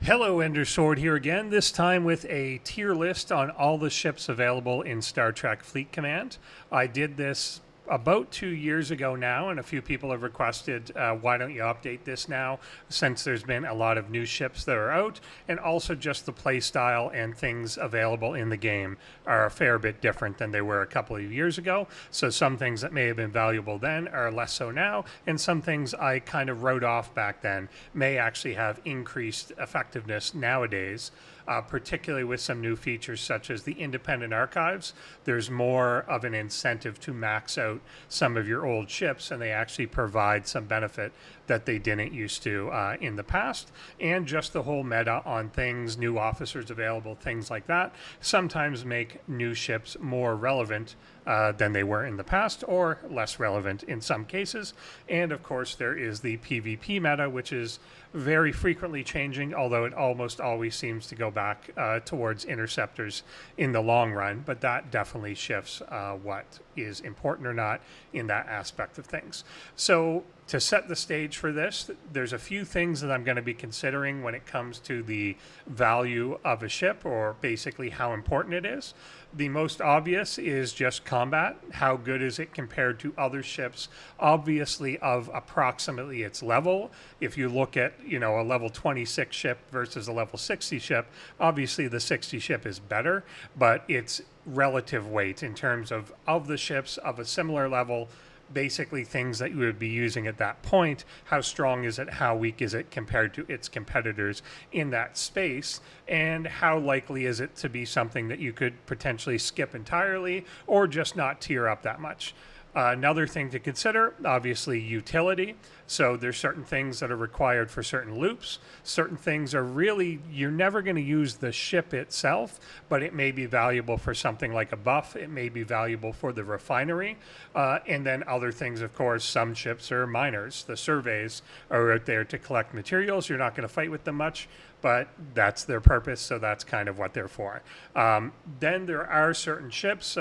Hello, Endersword here again, this time with a tier list on all the ships available in Star Trek Fleet Command. I did this about 2 years ago now, and a few people have requested, why don't you update this now, since there's been a lot of new ships that are out, and also just the play style and things available in the game are a fair bit different than they were a couple of years ago. So some things that may have been valuable then are less so now, and some things I kind of wrote off back then may actually have increased effectiveness nowadays. Particularly with some new features such as the independent archives. There's more of an incentive to max out some of your old ships, and they actually provide some benefit that they didn't used to in the past. And just the whole meta on things, new officers available, things like that, sometimes make new ships more relevant than they were in the past, or less relevant in some cases. And of course, there is the PvP meta, which is very frequently changing, although it almost always seems to go back towards interceptors in the long run. But that definitely shifts what is important or not in that aspect of things. So to set the stage for this, there's a few things that I'm going to be considering when it comes to the value of a ship, or basically how important it is. The most obvious is just combat. How good is it compared to other ships? Obviously, of approximately its level. If you look at, a level 26 ship versus a level 60 ship, obviously the 60 ship is better, but its relative weight in terms of the ships of a similar level, basically things that you would be using at that point. How strong is it? How weak is it compared to its competitors in that space? And how likely is it to be something that you could potentially skip entirely or just not tier up that much? Another thing to consider, obviously, utility. So there's certain things that are required for certain loops. Certain things are really, you're never going to use the ship itself, but it may be valuable for something like a buff. It may be valuable for the refinery. And then other things, of course, some ships are miners. The surveys are out there to collect materials. You're not going to fight with them much, but that's their purpose, so that's kind of what they're for. Then there are certain ships,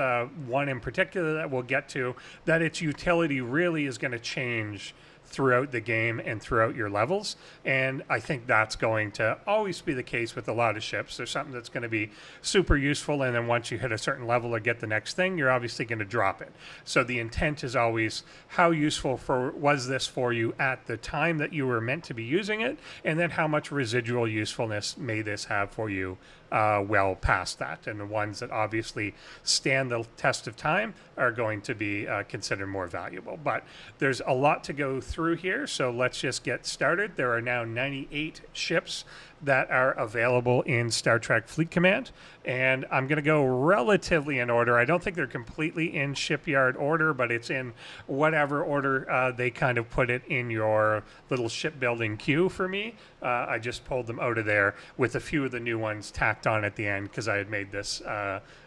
one in particular that we'll get to, that its utility really is going to change throughout the game and throughout your levels. And I think that's going to always be the case with a lot of ships. There's something that's going to be super useful, and then once you hit a certain level or get the next thing, you're obviously going to drop it. So the intent is always, how useful was this for you at the time that you were meant to be using it, and then how much residual usefulness may this have for you well past that. And the ones that obviously stand the test of time are going to be considered more valuable. But there's a lot to go through here, so let's just get started. There are now 98 ships that are available in Star Trek Fleet Command, and I'm going to go relatively in order. I don't think they're completely in shipyard order, but it's in whatever order they kind of put it in your little shipbuilding queue for me. I just pulled them out of there with a few of the new ones tacked on at the end because I had made this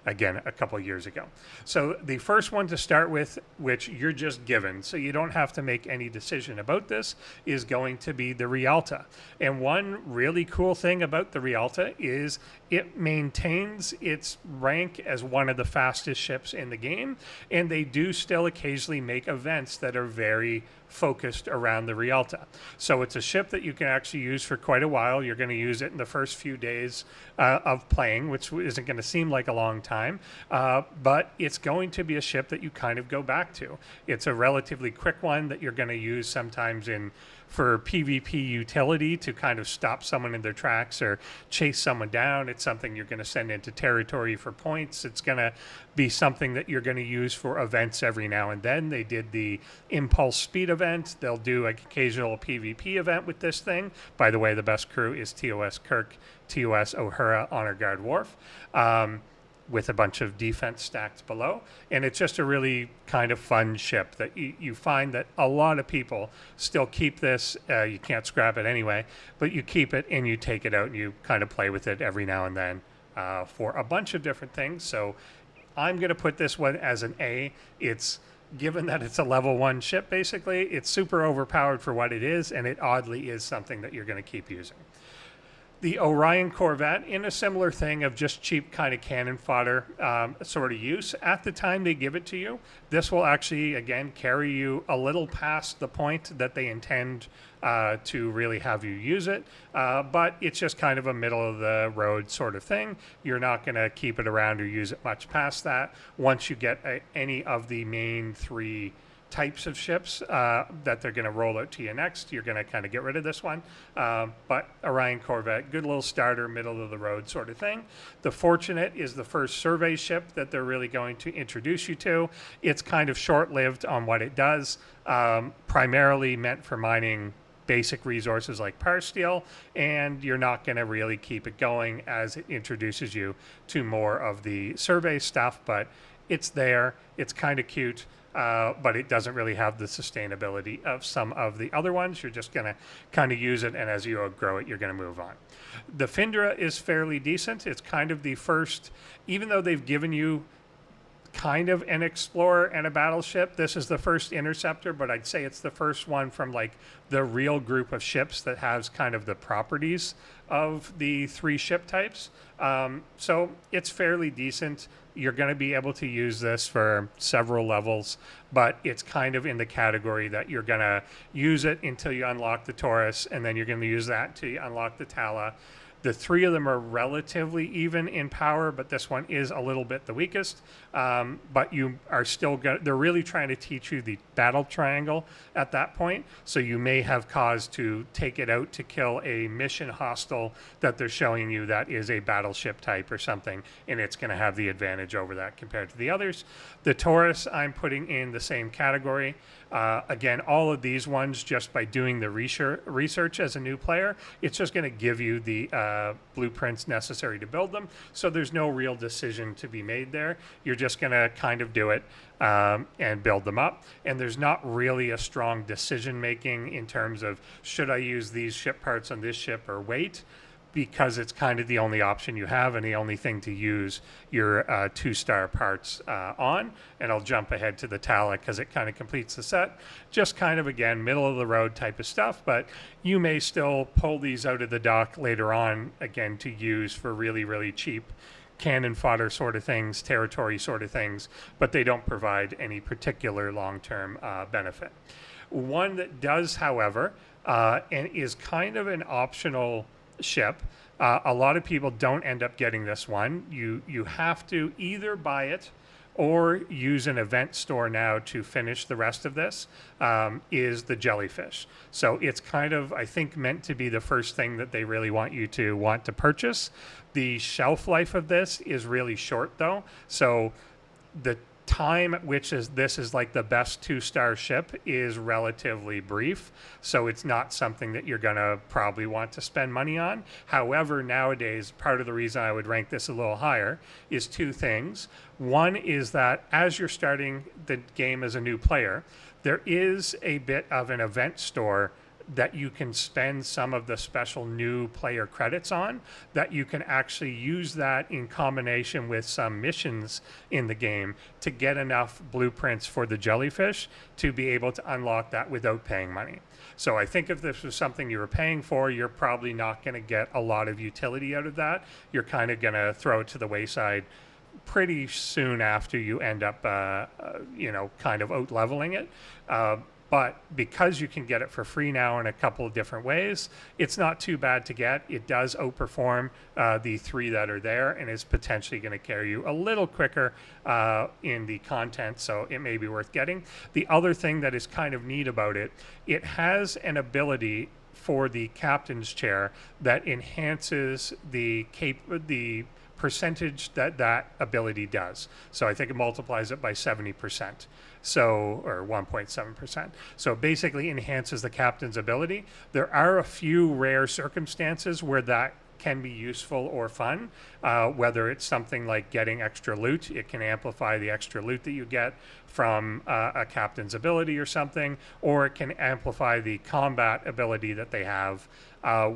again a couple of years ago. So the first one to start with, which you're just given, so you don't have to make any decision about this, is going to be the Rialta. And one really cool thing about the Rialta is it maintains its rank as one of the fastest ships in the game, and they do still occasionally make events that are very focused around the Rialta. So it's a ship that you can actually use for quite a while. You're going to use it in the first few days of playing, which isn't going to seem like a long time, but it's going to be a ship that you kind of go back to. It's a relatively quick one that you're going to use sometimes for PvP utility to kind of stop someone in their tracks or chase someone down. It's something you're going to send into territory for points. It's going to be something that you're going to use for events every now and then. They did the Impulse Speed event. They'll do an occasional PvP event with this thing. By the way, the best crew is TOS Kirk, TOS O'Hara, Honor Guard Worf. With a bunch of defense stacked below. And it's just a really kind of fun ship that you find that a lot of people still keep this. You can't scrap it anyway, but you keep it and you take it out and you kind of play with it every now and then for a bunch of different things. So I'm going to put this one as an A. It's given that it's a level 1 ship, basically, it's super overpowered for what it is, and it oddly is something that you're going to keep using. The Orion Corvette, in a similar thing of just cheap kind of cannon fodder sort of use. At the time they give it to you, this will actually, again, carry you a little past the point that they intend to really have you use it. But it's just kind of a middle of the road sort of thing. You're not going to keep it around or use it much past that. Once you get any of the main three types of ships that they're going to roll out to you next, you're going to kind of get rid of this one. But Orion Corvette, good little starter, middle of the road sort of thing. The Fortunate is the first survey ship that they're really going to introduce you to. It's kind of short-lived on what it does, primarily meant for mining basic resources like power steel, and you're not going to really keep it going as it introduces you to more of the survey stuff, but it's there. It's kind of cute. But it doesn't really have the sustainability of some of the other ones. You're just going to kind of use it, and as you outgrow it, you're going to move on. The Findra is fairly decent. It's kind of the first, even though they've given you kind of an explorer and a battleship, this is the first interceptor, but I'd say it's the first one from like the real group of ships that has kind of the properties of the three ship types. So it's fairly decent. You're going to be able to use this for several levels, but it's kind of in the category that you're going to use it until you unlock the Taurus, and then you're going to use that until you unlock the Tala. The three of them are relatively even in power, but this one is a little bit the weakest. But you are still they're really trying to teach you the battle triangle at that point. So you may have cause to take it out to kill a mission hostile that they're showing you that is a battleship type or something, and it's going to have the advantage over that compared to the others. The Taurus I'm putting in the same category. Again, all of these ones, just by doing the research as a new player, it's just going to give you the blueprints necessary to build them. So there's no real decision to be made there. You're just going to kind of do it and build them up. And there's not really a strong decision making in terms of should I use these ship parts on this ship or wait, because it's kind of the only option you have and the only thing to use your 2-star parts on. And I'll jump ahead to the Tala because it kind of completes the set. Just kind of, again, middle of the road type of stuff, but you may still pull these out of the dock later on, again, to use for really, really cheap cannon fodder sort of things, territory sort of things, but they don't provide any particular long-term benefit. One that does, however, and is kind of an optional ship. A lot of people don't end up getting this one. You have to either buy it or use an event store now to finish the rest of this, is the Jellyfish. So it's kind of, I think, meant to be the first thing that they really want you to want to purchase. The shelf life of this is really short, though. So the time at which this is like the best 2-star ship is relatively brief, so it's not something that you're going to probably want to spend money on. However, nowadays, part of the reason I would rank this a little higher is two things. One is that as you're starting the game as a new player, there is a bit of an event store that you can spend some of the special new player credits on, that you can actually use that in combination with some missions in the game to get enough blueprints for the Jellyfish to be able to unlock that without paying money. So I think if this was something you were paying for, you're probably not going to get a lot of utility out of that. You're kind of going to throw it to the wayside pretty soon after you end up, kind of out leveling it. But because you can get it for free now in a couple of different ways, it's not too bad to get. It does outperform the three that are there and is potentially going to carry you a little quicker in the content, so it may be worth getting. The other thing that is kind of neat about it, it has an ability for the captain's chair that enhances the percentage that ability does. So I think it multiplies it by 70%. So, or 1.7%. So it basically enhances the captain's ability. There are a few rare circumstances where that can be useful or fun, whether it's something like getting extra loot. It can amplify the extra loot that you get from a captain's ability or something, or it can amplify the combat ability that they have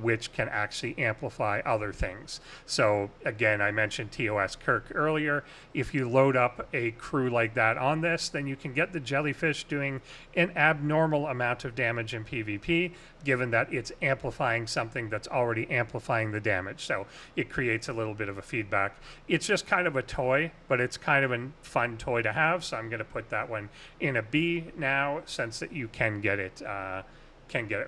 which can actually amplify other things. So again, I mentioned TOS Kirk earlier. If you load up a crew like that on this, then you can get the Jellyfish doing an abnormal amount of damage in PvP, given that it's amplifying something that's already amplifying the damage. So it creates a little bit of a feedback. It's just kind of a toy, but it's kind of a fun toy to have. So I'm going to put that one in a B now, since that you can get it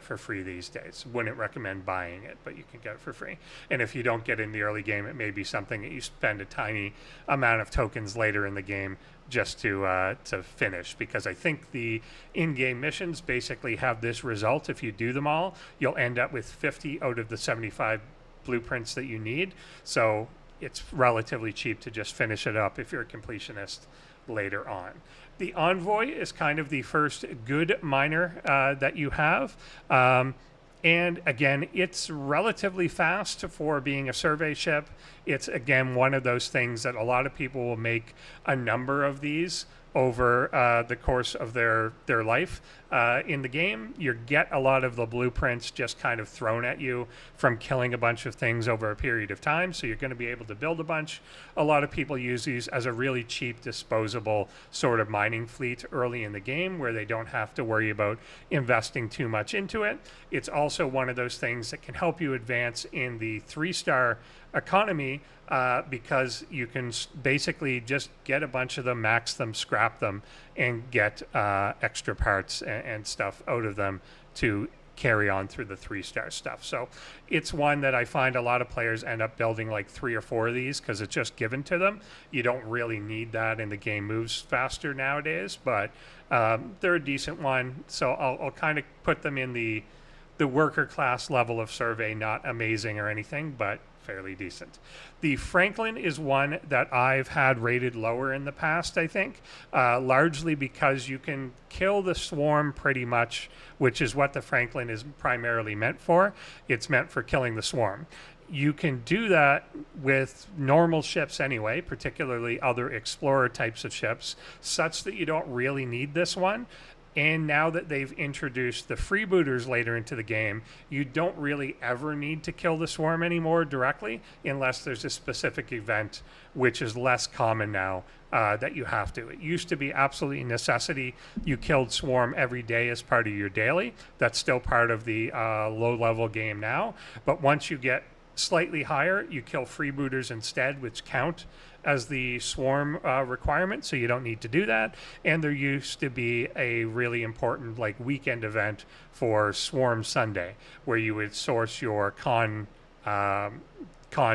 for free these days. Wouldn't recommend buying it, but you can get it for free. And if you don't get in the early game, it may be something that you spend a tiny amount of tokens later in the game just to finish, because I think the in-game missions basically have this result. If you do them all, you'll end up with 50 out of the 75 blueprints that you need. So it's relatively cheap to just finish it up if you're a completionist later on. The Envoy is kind of the first good miner that you have. And again, it's relatively fast for being a survey ship. It's, again, one of those things that a lot of people will make a number of these over the course of their life in the game. You get a lot of the blueprints just kind of thrown at you from killing a bunch of things over a period of time, so you're going to be able to build a bunch. A lot of people use these as a really cheap, disposable sort of mining fleet early in the game, where they don't have to worry about investing too much into it. It's also one of those things that can help you advance in the 3-star economy, because you can basically just get a bunch of them, max them, scrap them, and get extra parts and stuff out of them to carry on through the 3-star stuff. So it's one that I find a lot of players end up building like 3 or 4 of these because it's just given to them. You don't really need that, and the game moves faster nowadays, but they're a decent one. So I'll kind of put them in the worker class level of survey. Not amazing or anything, but fairly decent. The Franklin is one that I've had rated lower in the past, I think, largely because you can kill the swarm pretty much, which is what the Franklin is primarily meant for. It's meant for killing the swarm. You can do that with normal ships anyway, particularly other explorer types of ships, such that you don't really need this one. And now that they've introduced the freebooters later into the game, you don't really ever need to kill the swarm anymore directly, unless there's a specific event, which is less common now, that you have to. It used to be absolutely necessity. You killed swarm every day as part of your daily. That's still part of the low-level game now. But once you get slightly higher, you kill freebooters instead, which count as the swarm requirement, so you don't need to do that. And there used to be a really important like weekend event for Swarm Sunday, where you would source your con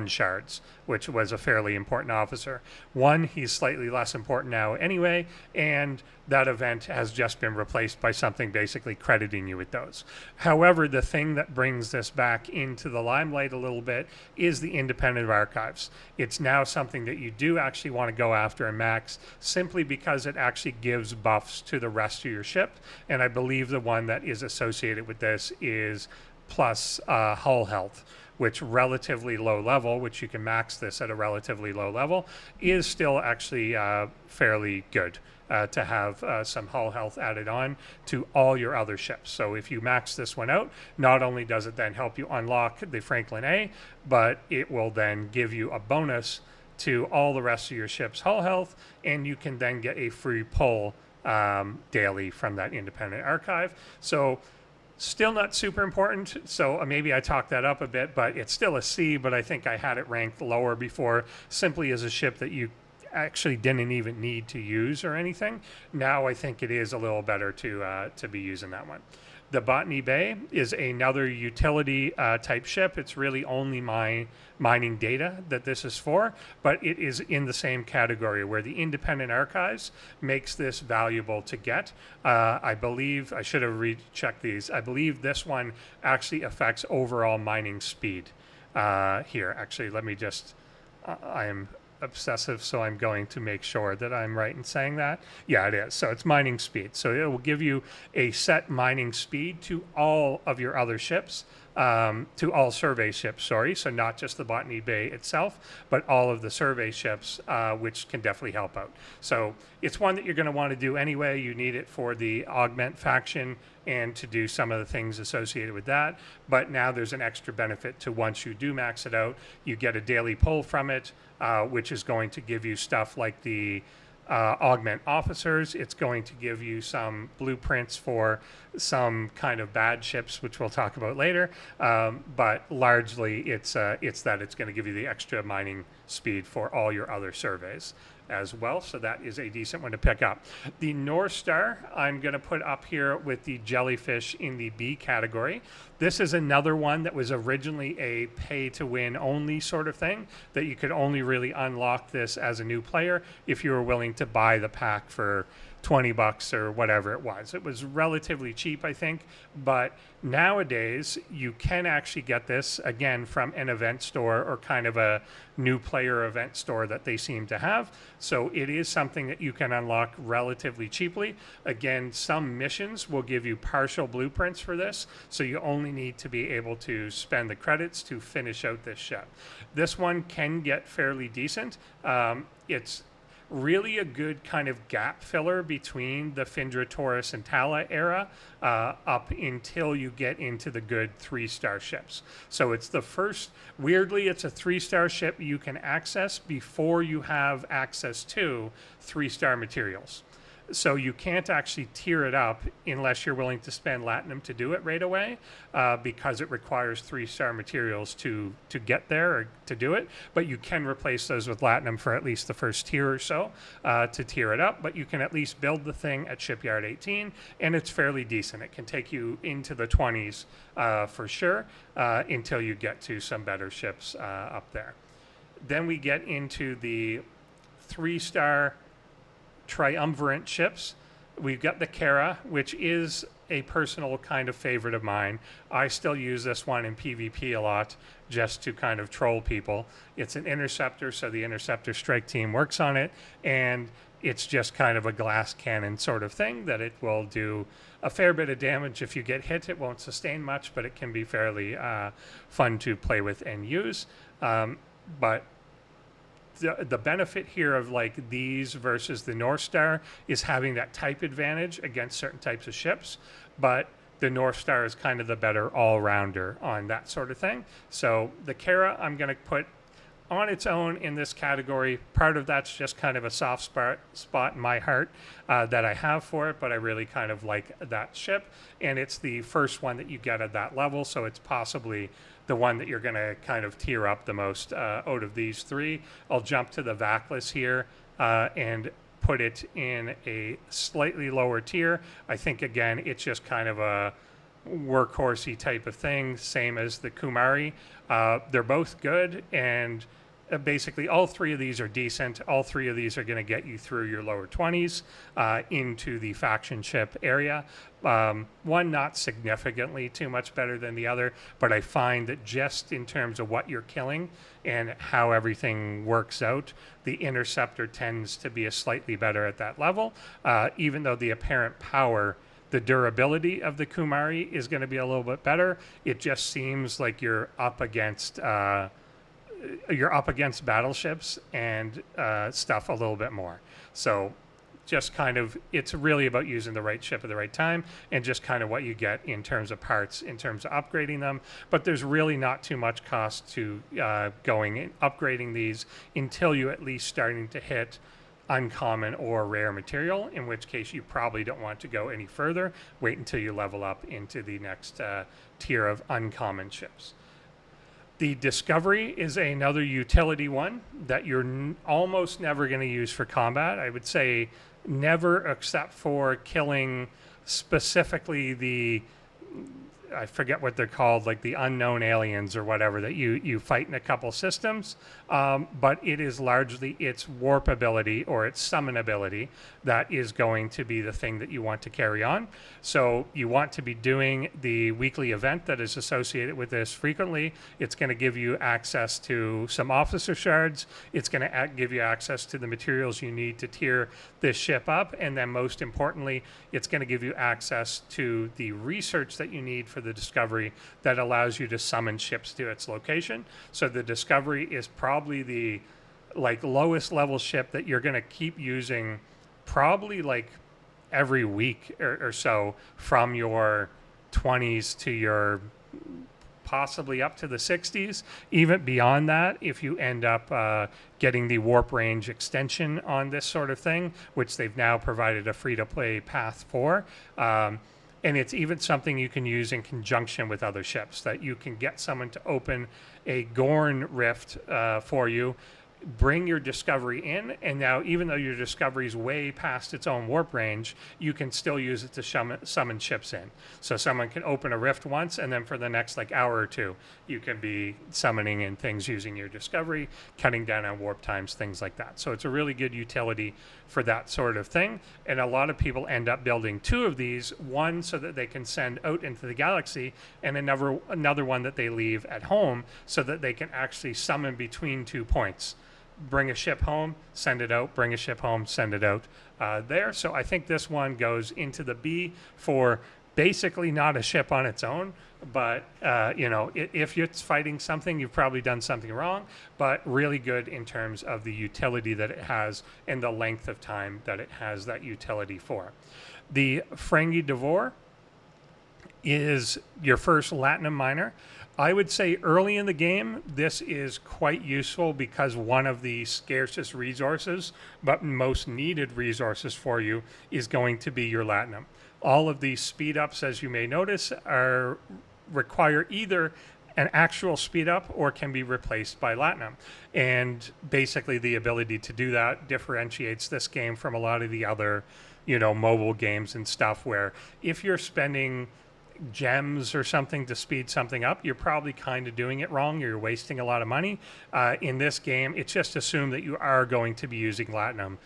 shards, which was a fairly important officer. One, he's slightly less important now anyway, and that event has just been replaced by something basically crediting you with those. However, the thing that brings this back into the limelight a little bit is the independent archives. It's now something that you do actually want to go after and max, simply because it actually gives buffs to the rest of your ship, and I believe the one that is associated with this is plus hull health, which relatively low level, which you can max this at a relatively low level, is still actually fairly good to have some hull health added on to all your other ships. So if you max this one out, not only does it then help you unlock the Franklin A, but it will then give you a bonus to all the rest of your ship's hull health, and you can then get a free pull daily from that independent archive. So still not super important, so maybe I talked that up a bit, but it's still a C, but I think I had it ranked lower before, simply as a ship that you actually didn't even need to use or anything. Now I think it is a little better to be using that one. The Botany Bay is another utility type ship. It's really only mining data that this is for, but it is in the same category where the independent archives makes this valuable to get. I believe, I should have rechecked these, I believe this one actually affects overall mining speed here. Actually, let me just, I am obsessive, so I'm going to make sure that I'm right in saying that. Yeah, it is. So it's mining speed. So it will give you a set mining speed to all of your other ships, to all survey ships, sorry. So not just the Botany Bay itself, but all of the survey ships, which can definitely help out. So it's one that you're going to want to do anyway. You need it for the Augment faction and to do some of the things associated with that. But now there's an extra benefit to once you do max it out, you get a daily pull from it, which is going to give you stuff like the augment officers. It's going to give you some blueprints for some kind of bad ships, which we'll talk about later. But largely, it's that it's going to give you the extra mining speed for all your other surveys as well. So that is a decent one to pick up. The North Star, I'm going to put up here with the Jellyfish in the B category. This is another one that was originally a pay-to-win only sort of thing, that you could only really unlock this as a new player if you were willing to buy the pack for $20 or whatever it was. It was relatively cheap, I think, but nowadays you can actually get this again from an event store or kind of a new player event store that they seem to have. So it is something that you can unlock relatively cheaply. Again, some missions will give you partial blueprints for this, so you only need to be able to spend the credits to finish out this ship. This one can get fairly decent. It's really a good kind of gap filler between the Findra, Taurus, and Tala era up until you get into the good 3-star ships. So it's the first, weirdly, it's a 3-star ship you can access before you have access to 3-star materials. So you can't actually tier it up unless you're willing to spend Latinum to do it right away, because it requires 3-star materials to get there or to do it. But you can replace those with Latinum for at least the first tier or so to tier it up. But you can at least build the thing at Shipyard 18, and it's fairly decent. It can take you into the 20s for sure until you get to some better ships up there. Then we get into the 3-star triumvirate ships. We've got the Kara, which is a personal kind of favorite of mine. I still use this one in PvP a lot just to kind of troll people. It's an interceptor, so the interceptor strike team works on it, and it's just kind of a glass cannon sort of thing that it will do a fair bit of damage. If you get hit, it won't sustain much, but it can be fairly fun to play with and use. But the benefit here of like these versus the North Star is having that type advantage against certain types of ships, but the North Star is kind of the better all-rounder on that sort of thing. So the Kara I'm going to put on its own in this category. Part of that's just kind of a soft spot in my heart that I have for it, but I really kind of like that ship, and it's the first one that you get at that level, so it's possibly the one that you're going to kind of tier up the most out of these three. I'll jump to the Vaclus here and put it in a slightly lower tier. I think, again, it's just kind of a workhorsey type of thing, same as the Kumari. They're both good, and basically all three of these are decent. All three of these are going to get you through your lower 20s into the faction ship area. One not significantly too much better than the other, but I find that just in terms of what you're killing and how everything works out, the Interceptor tends to be a slightly better at that level, even though the apparent power, the durability of the Kumari is going to be a little bit better. It just seems like you're up against battleships and stuff a little bit more. So just kind of, it's really about using the right ship at the right time and just kind of what you get in terms of parts, in terms of upgrading them. But there's really not too much cost to going and upgrading these until you at least starting to hit uncommon or rare material, in which case you probably don't want to go any further. Wait until you level up into the next tier of uncommon ships. The Discovery is another utility one that you're almost never going to use for combat. I would say never, except for killing specifically the, I forget what they're called, like the unknown aliens or whatever that you fight in a couple systems. But it is largely its warp ability or its summon ability that is going to be the thing that you want to carry on. So you want to be doing the weekly event that is associated with this frequently. It's going to give you access to some officer shards. It's going to give you access to the materials you need to tier this ship up. And then most importantly, it's going to give you access to the research that you need for the Discovery that allows you to summon ships to its location. So the Discovery is probably the like lowest level ship that you're going to keep using probably like every week or so, from your 20s to your possibly up to the 60s. Even beyond that, if you end up getting the warp range extension on this sort of thing, which they've now provided a free-to-play path for. And it's even something you can use in conjunction with other ships, that you can get someone to open a Gorn rift for you, bring your Discovery in, and now even though your Discovery is way past its own warp range, you can still use it to summon ships in. So someone can open a rift once, and then for the next like hour or two, you can be summoning in things using your Discovery, cutting down on warp times, things like that. So it's a really good utility for that sort of thing. And a lot of people end up building two of these, one so that they can send out into the galaxy, and another one that they leave at home so that they can actually summon between 2 points. Bring a ship home, send it out, bring a ship home, send it out there. So I think this one goes into the B for basically not a ship on its own, but if it's fighting something, you've probably done something wrong, but really good in terms of the utility that it has and the length of time that it has that utility for. The Ferengi Devore is your first Latinum miner. I would say early in the game, this is quite useful because one of the scarcest resources, but most needed resources for you, is going to be your Latinum. All of these speed ups, as you may notice, require either an actual speed up or can be replaced by Latinum. And basically the ability to do that differentiates this game from a lot of the other, mobile games and stuff, where if you're spending gems or something to speed something up, you're probably kind of doing it wrong. You're wasting a lot of money. In this game, it's just assumed that you are going to be using Latinum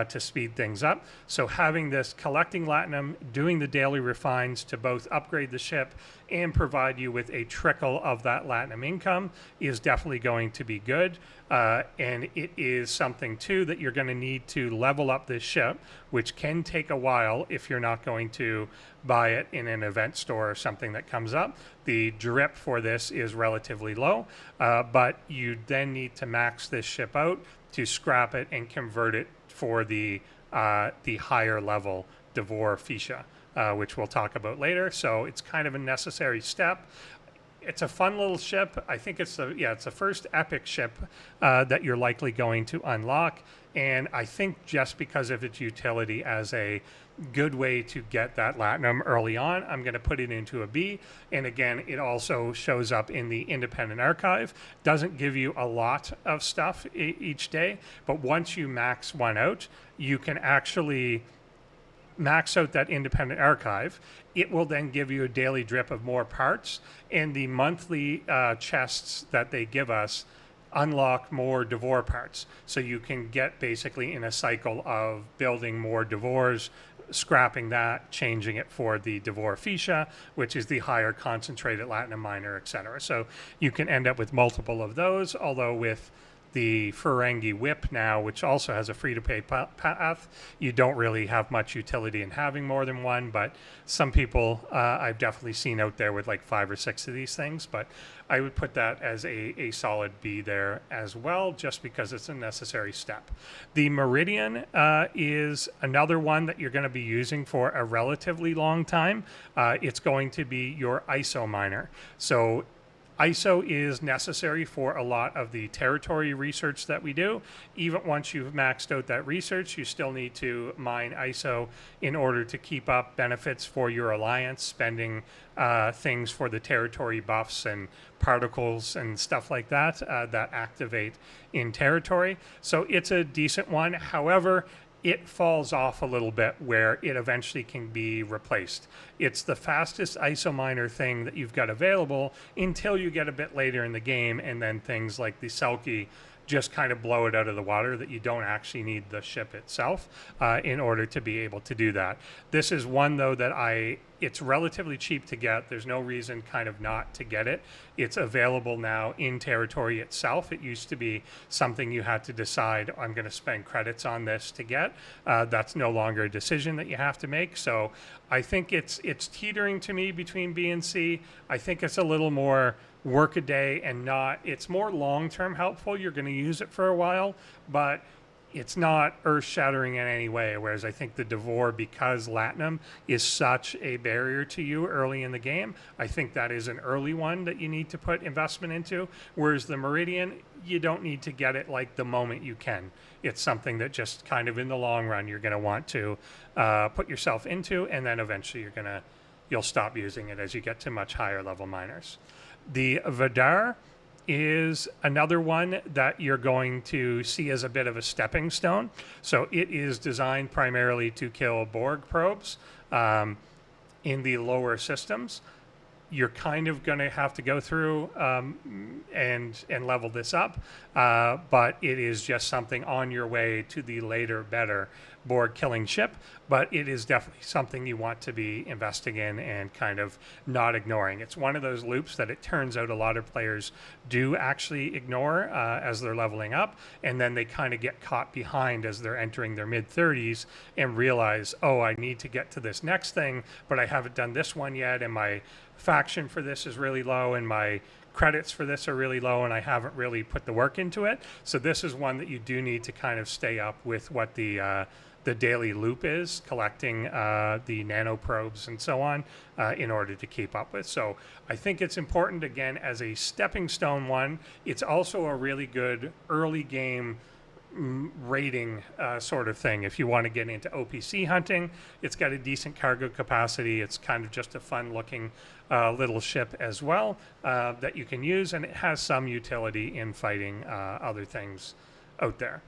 to speed things up. So having this, collecting Latinum, doing the daily refines to both upgrade the ship and provide you with a trickle of that Latinum income is definitely going to be good. And it is something too that you're going to need to level up this ship, which can take a while if you're not going to buy it in an event store or something that comes up. The drip for this is relatively low, but you then need to max this ship out to scrap it and convert it for the higher level Devore Fisha, which we'll talk about later. So it's kind of a necessary step. It's a fun little ship. I think it's the first epic ship that you're likely going to unlock. And I think just because of its utility as a good way to get that Latinum early on, I'm going to put it into a B. And again, it also shows up in the independent archive. Doesn't give you a lot of stuff each day, but once you max one out, you can actually max out that independent archive. It will then give you a daily drip of more parts, and the monthly chests that they give us unlock more Devore parts. So you can get basically in a cycle of building more Devores, scrapping that, changing it for the Devore Fisha, which is the higher concentrated Latinum miner, etc. So you can end up with multiple of those, although with the Ferengi Whip now, which also has a free-to-play path, you don't really have much utility in having more than one, but some people I've definitely seen out there with like 5 or 6 of these things, but I would put that as a solid B there as well, just because it's a necessary step. The Meridian is another one that you're going to be using for a relatively long time. It's going to be your ISO miner. So ISO is necessary for a lot of the territory research that we do. Even once you've maxed out that research, you still need to mine ISO in order to keep up benefits for your alliance, spending things for the territory buffs and particles and stuff like that that activate in territory. So it's a decent one. However, it falls off a little bit where it eventually can be replaced. It's the fastest ISO miner thing that you've got available until you get a bit later in the game, and then things like the Selkie just kind of blow it out of the water, that you don't actually need the ship itself in order to be able to do that. This is one, though, that it's relatively cheap to get. There's no reason kind of not to get it. It's available now in territory itself. It used to be something you had to decide, I'm going to spend credits on this to get. That's no longer a decision that you have to make. So I think it's teetering to me between B and C. I think it's a little more work a day and not, it's more long-term helpful. You're going to use it for a while, but it's not earth-shattering in any way, whereas I think the Devore, because Latinum is such a barrier to you early in the game, I think that is an early one that you need to put investment into, whereas the Meridian, you don't need to get it like the moment you can. It's something that just kind of in the long run you're going to want to put yourself into, and then eventually you'll stop using it as you get to much higher level miners. The Vidar is another one that you're going to see as a bit of a stepping stone. So it is designed primarily to kill Borg probes in the lower systems. You're kind of going to have to go through and level this up, but it is just something on your way to the later, better Borg killing ship. But it is definitely something you want to be investing in and kind of not ignoring. It's one of those loops that it turns out a lot of players do actually ignore as they're leveling up, and then they kind of get caught behind as they're entering their mid-30s and realize, oh, I need to get to this next thing, but I haven't done this one yet, and my faction for this is really low, and my credits for this are really low, and I haven't really put the work into it. So this is one that you do need to kind of stay up with what the daily loop is, collecting the nano probes and so on in order to keep up with. So I think it's important, again, as a stepping stone one. It's also a really good early game rating sort of thing. If you want to get into OPC hunting, it's got a decent cargo capacity. It's kind of just a fun looking little ship as well that you can use, and it has some utility in fighting other things out there.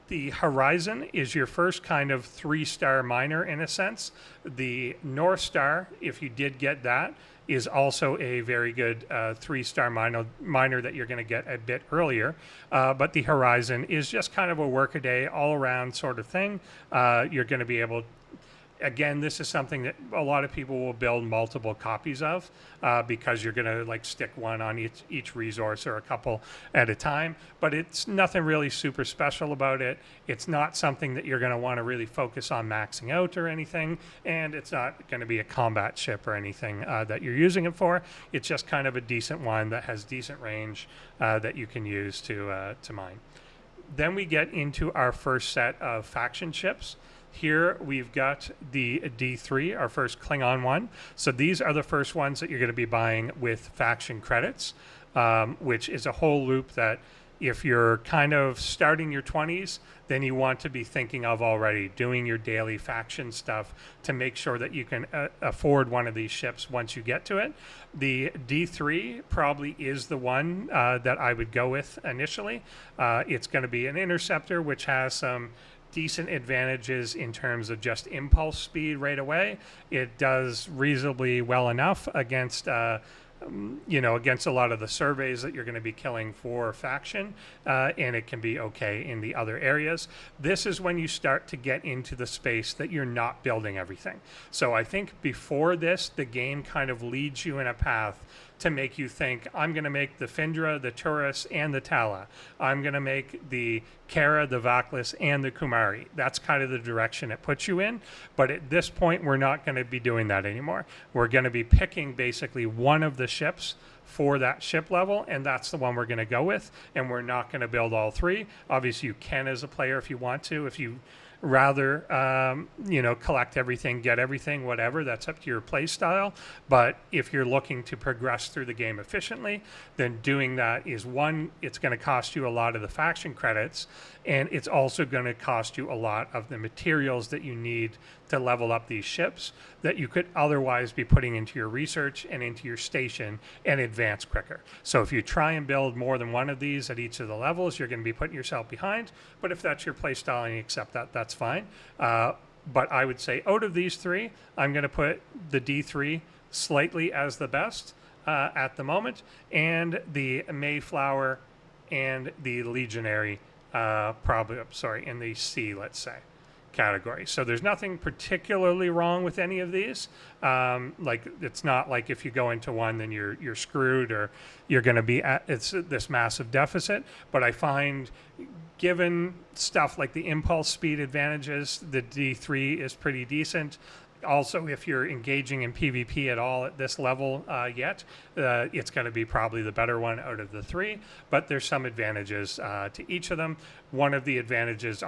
The Horizon is your first kind of 3-star miner in a sense. The North Star, if you did get that, is also a very good 3-star miner that you're going to get a bit earlier. But the Horizon is just kind of a work-a-day, all-around sort of thing. You're going to be able... Again, this is something that a lot of people will build multiple copies of because you're going to like stick one on each resource or a couple at a time. But it's nothing really super special about it. It's not something that you're going to want to really focus on maxing out or anything. And it's not going to be a combat ship or anything that you're using it for. It's just kind of a decent one that has decent range that you can use to mine. Then we get into our first set of faction ships. Here we've got the D3, our first Klingon one. So these are the first ones that you're going to be buying with faction credits, which is a whole loop that if you're kind of starting your 20s, then you want to be thinking of already doing your daily faction stuff to make sure that you can afford one of these ships once you get to it. The D3 probably is the one that I would go with initially. It's going to be an interceptor, which has some decent advantages in terms of just impulse speed right away. It does reasonably well enough against against a lot of the surveys that you're going to be killing for faction, and it can be okay in the other areas. This is when you start to get into the space that you're not building everything. So I think before this, the game kind of leads you in a path to make you think, I'm going to make the Findra, the Taurus, and the Tala. I'm going to make the Kara, the Vaklis, and the Kumari. That's kind of the direction it puts you in. But at this point, we're not going to be doing that anymore. We're going to be picking basically one of the ships for that ship level, and that's the one we're going to go with. And we're not going to build all three. Obviously, you can as a player if you want to. If you rather collect everything, get everything, whatever, that's up to your play style. But if you're looking to progress through the game efficiently, then doing that is one, it's going to cost you a lot of the faction credits, and it's also going to cost you a lot of the materials that you need to level up these ships that you could otherwise be putting into your research and into your station and advance quicker. So if you try and build more than one of these at each of the levels, you're going to be putting yourself behind. But if that's your play style and you accept that, that's fine. But I would say out of these three, I'm going to put the D3 slightly as the best at the moment, and the Mayflower and the Legionary, in the C, let's say, category. So there's nothing particularly wrong with any of these. Like, it's not like if you go into one, then you're screwed, or you're going to be at this massive deficit. But I find, given stuff like the impulse speed advantages, the D3 is pretty decent. Also, if you're engaging in PvP at all at this level yet, it's going to be probably the better one out of the three, but there's some advantages to each of them. One of the advantages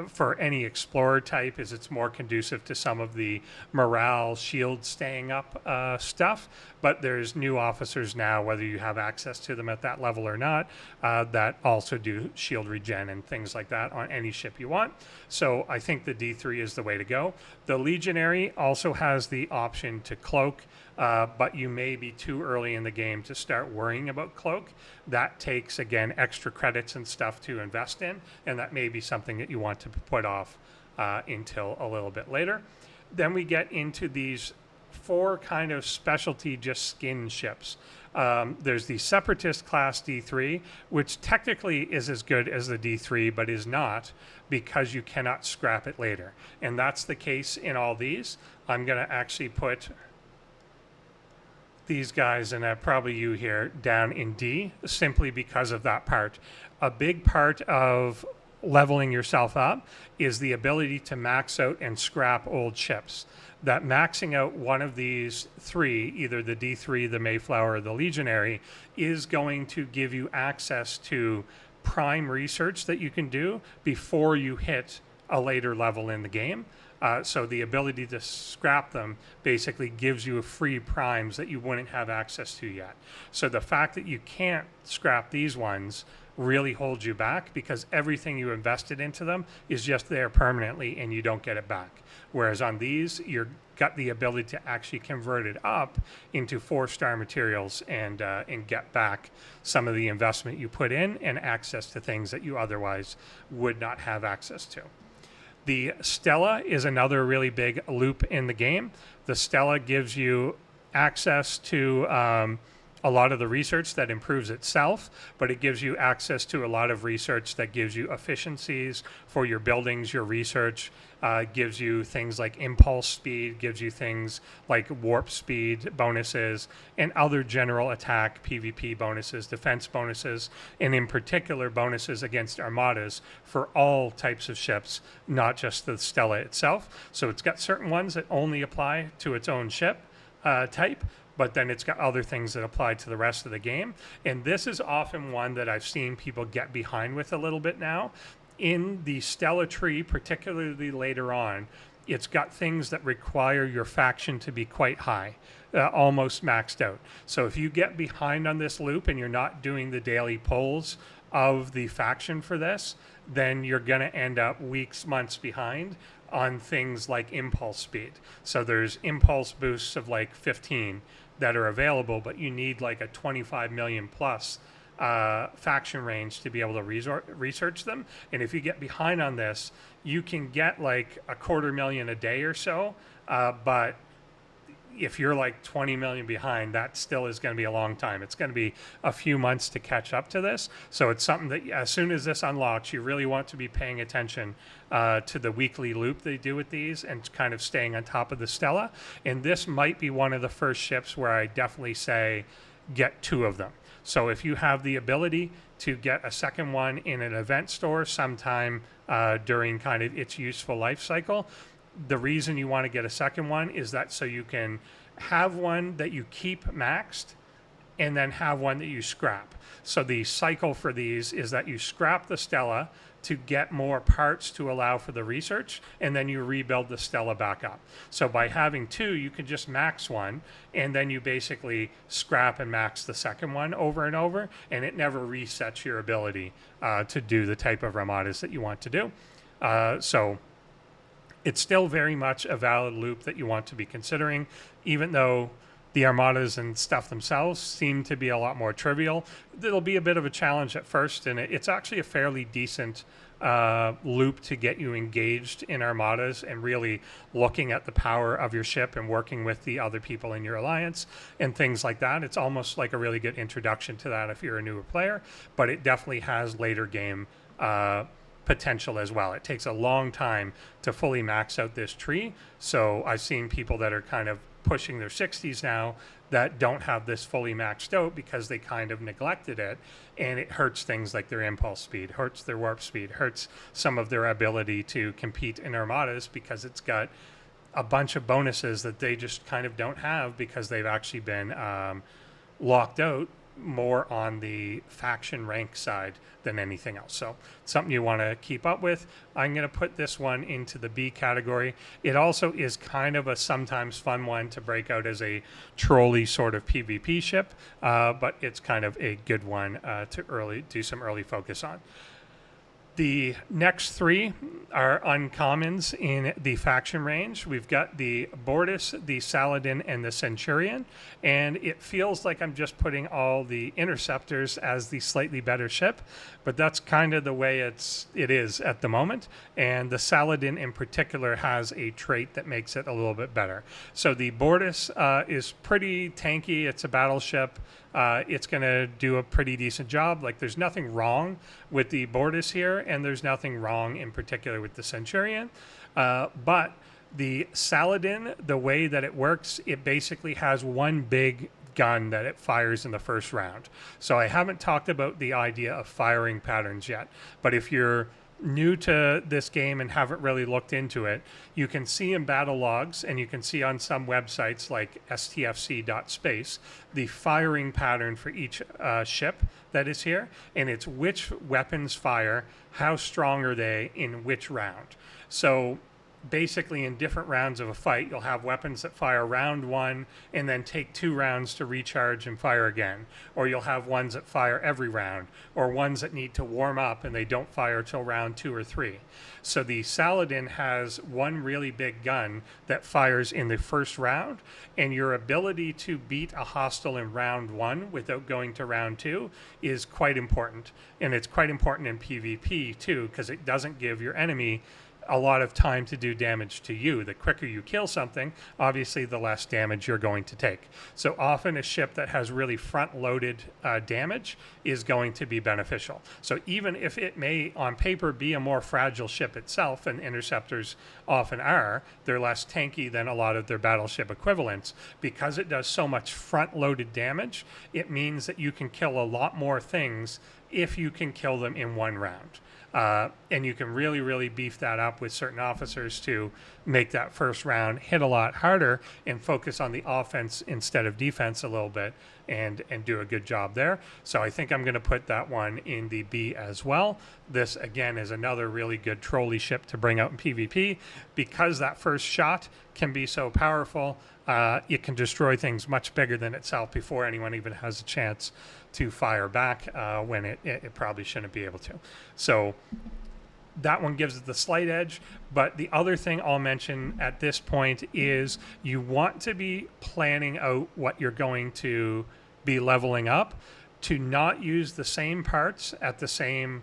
for any explorer type is it's more conducive to some of the morale shield staying up stuff, but there's new officers now, whether you have access to them at that level or not, that also do shield regen and things like that on any ship you want. So I think the D3 is the way to go. The Legionary also has the option to cloak, but you may be too early in the game to start worrying about cloak. That takes, again, extra credits and stuff to invest in, and that may be something that you want to put off until a little bit later. Then we get into these four kind of specialty just skin ships. There's the Separatist class D3, which technically is as good as the D3, but is not, because you cannot scrap it later. And that's the case in all these. I'm going to actually put these guys, and probably you here, down in D, simply because of that part. A big part of leveling yourself up is the ability to max out and scrap old ships. That maxing out one of these three, either the D3, the Mayflower, or the Legionary, is going to give you access to prime research that you can do before you hit a later level in the game. So the ability to scrap them basically gives you free primes that you wouldn't have access to yet. So the fact that you can't scrap these ones really holds you back, because everything you invested into them is just there permanently and you don't get it back. Whereas on these, you've got the ability to actually convert it up into 4-star materials and get back some of the investment you put in and access to things that you otherwise would not have access to. The Stella is another really big loop in the game. The Stella gives you access to a lot of the research that improves itself, but it gives you access to a lot of research that gives you efficiencies for your buildings, your research, gives you things like impulse speed, gives you things like warp speed bonuses, and other general attack PvP bonuses, defense bonuses, and in particular bonuses against armadas for all types of ships, not just the Stella itself. So it's got certain ones that only apply to its own ship type, but then it's got other things that apply to the rest of the game. And this is often one that I've seen people get behind with a little bit now. In the Stella tree, particularly later on, it's got things that require your faction to be quite high, almost maxed out. So if you get behind on this loop and you're not doing the daily polls of the faction for this, then you're going to end up weeks, months behind on things like impulse speed. So there's impulse boosts of like 15 that are available, but you need like a 25 million plus faction range to be able to research them. And if you get behind on this, you can get like 250,000 a day or so, but if you're like 20 million behind, that still is going to be a long time. It's going to be a few months to catch up to this. So it's something that as soon as this unlocks, you really want to be paying attention to the weekly loop they do with these and kind of staying on top of the Stella. And this might be one of the first ships where I definitely say get 2 of them. So if you have the ability to get a second one in an event store sometime during kind of its useful life cycle, the reason you want to get a second one is that so you can have one that you keep maxed and then have one that you scrap. So the cycle for these is that you scrap the Stella to get more parts to allow for the research, and then you rebuild the Stella back up. So by having 2, you can just max one, and then you basically scrap and max the second one over and over, and it never resets your ability to do the type of armadas that you want to do. So it's still very much a valid loop that you want to be considering, even though The armadas and stuff themselves seem to be a lot more trivial. It'll be a bit of a challenge at first, and it's actually a fairly decent loop to get you engaged in armadas and really looking at the power of your ship and working with the other people in your alliance and things like that. It's almost like a really good introduction to that if you're a newer player, but it definitely has later game potential as well. It takes a long time to fully max out this tree, so I've seen people that are kind of pushing their 60s now that don't have this fully maxed out because they kind of neglected it, and it hurts things like their impulse speed, hurts their warp speed, hurts some of their ability to compete in armadas because it's got a bunch of bonuses that they just kind of don't have because they've actually been locked out more on the faction rank side than anything else. So something you want to keep up with. I'm going to put this one into the B category. It also is kind of a sometimes fun one to break out as a trolley sort of PvP ship, but it's kind of a good one to do some early focus on. The next three are uncommons in the faction range. We've got the Bortus, the Saladin, and the Centurion, and it feels like I'm just putting all the interceptors as the slightly better ship, but that's kind of the way it is at the moment, and the Saladin in particular has a trait that makes it a little bit better. So the Bortus is pretty tanky. It's a battleship. It's going to do a pretty decent job. Like, there's nothing wrong with the Bortus here, and there's nothing wrong in particular with the Centurion. But the Saladin, the way that it works, it basically has one big gun that it fires in the first round. So I haven't talked about the idea of firing patterns yet, but if you're new to this game and haven't really looked into it, you can see in battle logs, and you can see on some websites like stfc.space, the firing pattern for each ship that is here, and it's which weapons fire, how strong are they in which round. So basically in different rounds of a fight, you'll have weapons that fire round one and then take 2 rounds to recharge and fire again. Or you'll have ones that fire every round, or ones that need to warm up and they don't fire till round 2 or 3. So the Saladin has one really big gun that fires in the first round, and your ability to beat a hostile in round 1 without going to round 2 is quite important. And it's quite important in PvP too, because it doesn't give your enemy a lot of time to do damage to you. The quicker you kill something, obviously the less damage you're going to take. So often a ship that has really front-loaded damage is going to be beneficial. So even if it may on paper be a more fragile ship itself, and interceptors often are, they're less tanky than a lot of their battleship equivalents. Because it does so much front-loaded damage, it means that you can kill a lot more things if you can kill them in one round. And you can really, really beef that up with certain officers to make that first round hit a lot harder and focus on the offense instead of defense a little bit, and do a good job there. So I think I'm going to put that one in the B as well. This, again, is another really good trolley ship to bring out in PvP. Because that first shot can be so powerful, it can destroy things much bigger than itself before anyone even has a chance to fire back when it probably shouldn't be able to. So that one gives it the slight edge. But the other thing I'll mention at this point is you want to be planning out what you're going to be leveling up, to not use the same parts at the same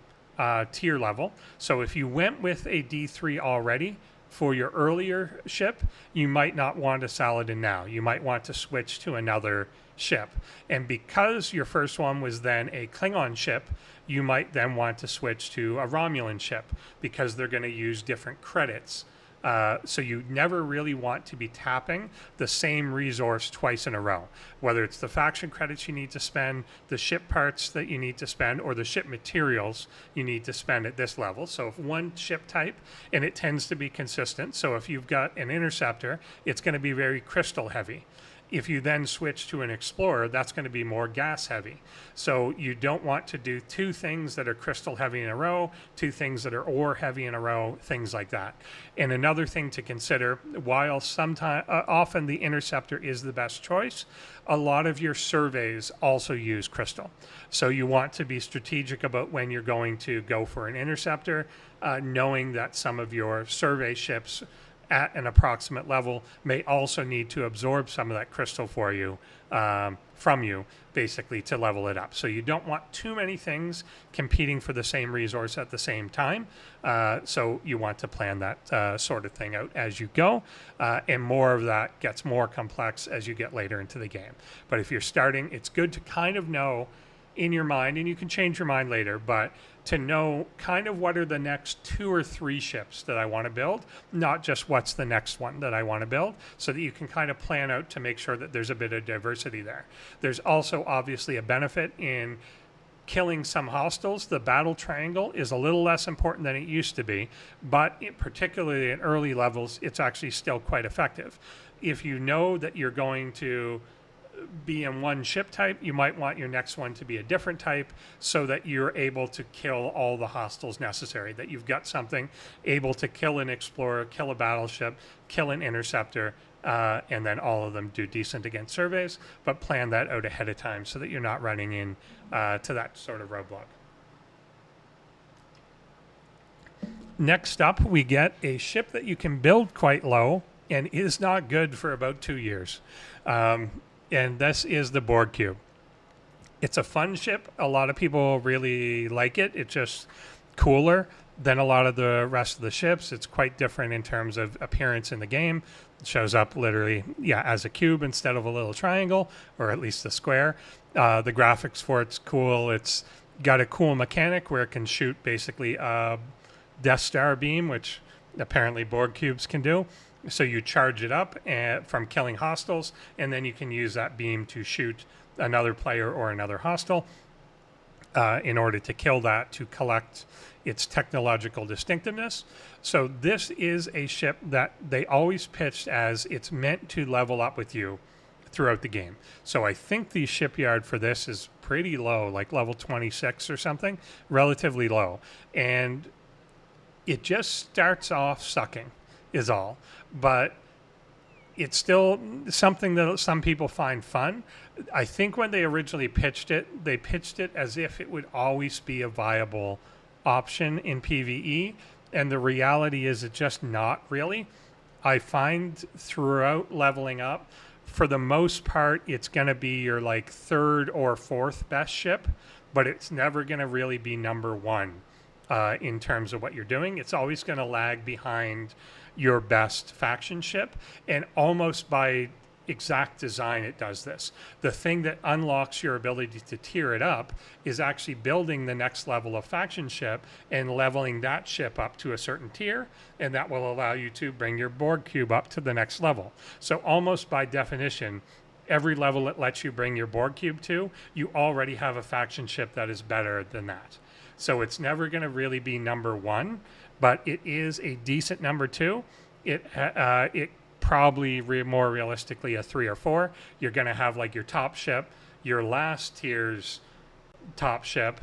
tier level. So if you went with a D3 already for your earlier ship, you might not want a Saladin now. You might want to switch to another ship. And because your first one was then a Klingon ship, you might then want to switch to a Romulan ship because they're going to use different credits. So you never really want to be tapping the same resource twice in a row, whether it's the faction credits you need to spend, the ship parts that you need to spend, or the ship materials you need to spend at this level. So if one ship type, and it tends to be consistent, so if you've got an interceptor, it's going to be very crystal heavy. If you then switch to an explorer, that's going to be more gas heavy. So you don't want to do 2 things that are crystal heavy in a row, 2 things that are ore heavy in a row, things like that. And another thing to consider, while often the interceptor is the best choice, a lot of your surveys also use crystal. So you want to be strategic about when you're going to go for an interceptor, knowing that some of your survey ships at an approximate level may also need to absorb some of that crystal for you, from you, basically, to level it up. So you don't want too many things competing for the same resource at the same time. So you want to plan that sort of thing out as you go. And more of that gets more complex as you get later into the game. But if you're starting, it's good to kind of know in your mind, and you can change your mind later, but to know kind of what are the next 2 or 3 ships that I want to build, not just what's the next one that I want to build, so that you can kind of plan out to make sure that there's a bit of diversity there. There's also obviously a benefit in killing some hostiles. The battle triangle is a little less important than it used to be, but particularly in early levels, it's actually still quite effective. If you know that you're going to be in one ship type, you might want your next one to be a different type so that you're able to kill all the hostiles necessary, that you've got something able to kill an explorer, kill a battleship, kill an interceptor, and then all of them do decent against surveys, but plan that out ahead of time so that you're not running in to that sort of roadblock. Next up, we get a ship that you can build quite low and is not good for about 2 years. And this is the Borg cube. It's a fun ship. A lot of people really like it. It's just cooler than a lot of the rest of the ships. It's quite different in terms of appearance in the game. It shows up literally, as a cube instead of a little triangle, or at least a square. The graphics for it's cool. It's got a cool mechanic where it can shoot basically a Death Star beam, which apparently Borg cubes can do. So you charge it up from killing hostiles, and then you can use that beam to shoot another player or another hostile in order to kill that, to collect its technological distinctiveness. So this is a ship that they always pitched as it's meant to level up with you throughout the game. So I think the shipyard for this is pretty low, like level 26 or something, relatively low. And it just starts off sucking is all. But it's still something that some people find fun. I think when they originally pitched it, they pitched it as if it would always be a viable option in PvE. And the reality is it's just not really. I find throughout leveling up, for the most part, it's going to be your like 3rd or 4th best ship, but it's never going to really be number 1 in terms of what you're doing. It's always going to lag behind your best faction ship, and almost by exact design it does this. The thing that unlocks your ability to tier it up is actually building the next level of faction ship and leveling that ship up to a certain tier, and that will allow you to bring your Borg cube up to the next level. So almost by definition, every level it lets you bring your Borg cube to, you already have a faction ship that is better than that. So it's never going to really be number 1, but it is a decent number 2. It probably more realistically a 3 or 4. You're going to have like your top ship, your last tier's top ship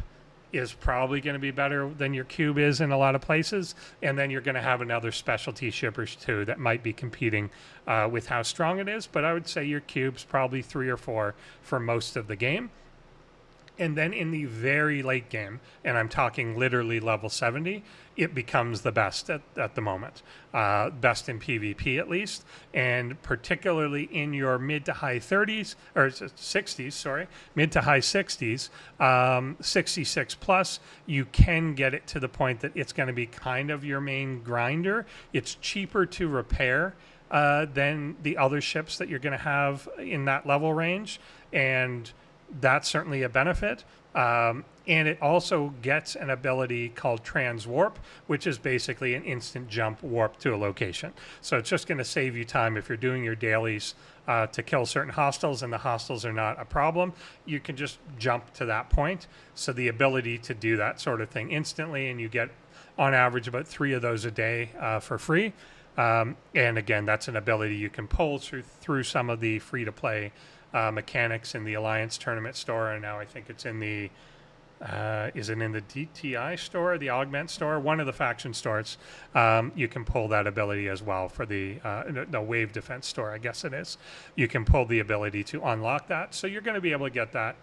is probably going to be better than your cube is in a lot of places, and then you're going to have another specialty shippers too that might be competing with how strong it is. But I would say your cube's probably 3 or 4 for most of the game. And then in the very late game, and I'm talking literally level 70, it becomes the best at the moment. Best in PvP at least, and particularly in your mid to high 30s, or 60s, sorry, mid to high 60s, 66 plus, you can get it to the point that it's going to be kind of your main grinder. It's cheaper to repair than the other ships that you're going to have in that level range, and that's certainly a benefit. And it also gets an ability called transwarp, which is basically an instant jump warp to a location. So it's just going to save you time if you're doing your dailies to kill certain hostiles and the hostiles are not a problem. You can just jump to that point. So the ability to do that sort of thing instantly, and you get on average about 3 of those a day for free. And again, that's an ability you can pull through some of the free-to-play mechanics in the Alliance Tournament store, and now I think it's in the is it in the DTI store, the Augment store, one of the faction stores. You can pull that ability as well for the Wave Defense store, I guess it is. You can pull the ability to unlock that, so you're going to be able to get that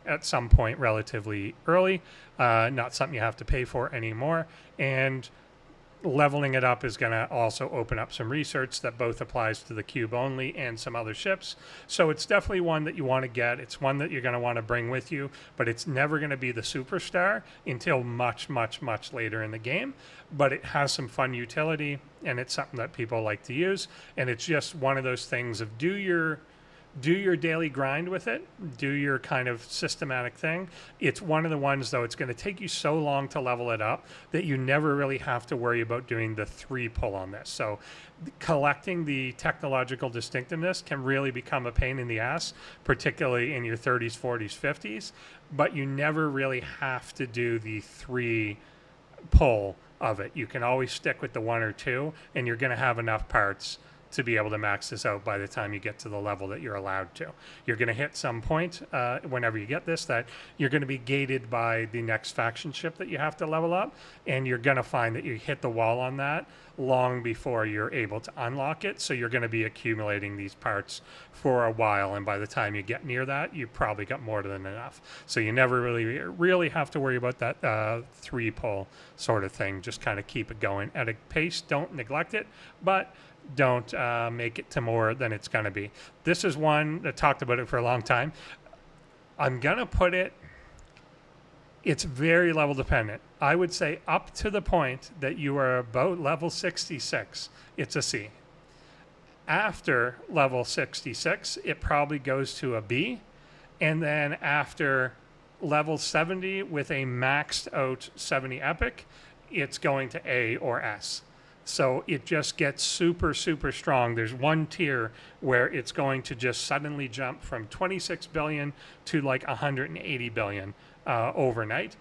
at some point relatively early, not something you have to pay for anymore. And leveling it up is going to also open up some research that both applies to the cube only and some other ships. So it's definitely one that you want to get. It's one that you're going to want to bring with you, but it's never going to be the superstar until much, much, much later in the game. But it has some fun utility, and it's something that people like to use. And it's just one of those things of do your daily grind with it, do your kind of systematic thing. It's one of the ones, though, it's going to take you so long to level it up that you never really have to worry about doing the 3 pull on this. So collecting the technological distinctiveness can really become a pain in the ass, particularly in your 30s, 40s, 50s, but you never really have to do the 3 pull of it. You can always stick with the 1 or 2, and you're going to have enough parts to be able to max this out by the time you get to the level that you're allowed to. You're going to hit some point whenever you get this that you're going to be gated by the next faction ship that you have to level up, and you're going to find that you hit the wall on that long before you're able to unlock it. So you're going to be accumulating these parts for a while, and by the time you get near that, you've probably got more than enough. So you never really have to worry about that 3 pull sort of thing. Just kind of keep it going at a pace. Don't neglect it, but don't make it to more than it's going to be. This is one that talked about it for a long time. I'm going to put it, it's very level dependent. I would say up to the point that you are about level 66, it's a C. After level 66, it probably goes to a B. And then after level 70 with a maxed out 70 epic, it's going to A or S. So it just gets super, super strong. There's one tier where it's going to just suddenly jump from 26 billion to like 180 billion overnight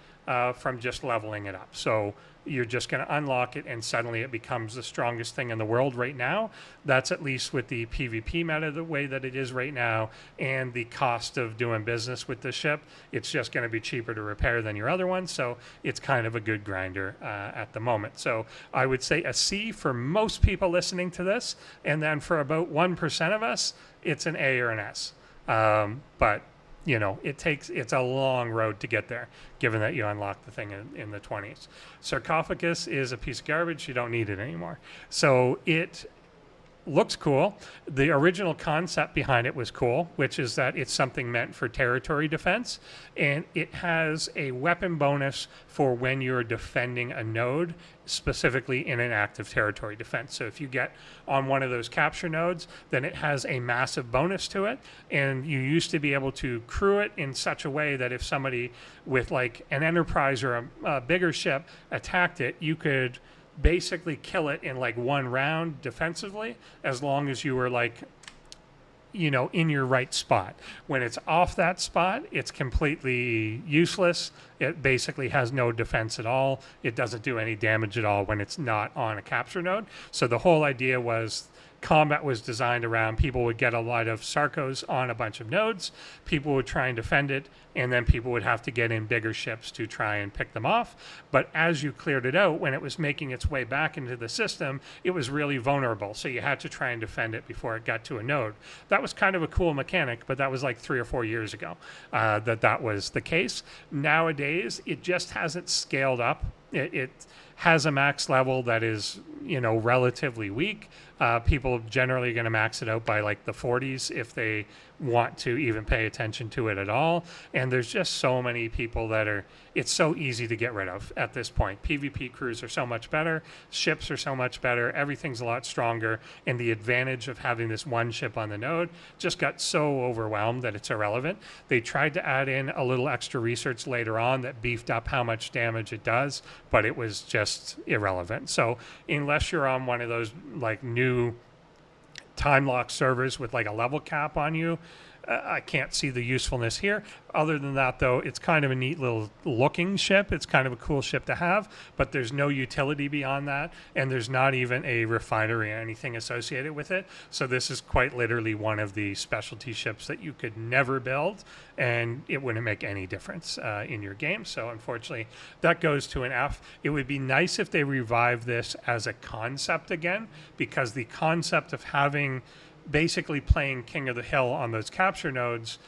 from just leveling it up. So you're just going to unlock it, and suddenly it becomes the strongest thing in the world right now. That's at least with the PvP meta the way that it is right now, and the cost of doing business with the ship. It's just going to be cheaper to repair than your other ones, so it's kind of a good grinder at the moment. So I would say a C for most people listening to this, and then for about 1% of us, it's an A or an S. But you know, it's a long road to get there, given that you unlock the thing in the 20s. Sarcophagus is a piece of garbage. You don't need it anymore. So it looks cool. The original concept behind it was cool, which is that it's something meant for territory defense, and it has a weapon bonus for when you're defending a node, specifically in an active territory defense. So if you get on one of those capture nodes, then it has a massive bonus to it, and you used to be able to crew it in such a way that if somebody with like an Enterprise or a bigger ship attacked it, you could basically kill it in like 1 round defensively, as long as you were like, you know, in your right spot. When it's off that spot, it's completely useless. It basically has no defense at all. It doesn't do any damage at all when it's not on a capture node. So the whole idea was combat was designed around people would get a lot of Sarcos on a bunch of nodes, people would try and defend it, and then people would have to get in bigger ships to try and pick them off. But as you cleared it out, when it was making its way back into the system, it was really vulnerable. So you had to try and defend it before it got to a node. That was kind of a cool mechanic, but that was like 3 or 4 years ago that was the case. Nowadays, it just hasn't scaled up. It has a max level that is, you know, relatively weak. People generally are going to max it out by like the 40s if they want to even pay attention to it at all. And there's just so many people that it's so easy to get rid of at this point. PvP crews are so much better. Ships are so much better. Everything's a lot stronger. And the advantage of having this one ship on the node just got so overwhelmed that it's irrelevant. They tried to add in a little extra research later on that beefed up how much damage it does, but it was just irrelevant. So unless you're on one of those like new time lock servers with like a level cap on you, I can't see the usefulness here. Other than that, though, it's kind of a neat little looking ship. It's kind of a cool ship to have, but there's no utility beyond that, and there's not even a refinery or anything associated with it. So this is quite literally one of the specialty ships that you could never build, and it wouldn't make any difference in your game. So unfortunately, that goes to an F. It would be nice if they revive this as a concept again, because the concept of having basically playing King of the Hill on those capture nodes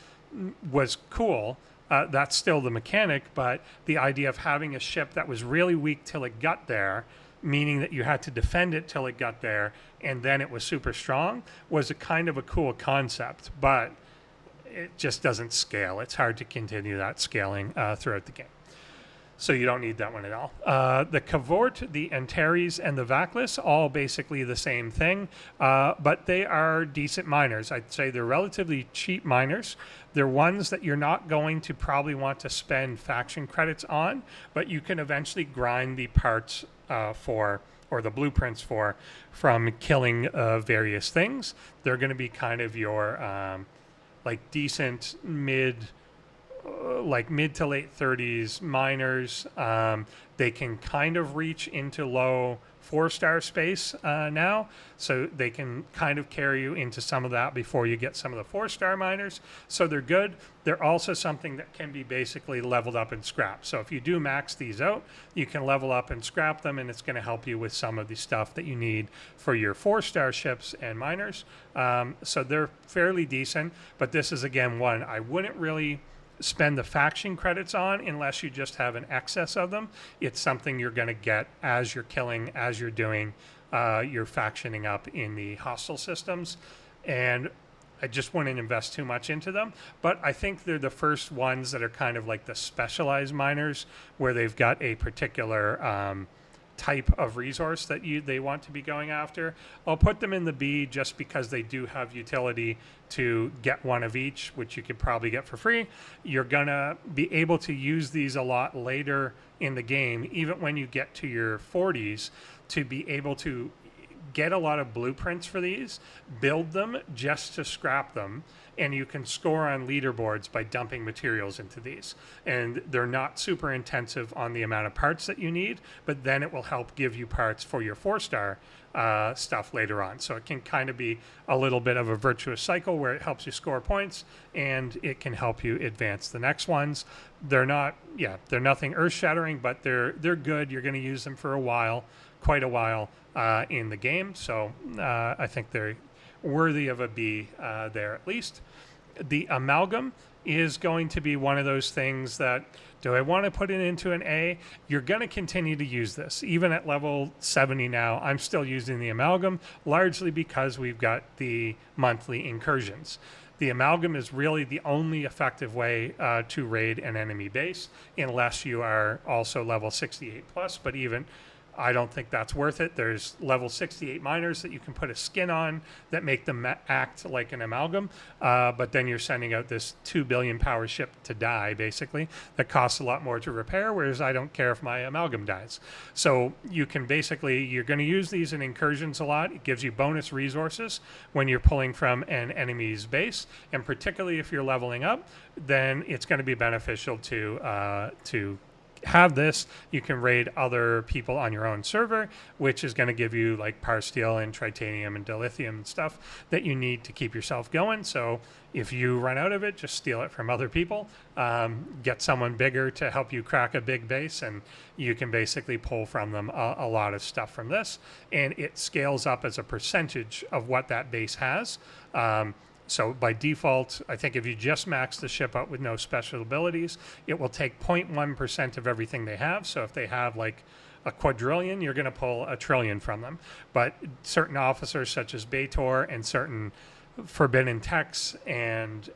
was cool. That's still the mechanic, but the idea of having a ship that was really weak till it got there, meaning that you had to defend it till it got there, and then it was super strong, was a kind of a cool concept, but it just doesn't scale. It's hard to continue that scaling throughout the game. So you don't need that one at all. The Cavort, the Antares, and the Vaclis, all basically the same thing, but they are decent miners. I'd say they're relatively cheap miners. They're ones that you're not going to probably want to spend faction credits on, but you can eventually grind the parts for, or the blueprints for, from killing various things. They're going to be kind of your like decent mid to late 30s miners. They can kind of reach into low 4-star space now, so they can kind of carry you into some of that before you get some of the 4-star miners. So they're good. They're also something that can be basically leveled up and scrapped. So if you do max these out, you can level up and scrap them, and it's going to help you with some of the stuff that you need for your 4-star ships and miners. So they're fairly decent, but this is, again, one I wouldn't really spend the faction credits on unless you just have an excess of them. It's something you're going to get as you're killing, as you're doing your factioning up in the hostile systems, and I just wouldn't invest too much into them. But I think they're the first ones that are kind of like the specialized miners, where they've got a particular type of resource that they want to be going after. I'll put them in the B just because they do have utility to get one of each, which you could probably get for free. You're gonna be able to use these a lot later in the game, even when you get to your 40s, to be able to get a lot of blueprints for these, build them just to scrap them, and you can score on leaderboards by dumping materials into these. And they're not super intensive on the amount of parts that you need, but then it will help give you parts for your 4-star stuff later on. So it can kind of be a little bit of a virtuous cycle where it helps you score points and it can help you advance the next ones. They're nothing earth-shattering, but they're good. You're going to use them for a while, quite a while in the game. So I think they're worthy of a B there at least. The Amalgam is going to be one of those things that, do I want to put it into an A? You're going to continue to use this. Even at level 70 now, I'm still using the Amalgam, largely because we've got the monthly incursions. The Amalgam is really the only effective way to raid an enemy base, unless you are also level 68 plus, but even I don't think that's worth it. There's level 68 miners that you can put a skin on that make them act like an Amalgam, but then you're sending out this 2 billion power ship to die, basically, that costs a lot more to repair, whereas I don't care if my Amalgam dies. So you can basically, you're going to use these in incursions a lot. It gives you bonus resources when you're pulling from an enemy's base, and particularly if you're leveling up, then it's going to be beneficial to have this. You can raid other people on your own server, which is going to give you like parsteel and tritanium and dilithium and stuff that you need to keep yourself going. So if you run out of it, just steal it from other people, get someone bigger to help you crack a big base, and you can basically pull from them a lot of stuff from this, and it scales up as a percentage of what that base has. So by default, I think if you just max the ship out with no special abilities, it will take 0.1% of everything they have. So if they have like a quadrillion, you're going to pull a trillion from them. But certain officers such as Baitor and certain forbidden techs and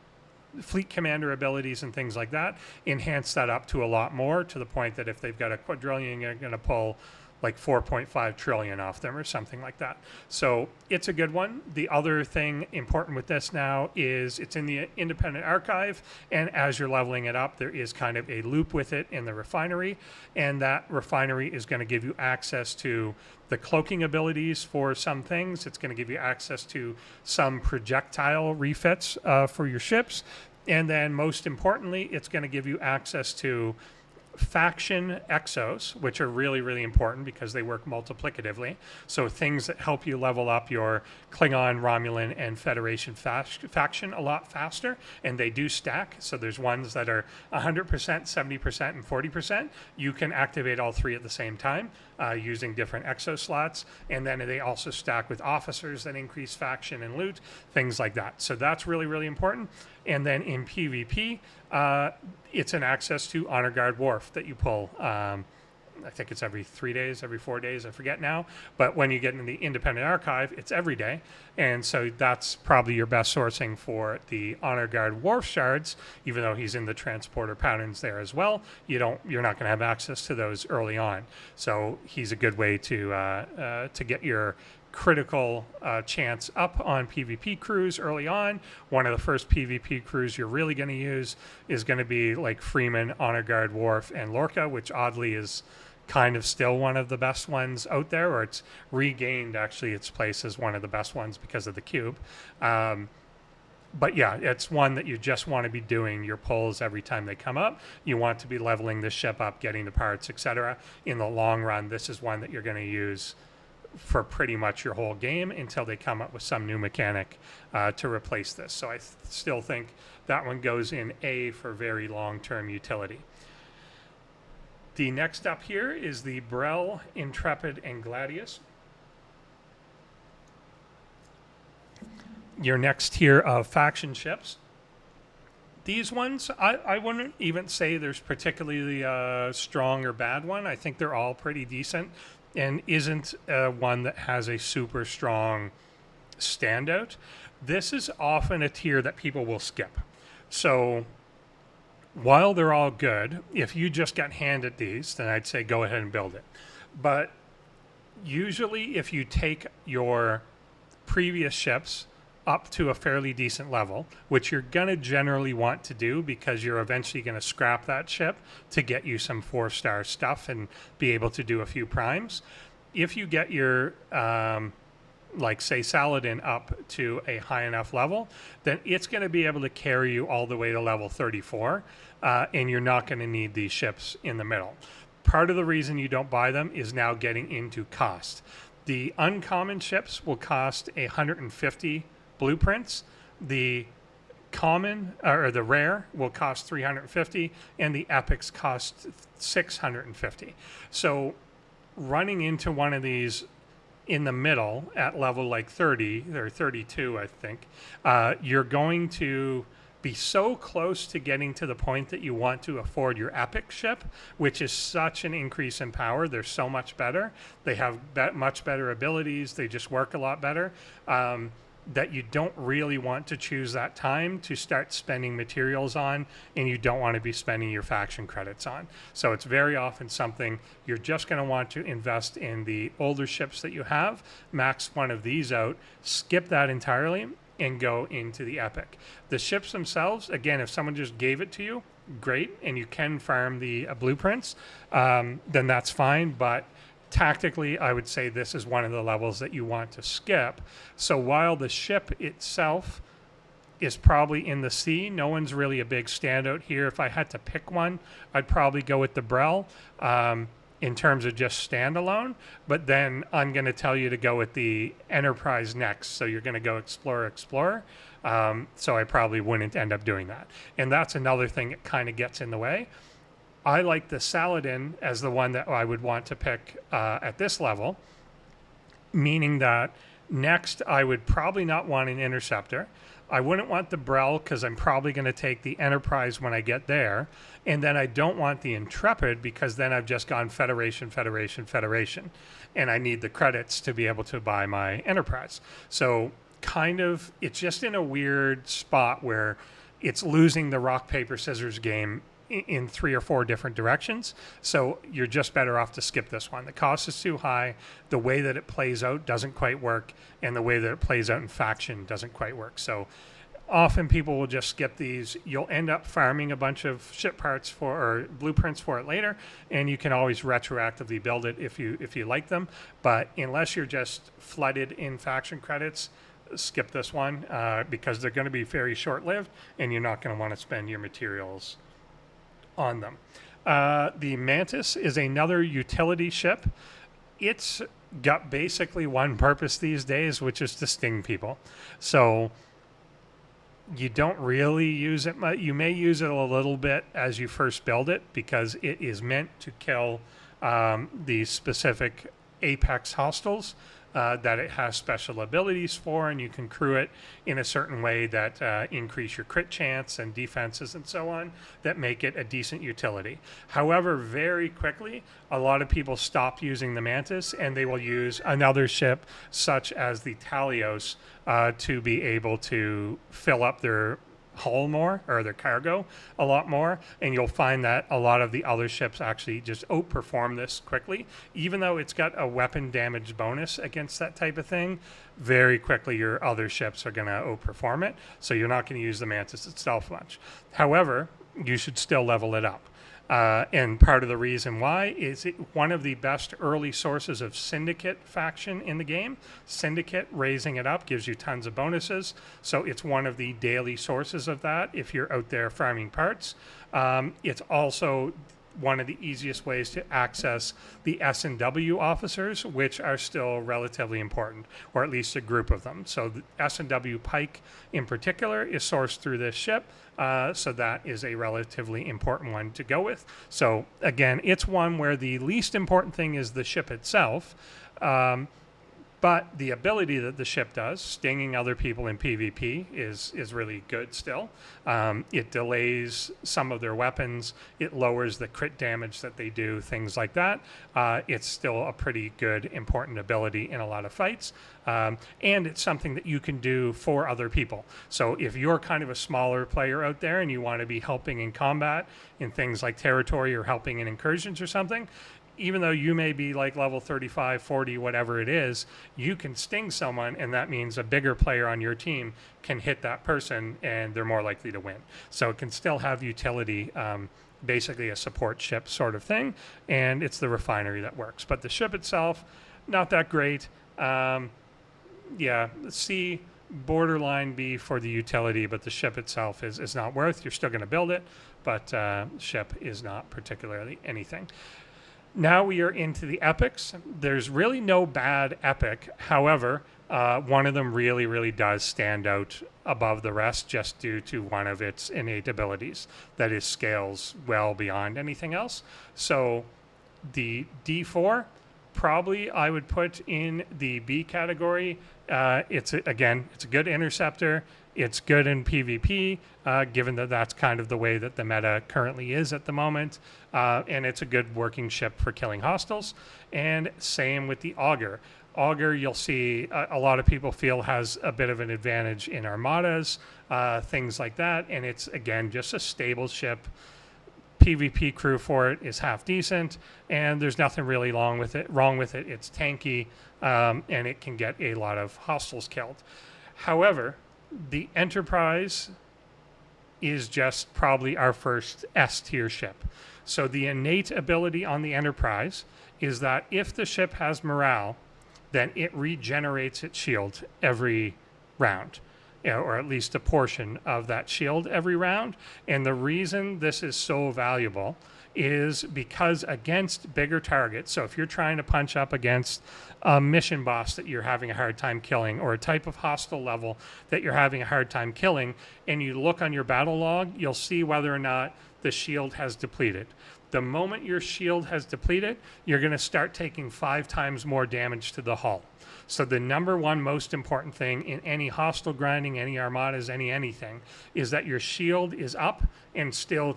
fleet commander abilities and things like that enhance that up to a lot more, to the point that if they've got a quadrillion, you're going to pull like 4.5 trillion off them or something like that. So it's a good one. The other thing important with this now is it's in the independent archive, and as you're leveling it up, there is kind of a loop with it in the refinery, and that refinery is going to give you access to the cloaking abilities for some things. It's going to give you access to some projectile refits for your ships, and then most importantly, it's going to give you access to faction exos, which are really, really important because they work multiplicatively. So things that help you level up your Klingon, Romulan, and Federation faction a lot faster, and they do stack. So there's ones that are 100%, 70%, and 40%. You can activate all three at the same time using different exo slots, and then they also stack with officers that increase faction and loot, things like that. So that's really, really important. And then in PvP, it's an access to Honor Guard Wharf that you pull I think it's every 3 days, every 4 days, I forget now. But when you get in the independent archive, it's every day. And so that's probably your best sourcing for the Honor Guard Worf shards, even though he's in the transporter patterns there as well. You're not going to have access to those early on. So he's a good way to get your critical chance up on PvP crews early on. One of the first PvP crews you're really going to use is going to be like Freeman, Honor Guard, Worf, and Lorca, which oddly is kind of still one of the best ones out there, or it's regained actually its place as one of the best ones because of the cube. But yeah, it's one that you just want to be doing your pulls every time they come up. You want to be leveling the ship up, getting the parts, etc. In the long run, this is one that you're going to use for pretty much your whole game until they come up with some new mechanic to replace this. So I still think that one goes in A for very long-term utility. The next up here is the Brel, Intrepid, and Gladius. Your next tier of faction ships. These ones, I wouldn't even say there's particularly a strong or bad one. I think they're all pretty decent, and isn't one that has a super strong standout. This is often a tier that people will skip. So while they're all good, if you just got handed these, then I'd say go ahead and build it. But usually if you take your previous ships up to a fairly decent level, which you're going to generally want to do because you're eventually going to scrap that ship to get you some 4-star stuff and be able to do a few primes. If you get your like say Saladin up to a high enough level, then it's going to be able to carry you all the way to level 34, and you're not going to need these ships in the middle. Part of the reason you don't buy them is now getting into cost. The uncommon ships will cost 150 blueprints. The common or the rare will cost 350, and the epics cost 650. So running into one of these in the middle at level like 30 or 32, I think, you're going to be so close to getting to the point that you want to afford your epic ship, which is such an increase in power. They're so much better. They have much better abilities. They just work a lot better. That you don't really want to choose that time to start spending materials on, and you don't want to be spending your faction credits on. So it's very often something you're just going to want to invest in the older ships that you have, max one of these out, skip that entirely, and go into the epic. The ships themselves, again, if someone just gave it to you, great, and you can farm the blueprints, then that's fine, but tactically, I would say this is one of the levels that you want to skip. So while the ship itself is probably in the C, no one's really a big standout here. If I had to pick one, I'd probably go with the Brel in terms of just standalone. But then I'm going to tell you to go with the Enterprise next. So you're going to go Explorer. So I probably wouldn't end up doing that. And that's another thing that kind of gets in the way. I like the Saladin as the one that I would want to pick at this level, meaning that next I would probably not want an Interceptor. I wouldn't want the Brel because I'm probably going to take the Enterprise when I get there. And then I don't want the Intrepid because then I've just gone Federation. And I need the credits to be able to buy my Enterprise. So kind of, it's just in a weird spot where it's losing the rock, paper, scissors game in 3 or 4 different directions. So you're just better off to skip this one. The cost is too high. The way that it plays out doesn't quite work. And the way that it plays out in faction doesn't quite work. So often people will just skip these. You'll end up farming a bunch of ship parts or blueprints for it later. And you can always retroactively build it if you like them. But unless you're just flooded in faction credits, skip this one because they're going to be very short-lived and you're not going to want to spend your materials on them. The Mantis is another utility ship. It's got basically one purpose these days, which is to sting people. So you don't really use it much. You may use it a little bit as you first build it because it is meant to kill these specific apex hostiles that it has special abilities for, and you can crew it in a certain way that increase your crit chance and defenses and so on, that make it a decent utility. However, very quickly, a lot of people stop using the Mantis, and they will use another ship such as the Talios to be able to fill up their hull more, or their cargo a lot more, and you'll find that a lot of the other ships actually just outperform this quickly. Even though it's got a weapon damage bonus against that type of thing, very quickly your other ships are going to outperform it, so you're not going to use the Mantis itself much. However, you should still level it up. And part of the reason why is it one of the best early sources of Syndicate faction in the game. Syndicate, raising it up, gives you tons of bonuses. So it's one of the daily sources of that if you're out there farming parts. It's also one of the easiest ways to access the S&W officers, which are still relatively important, or at least a group of them. So the S&W Pike in particular is sourced through this ship, so that is a relatively important one to go with. So again, it's one where the least important thing is the ship itself, but the ability that the ship does, stinging other people in PvP, is really good still. It delays some of their weapons. It lowers the crit damage that they do, things like that. It's still a pretty good, important ability in a lot of fights. And it's something that you can do for other people. So if you're kind of a smaller player out there and you want to be helping in combat in things like territory or helping in incursions or something, even though you may be like level 35, 40, whatever it is, you can sting someone, and that means a bigger player on your team can hit that person, and they're more likely to win. So it can still have utility, basically a support ship sort of thing, and it's the refinery that works. But the ship itself, not that great. Yeah, C, borderline B for the utility, but the ship itself is not worth. You're still going to build it, but ship is not particularly anything. Now we are into the epics. There's really no bad epic. However, one of them really, really does stand out above the rest just due to one of its innate abilities that is scales well beyond anything else. So the D4, probably I would put in the B category. It's a good interceptor. It's good in PvP, given that that's kind of the way that the meta currently is at the moment. And it's a good working ship for killing hostiles. And same with the Augur. Augur, you'll see a lot of people feel has a bit of an advantage in armadas, things like that. And it's, again, just a stable ship. PvP crew for it is half decent, and there's nothing really wrong with it. It's tanky, and it can get a lot of hostiles killed. However, the Enterprise is just probably our first S-tier ship. So the innate ability on the Enterprise is that if the ship has morale, then it regenerates its shield every round, or at least a portion of that shield every round. And the reason this is so valuable is because against bigger targets, so if you're trying to punch up against a mission boss that you're having a hard time killing, or a type of hostile level that you're having a hard time killing, and you look on your battle log, you'll see whether or not the shield has depleted. The moment your shield has depleted, you're going to start taking 5 times more damage to the hull. So the number one most important thing in any hostile grinding, any armadas, anything, is that your shield is up and still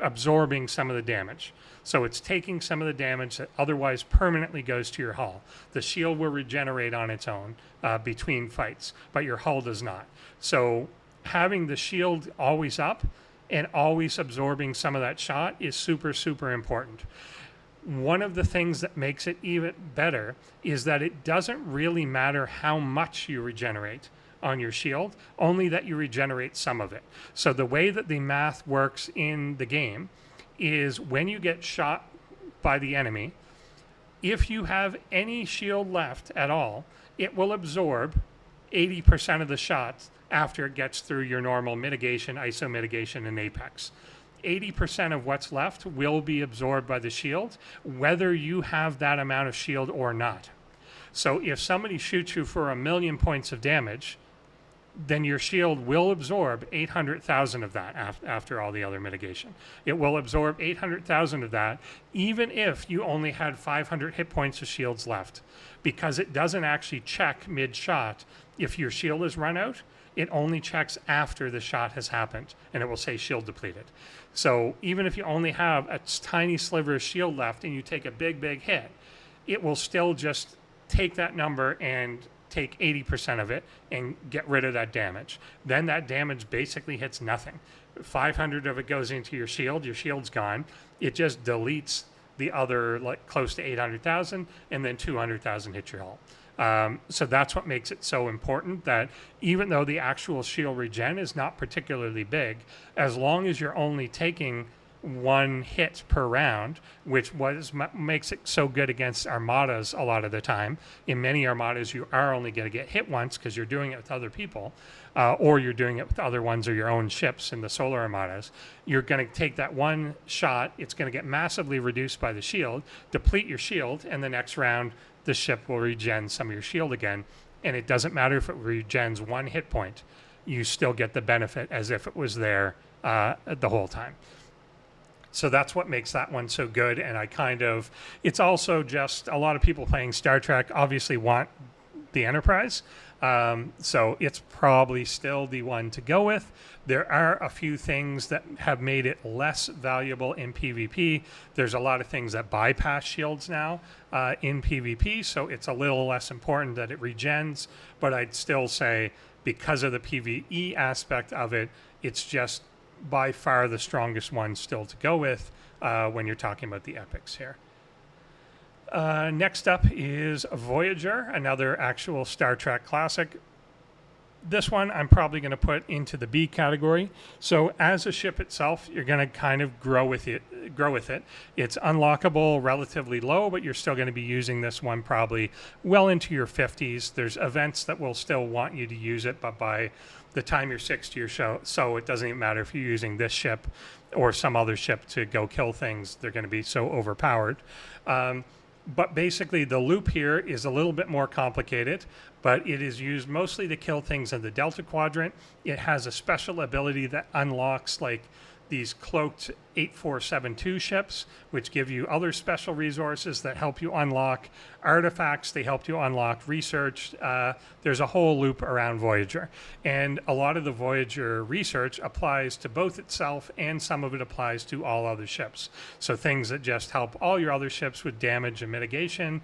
absorbing some of the damage. So it's taking some of the damage that otherwise permanently goes to your hull. The shield will regenerate on its own between fights, but your hull does not. So having the shield always up and always absorbing some of that shot is super, super important. One of the things that makes it even better is that it doesn't really matter how much you regenerate on your shield, only that you regenerate some of it. So the way that the math works in the game is when you get shot by the enemy, if you have any shield left at all, it will absorb 80% of the shots after it gets through your normal mitigation, ISO mitigation, and apex. 80% of what's left will be absorbed by the shield, whether you have that amount of shield or not. So if somebody shoots you for 1,000,000 points of damage, then your shield will absorb 800,000 of that after all the other mitigation. It will absorb 800,000 of that, even if you only had 500 hit points of shields left, because it doesn't actually check mid-shot if your shield is run out. It only checks after the shot has happened, and it will say shield depleted. So even if you only have a tiny sliver of shield left and you take a big, big hit, it will still just take that number and take 80% of it and get rid of that damage. Then that damage basically hits nothing. 500 of it goes into your shield's gone. It just deletes the other like close to 800,000, and then 200,000 hits your hull. So that's what makes it so important, that even though the actual shield regen is not particularly big, as long as you're only taking one hit per round, which makes it so good against armadas a lot of the time. In many armadas, you are only going to get hit once because you're doing it with other people, or you're doing it with other ones or your own ships in the solar armadas. You're going to take that one shot, it's going to get massively reduced by the shield, deplete your shield, and the next round the ship will regen some of your shield again. And it doesn't matter if it regens one hit point, you still get the benefit as if it was there the whole time. So that's what makes that one so good. And it's also just a lot of people playing Star Trek obviously want the Enterprise. So it's probably still the one to go with. There are a few things that have made it less valuable in PvP. There's a lot of things that bypass shields now in PvP. So it's a little less important that it regens. But I'd still say because of the PvE aspect of it, it's just by far the strongest one still to go with when you're talking about the epics here. Next up is Voyager, another actual Star Trek classic. This one I'm probably going to put into the B category. So as a ship itself, you're going to kind of grow with it. It's unlockable relatively low, but you're still going to be using this one probably well into your 50s. There's events that will still want you to use it, but by the time you're 60 or so it doesn't even matter if you're using this ship or some other ship to go kill things. They're going to be so overpowered. But basically the loop here is a little bit more complicated, but it is used mostly to kill things in the Delta Quadrant. It has a special ability that unlocks like these cloaked 8472 ships, which give you other special resources that help you unlock artifacts. They help you unlock research. There's a whole loop around Voyager. And a lot of the Voyager research applies to both itself, and some of it applies to all other ships. So things that just help all your other ships with damage and mitigation,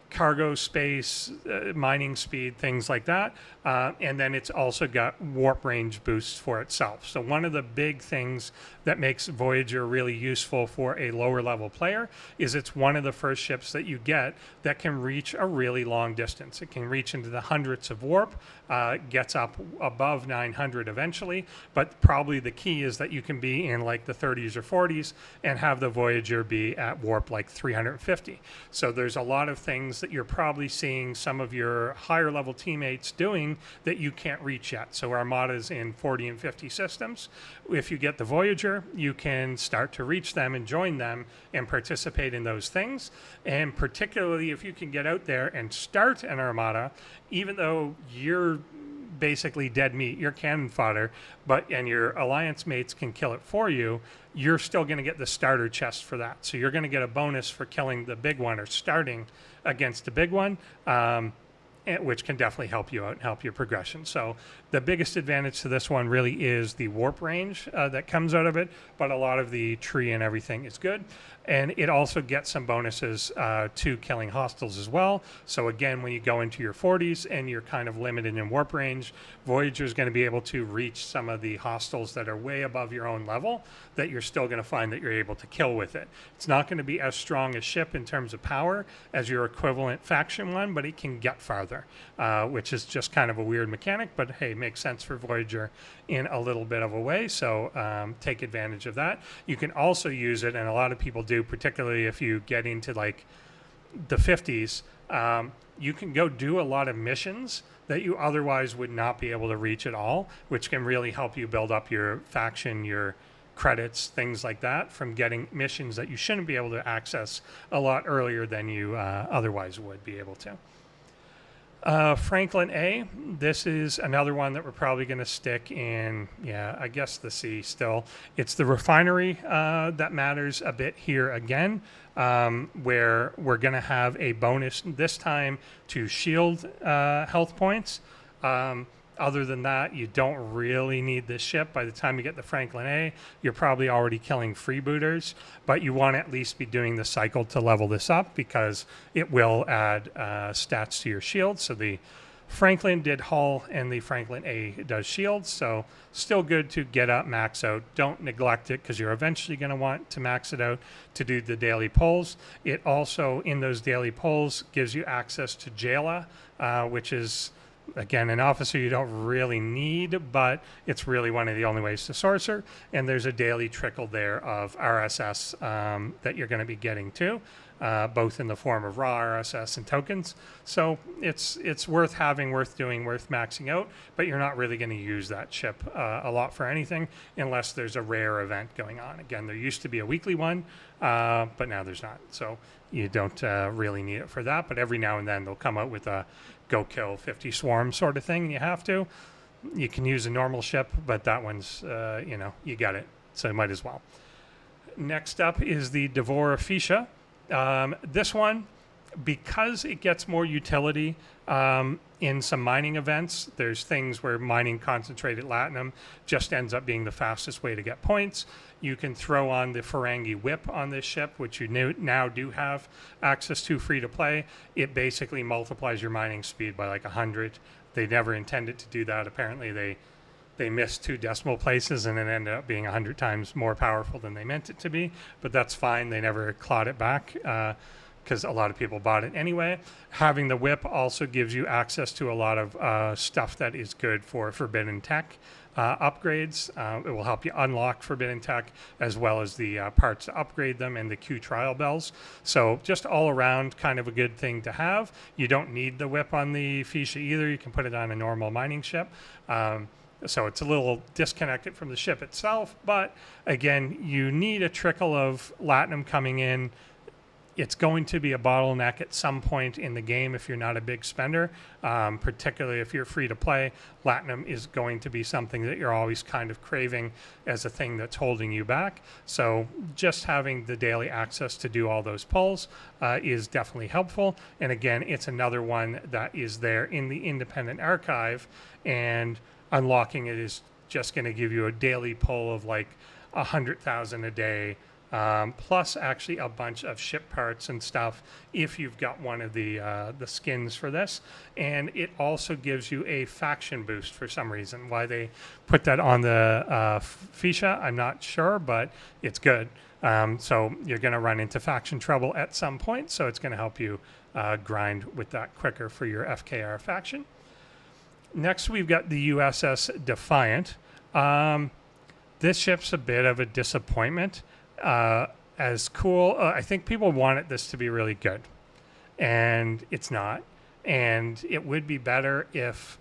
cargo space, mining speed, things like that. And then it's also got warp range boosts for itself. So one of the big things that makes Voyager really useful for a lower level player is it's one of the first ships that you get that can reach a really long distance. It can reach into the hundreds of warp, gets up above 900 eventually, but probably the key is that you can be in like the 30s or 40s and have the Voyager be at warp like 350. So there's a lot of things that you're probably seeing some of your higher level teammates doing that you can't reach yet. So armadas in 40 and 50 systems, if you get the Voyager, you can start to reach them and join them and participate in those things. And particularly if you can get out there and start an armada, even though you're basically dead meat, you're cannon fodder, and your alliance mates can kill it for you, you're still going to get the starter chest for that. So you're going to get a bonus for killing the big one or starting against the big one, which can definitely help you out and help your progression. So the biggest advantage to this one really is the warp range that comes out of it, but a lot of the tree and everything is good. And it also gets some bonuses to killing hostiles as well. So again, when you go into your 40s and you're kind of limited in warp range, Voyager is going to be able to reach some of the hostiles that are way above your own level that you're still going to find that you're able to kill with it. It's not going to be as strong a ship in terms of power as your equivalent faction one, but it can get farther, which is just kind of a weird mechanic, but hey, makes sense for Voyager in a little bit of a way. So take advantage of that. You can also use it, and a lot of people do, particularly if you get into like the 50s, you can go do a lot of missions that you otherwise would not be able to reach at all, which can really help you build up your faction, your credits, things like that, from getting missions that you shouldn't be able to access a lot earlier than you otherwise would be able to. Franklin A, this is another one that we're probably going to stick in, yeah, I guess the C still. It's the refinery that matters a bit here again, where we're going to have a bonus this time to shield health points. Other than that, you don't really need this ship. By the time you get the Franklin A, you're probably already killing freebooters, but you want to at least be doing the cycle to level this up because it will add stats to your shield. So the Franklin did hull and the Franklin A does shield, so still good to get up, max out. Don't neglect it because you're eventually going to want to max it out to do the daily pulls. It also, in those daily pulls, gives you access to Jayla, which is, again, an officer you don't really need, but it's really one of the only ways to source her. And there's a daily trickle there of RSS that you're going to be getting too, both in the form of raw RSS and tokens. So it's worth having, worth doing, worth maxing out, but you're not really going to use that ship a lot for anything unless there's a rare event going on. Again, there used to be a weekly one, but now there's not. So you don't really need it for that, but every now and then they'll come out with a go kill 50 swarms sort of thing, and you have to. You can use a normal ship, but that one's, you got it, so might as well. Next up is the Devora Fisha. This one, because it gets more utility in some mining events, there's things where mining concentrated latinum just ends up being the fastest way to get points. You can throw on the Ferengi Whip on this ship, which you now do have access to free to play. It basically multiplies your mining speed by like 100. They never intended to do that. Apparently they missed 2 decimal places and it ended up being 100 times more powerful than they meant it to be, but that's fine. They never clawed it back because a lot of people bought it anyway. Having the whip also gives you access to a lot of stuff that is good for forbidden tech upgrades. It will help you unlock forbidden tech as well as the parts to upgrade them and the Q trial bells. So just all around kind of a good thing to have. You don't need the whip on the Fisha either. You can put it on a normal mining ship. So it's a little disconnected from the ship itself, but again, you need a trickle of latinum coming in. It's going to be a bottleneck at some point in the game if you're not a big spender, particularly if you're free to play. Latinum is going to be something that you're always kind of craving as a thing that's holding you back. So just having the daily access to do all those pulls is definitely helpful. And again, it's another one that is there in the independent archive, and unlocking it is just going to give you a daily pull of like 100,000 a day. Plus actually a bunch of ship parts and stuff if you've got one of the skins for this. And it also gives you a faction boost for some reason. Why they put that on the Fisha, I'm not sure, but it's good. So you're going to run into faction trouble at some point, so it's going to help you grind with that quicker for your FKR faction. Next, we've got the USS Defiant. This ship's a bit of a disappointment. As cool, I think people wanted this to be really good, and it's not. And it would be better if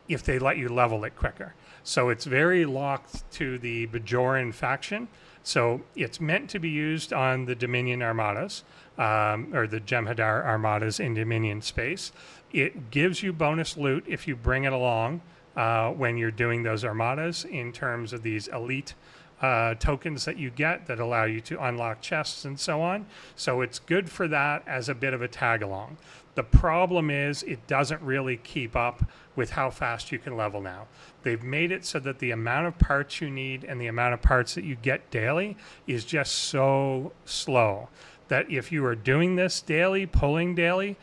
they let you level it quicker. So it's very locked to the Bajoran faction. So it's meant to be used on the Dominion armadas, or the Jem'Hadar armadas in Dominion space. It gives you bonus loot if you bring it along when you're doing those armadas in terms of these elite tokens that you get that allow you to unlock chests and so on. So it's good for that as a bit of a tag along. The problem is it doesn't really keep up with how fast you can level now. They've made it so that the amount of parts you need and the amount of parts that you get daily is just so slow that if you are doing this daily, pulling daily,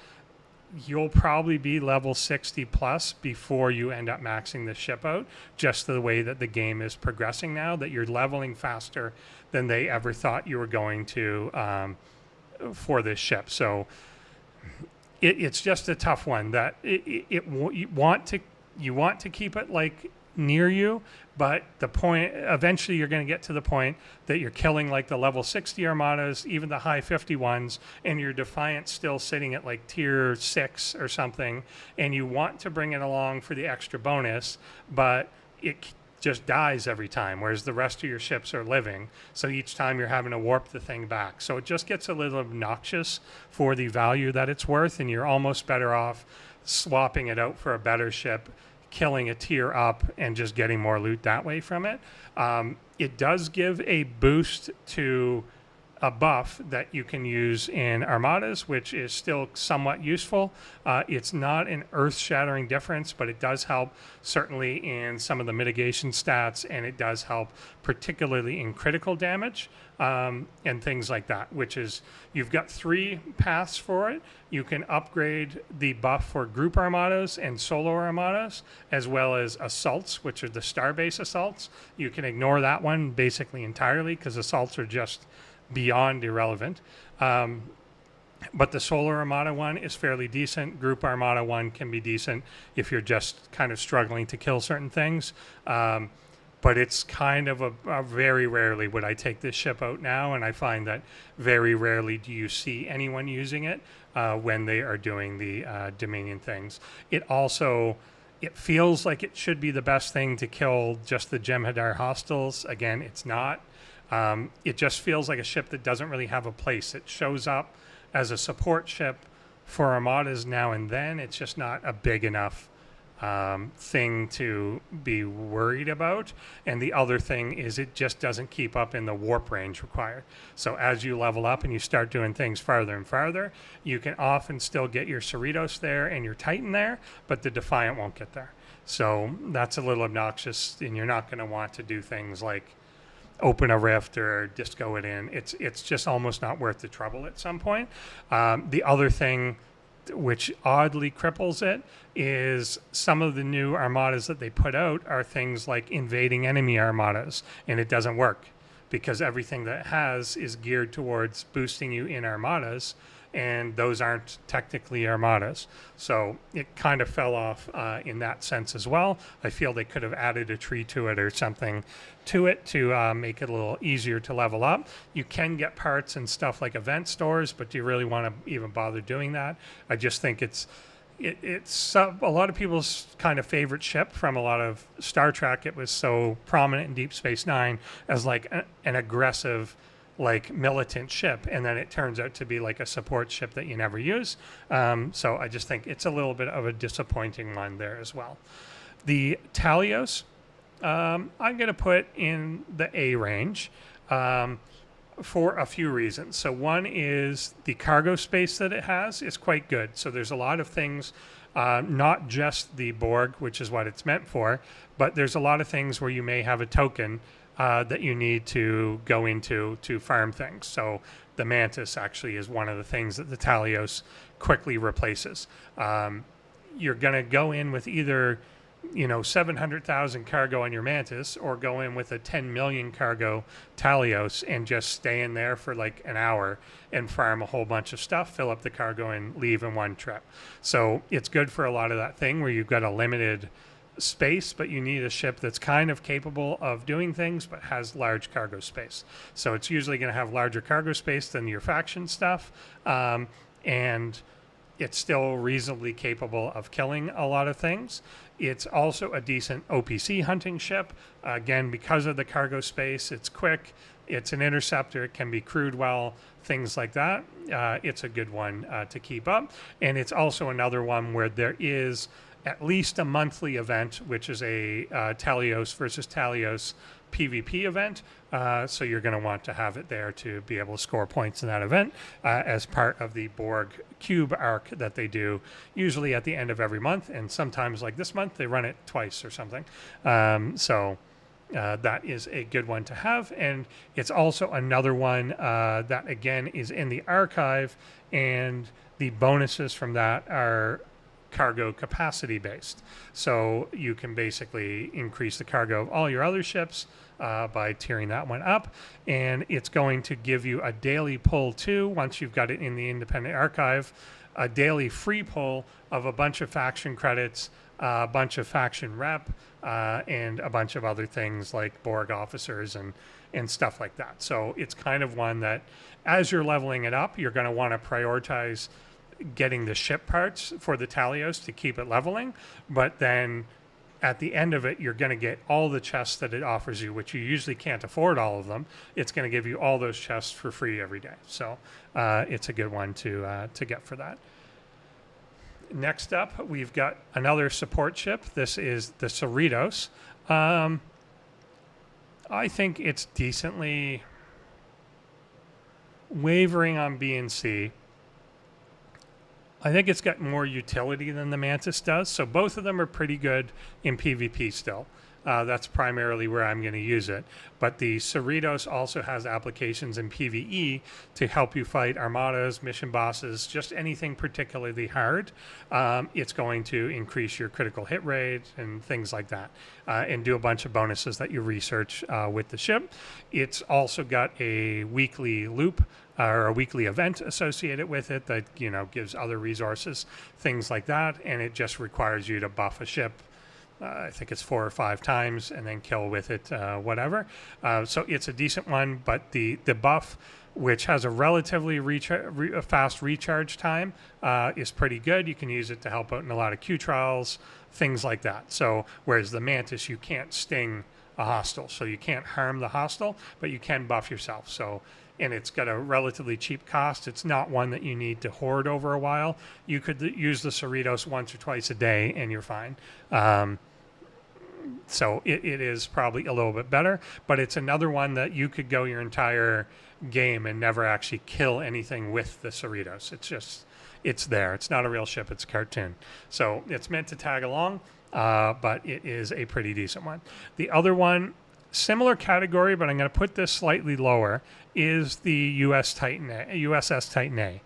you'll probably be level 60 plus before you end up maxing the ship out, just the way that the game is progressing now, that you're leveling faster than they ever thought you were going to for this ship. So it's just a tough one that you want to keep it like near you, but the point, eventually you're going to get to the point that you're killing like the level 60 armadas, even the high 50 ones, and your Defiant's still sitting at like tier 6 or something, and you want to bring it along for the extra bonus, but just dies every time, whereas the rest of your ships are living. So each time you're having to warp the thing back. So it just gets a little obnoxious for the value that it's worth, and you're almost better off swapping it out for a better ship, killing a tier up, and just getting more loot that way from it. It does give a boost to a buff that you can use in armadas, which is still somewhat useful. It's not an earth-shattering difference, but it does help certainly in some of the mitigation stats, and it does help particularly in critical damage and things like that, which is, you've got 3 paths for it. You can upgrade the buff for group armadas and solo armadas, as well as assaults, which are the starbase assaults. You can ignore that one basically entirely, because assaults are just beyond irrelevant. But the Solar Armada one is fairly decent. Group Armada one can be decent if you're just kind of struggling to kill certain things. But it's kind of a very rarely would I take this ship out now, and I find that very rarely do you see anyone using it when they are doing the Dominion things. It feels like it should be the best thing to kill just the Jem'Hadar hostiles. Again, it's not. It just feels like a ship that doesn't really have a place. It shows up as a support ship for armadas now and then. It's just not a big enough thing to be worried about. And the other thing is it just doesn't keep up in the warp range required. So as you level up and you start doing things farther and farther, you can often still get your Cerritos there and your Titan there, but the Defiant won't get there. So that's a little obnoxious, and you're not going to want to do things like open a rift or disco it in. It's just almost not worth the trouble at some point. The other thing which oddly cripples it is some of the new armadas that they put out are things like invading enemy armadas, and it doesn't work because everything that it has is geared towards boosting you in armadas, and those aren't technically armadas. So it kind of fell off in that sense as well. I feel they could have added a tree to it or something to it to make it a little easier to level up. You can get parts and stuff like event stores, but do you really want to even bother doing that? I just think it's a lot of people's kind of favorite ship from a lot of Star Trek. It was so prominent in Deep Space Nine as like an aggressive, like militant ship, and then it turns out to be like a support ship that you never use. So I just think it's a little bit of a disappointing one there as well. The Talios, I'm going to put in the A range for a few reasons. So one is the cargo space that it has is quite good. So there's a lot of things, not just the Borg, which is what it's meant for, but there's a lot of things where you may have a token that you need to go into to farm things. So the Mantis actually is one of the things that the Talios quickly replaces. You're going to go in with either 700,000 cargo on your Mantis, or go in with a 10 million cargo Talios and just stay in there for like an hour and farm a whole bunch of stuff, fill up the cargo, and leave in one trip. So it's good for a lot of that thing where you've got a limited space, but you need a ship that's kind of capable of doing things but has large cargo space. So it's usually going to have larger cargo space than your faction stuff, and it's still reasonably capable of killing a lot of things. It's also a decent OPC hunting ship. Again, because of the cargo space, it's quick, it's an interceptor, it can be crewed well, things like that. It's a good one to keep up. And it's also another one where there is at least a monthly event, which is a Talios versus Talios PvP event. So you're going to want to have it there to be able to score points in that event as part of the Borg Cube arc that they do usually at the end of every month. And sometimes, like this month, they run it twice or something. So that is a good one to have. And it's also another one that, again, is in the archive. And the bonuses from that are cargo capacity based. So you can basically increase the cargo of all your other ships by tiering that one up, and it's going to give you a daily pull too once you've got it in the independent archive, a daily free pull of a bunch of faction credits, a bunch of faction rep, and a bunch of other things like Borg officers and stuff like that. So it's kind of one that as you're leveling it up, you're going to want to prioritize getting the ship parts for the Talios to keep it leveling, but then at the end of it, you're going to get all the chests that it offers you, which you usually can't afford all of them. It's going to give you all those chests for free every day. So it's a good one to get for that. Next up, we've got another support ship. This is the Cerritos. I think it's decently wavering on B and C. I think it's got more utility than the Mantis does. So both of them are pretty good in PvP still. That's primarily where I'm going to use it. But the Cerritos also has applications in PvE to help you fight armadas, mission bosses, just anything particularly hard. It's going to increase your critical hit rate and things like that, and do a bunch of bonuses that you research with the ship. It's also got a weekly loop or a weekly event associated with it that, you know, gives other resources, things like that. And it just requires you to buff a ship. I think it's 4 or 5 times, and then kill with it, whatever. So it's a decent one, but the buff, which has a relatively fast recharge time, is pretty good. You can use it to help out in a lot of Q trials, things like that. So whereas the Mantis, you can't sting a hostile, so you can't harm the hostile, but you can buff yourself. So, and it's got a relatively cheap cost. It's not one that you need to hoard over a while. You could use the Cerritos once or twice a day, and you're fine. So it is probably a little bit better, but it's another one that you could go your entire game and never actually kill anything with the Cerritos. It's just, it's there. It's not a real ship. It's a cartoon. So it's meant to tag along, but it is a pretty decent one. The other one, similar category, but I'm going to put this slightly lower, is the USS Titan A.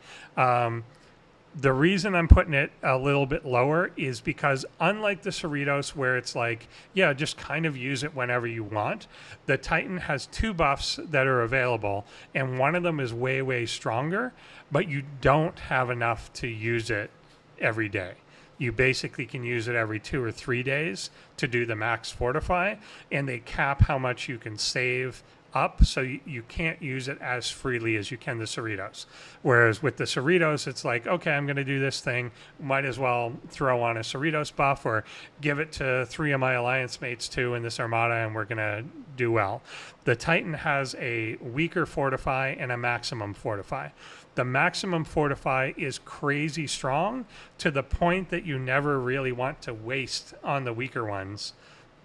The reason I'm putting it a little bit lower is because unlike the Cerritos, where it's like, yeah, just kind of use it whenever you want, the Titan has 2 buffs that are available, and one of them is way, way stronger, but you don't have enough to use it every day. You basically can use it every 2 or 3 days to do the max fortify, and they cap how much you can save up, so you can't use it as freely as you can the Cerritos. Whereas with the Cerritos, it's like, okay, I'm going to do this thing, might as well throw on a Cerritos buff or give it to 3 of my alliance mates too in this armada, and we're going to do well. The Titan has a weaker fortify and a maximum fortify. The maximum fortify is crazy strong to the point that you never really want to waste on the weaker ones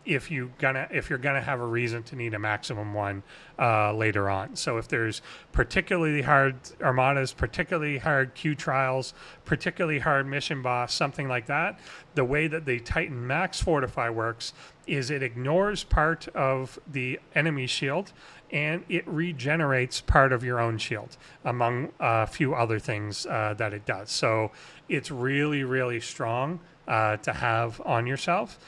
if you're gonna have a reason to need a maximum one later on. So if there's particularly hard armadas, particularly hard Q trials, particularly hard mission boss, something like that, the way that the Titan Max Fortify works is it ignores part of the enemy shield and it regenerates part of your own shield, among a few other things that it does. So it's really, really strong to have on yourself.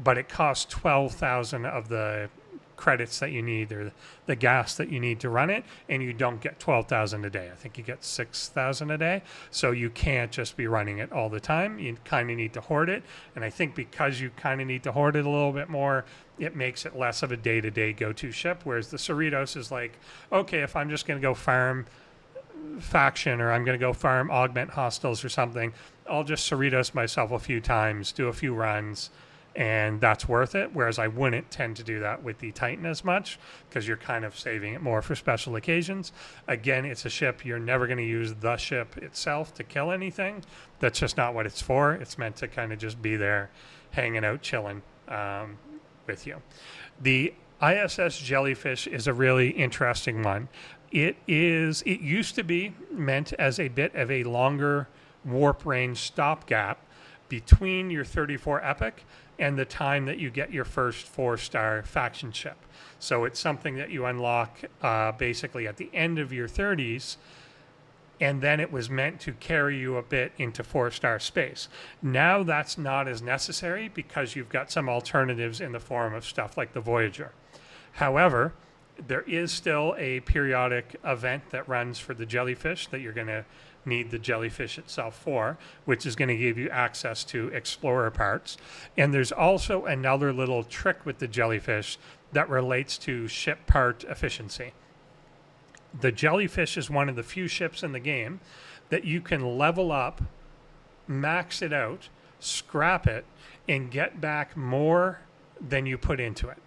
But it costs 12,000 of the credits that you need, or the gas that you need to run it, and you don't get 12,000 a day. I think you get 6,000 a day, so you can't just be running it all the time. You kind of need to hoard it, and I think because you kind of need to hoard it a little bit more, it makes it less of a day-to-day go-to ship, whereas the Cerritos is like, okay, if I'm just going to go farm faction, or I'm going to go farm augment hostiles or something, I'll just Cerritos myself a few times, do a few runs, and that's worth it. Whereas I wouldn't tend to do that with the Titan as much, because you're kind of saving it more for special occasions. Again, it's a ship. You're never going to use the ship itself to kill anything. That's just not what it's for. It's meant to kind of just be there hanging out, chilling with you. The ISS Jellyfish is a really interesting one. It used to be meant as a bit of a longer warp range stopgap between your 34 epic and the time that you get your first 4-star faction ship. So it's something that you unlock basically at the end of your 30s, and then it was meant to carry you a bit into 4-star space. Now that's not as necessary because you've got some alternatives in the form of stuff like the Voyager. However, there is still a periodic event that runs for the Jellyfish that you're going to need the Jellyfish itself for, which is going to give you access to Explorer parts. And there's also another little trick with the Jellyfish that relates to ship part efficiency. The Jellyfish is one of the few ships in the game that you can level up, max it out, scrap it, and get back more than you put into it.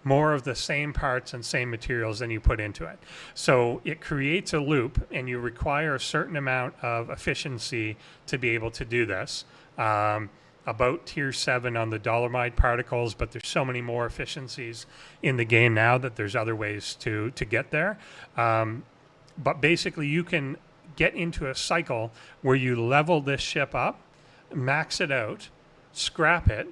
More of the same parts and same materials than you put into it. So it creates a loop, and you require a certain amount of efficiency to be able to do this. About tier 7 on the dolomite particles, but there's so many more efficiencies in the game now that there's other ways to get there. But basically you can get into a cycle where you level this ship up, max it out, scrap it,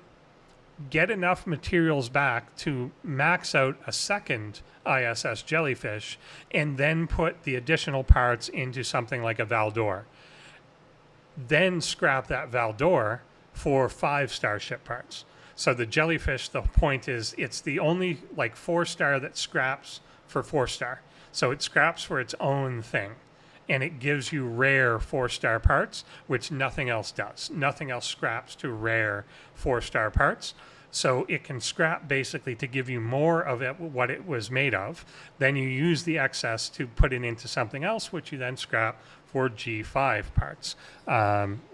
get enough materials back to max out a second ISS Jellyfish, and then put the additional parts into something like a Valdor. Then scrap that Valdor for 5 starship parts. So the Jellyfish, the point is, it's the only like 4-star that scraps for 4-star. So it scraps for its own thing. And it gives you rare 4-star parts, which nothing else does. Nothing else scraps to rare 4-star parts. So it can scrap basically to give you more of it, what it was made of. Then you use the excess to put it into something else, which you then scrap for G5 parts,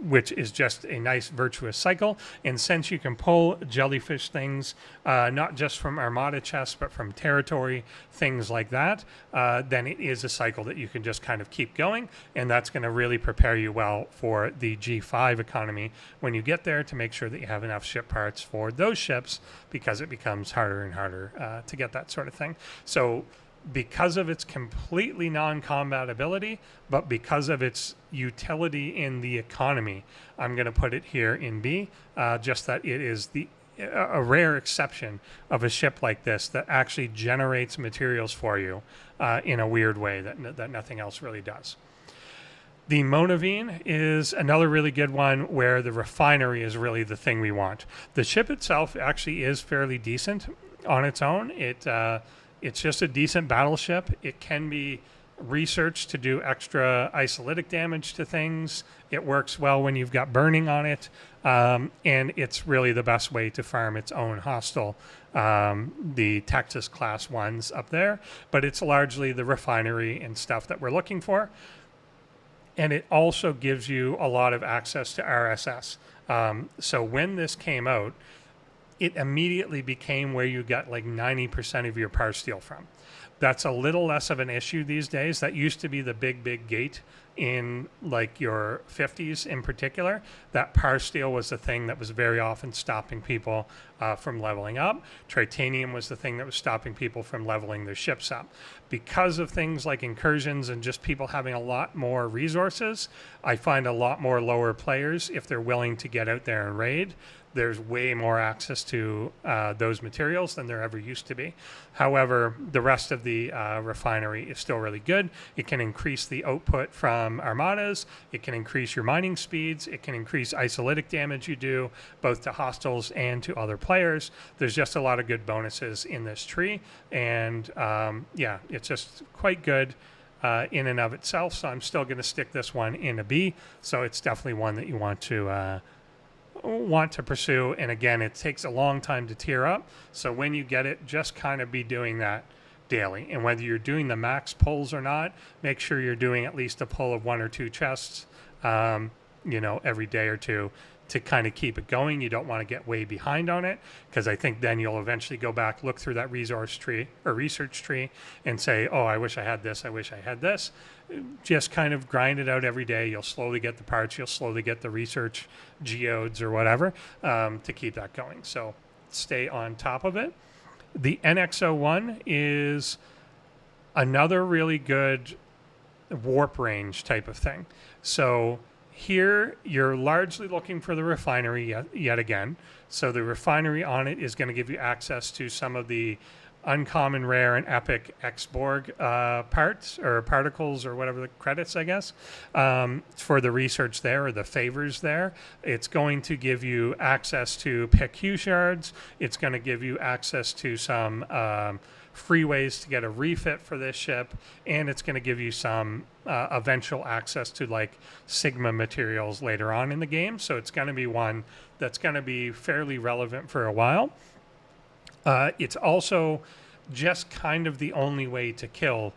which is just a nice virtuous cycle. And since you can pull jellyfish things, not just from Armada chests, but from territory, things like that, then it is a cycle that you can just kind of keep going. And that's going to really prepare you well for the G5 economy when you get there, to make sure that you have enough ship parts for those ships, because it becomes harder and harder to get that sort of thing. So because of its completely non-combat ability, but because of its utility in the economy, I'm going to put it here in B, just that it is a rare exception of a ship like this that actually generates materials for you in a weird way that nothing else really does. The Monavine is another really good one, where the refinery is really the thing we want. The ship itself actually is fairly decent on its own. It's just a decent battleship. It can be researched to do extra isolytic damage to things. It works well when you've got burning on it. And it's really the best way to farm its own hostile, the Texas class ones up there. But it's largely the refinery and stuff that we're looking for. And it also gives you a lot of access to RSS. So when this came out, it immediately became where you got like 90% of your par steel from. That's a little less of an issue these days. That used to be the big gate in like your 50s in particular. That par steel was the thing that was very often stopping people from leveling up. Tritanium was the thing that was stopping people from leveling their ships up. Because of things like incursions and just people having a lot more resources, I find a lot more lower players, if they're willing to get out there and raid, there's way more access to those materials than there ever used to be. However, the rest of the refinery is still really good. It can increase the output from armadas. It can increase your mining speeds. It can increase isolytic damage you do, both to hostiles and to other players. There's just a lot of good bonuses in this tree. And yeah, it's just quite good in and of itself. So I'm still going to stick this one in a B. So it's definitely one that you want to pursue. And again, it takes a long time to tier up, so when you get it, just kind of be doing that daily. And whether you're doing the max pulls or not, make sure you're doing at least a pull of 1 or 2 chests every day or two, to kind of keep it going. You don't want to get way behind on it, because I think then you'll eventually go back, look through that resource tree or research tree, and say, oh, I wish I had this, I wish I had this. Just kind of grind it out every day. You'll slowly get the parts, you'll slowly get the research geodes or whatever, to keep that going. So stay on top of it. The NX-01 is another really good warp range type of thing. So here, you're largely looking for the refinery yet again. So the refinery on it is going to give you access to some of the uncommon, rare, and epic Borg parts or particles, or whatever the credits, I guess, for the research there, or the favors there. It's going to give you access to PQ shards. It's going to give you access to some free ways to get a refit for this ship, and it's going to give you some eventual access to like Sigma materials later on in the game. So it's going to be one that's going to be fairly relevant for a while. It's also just kind of the only way to kill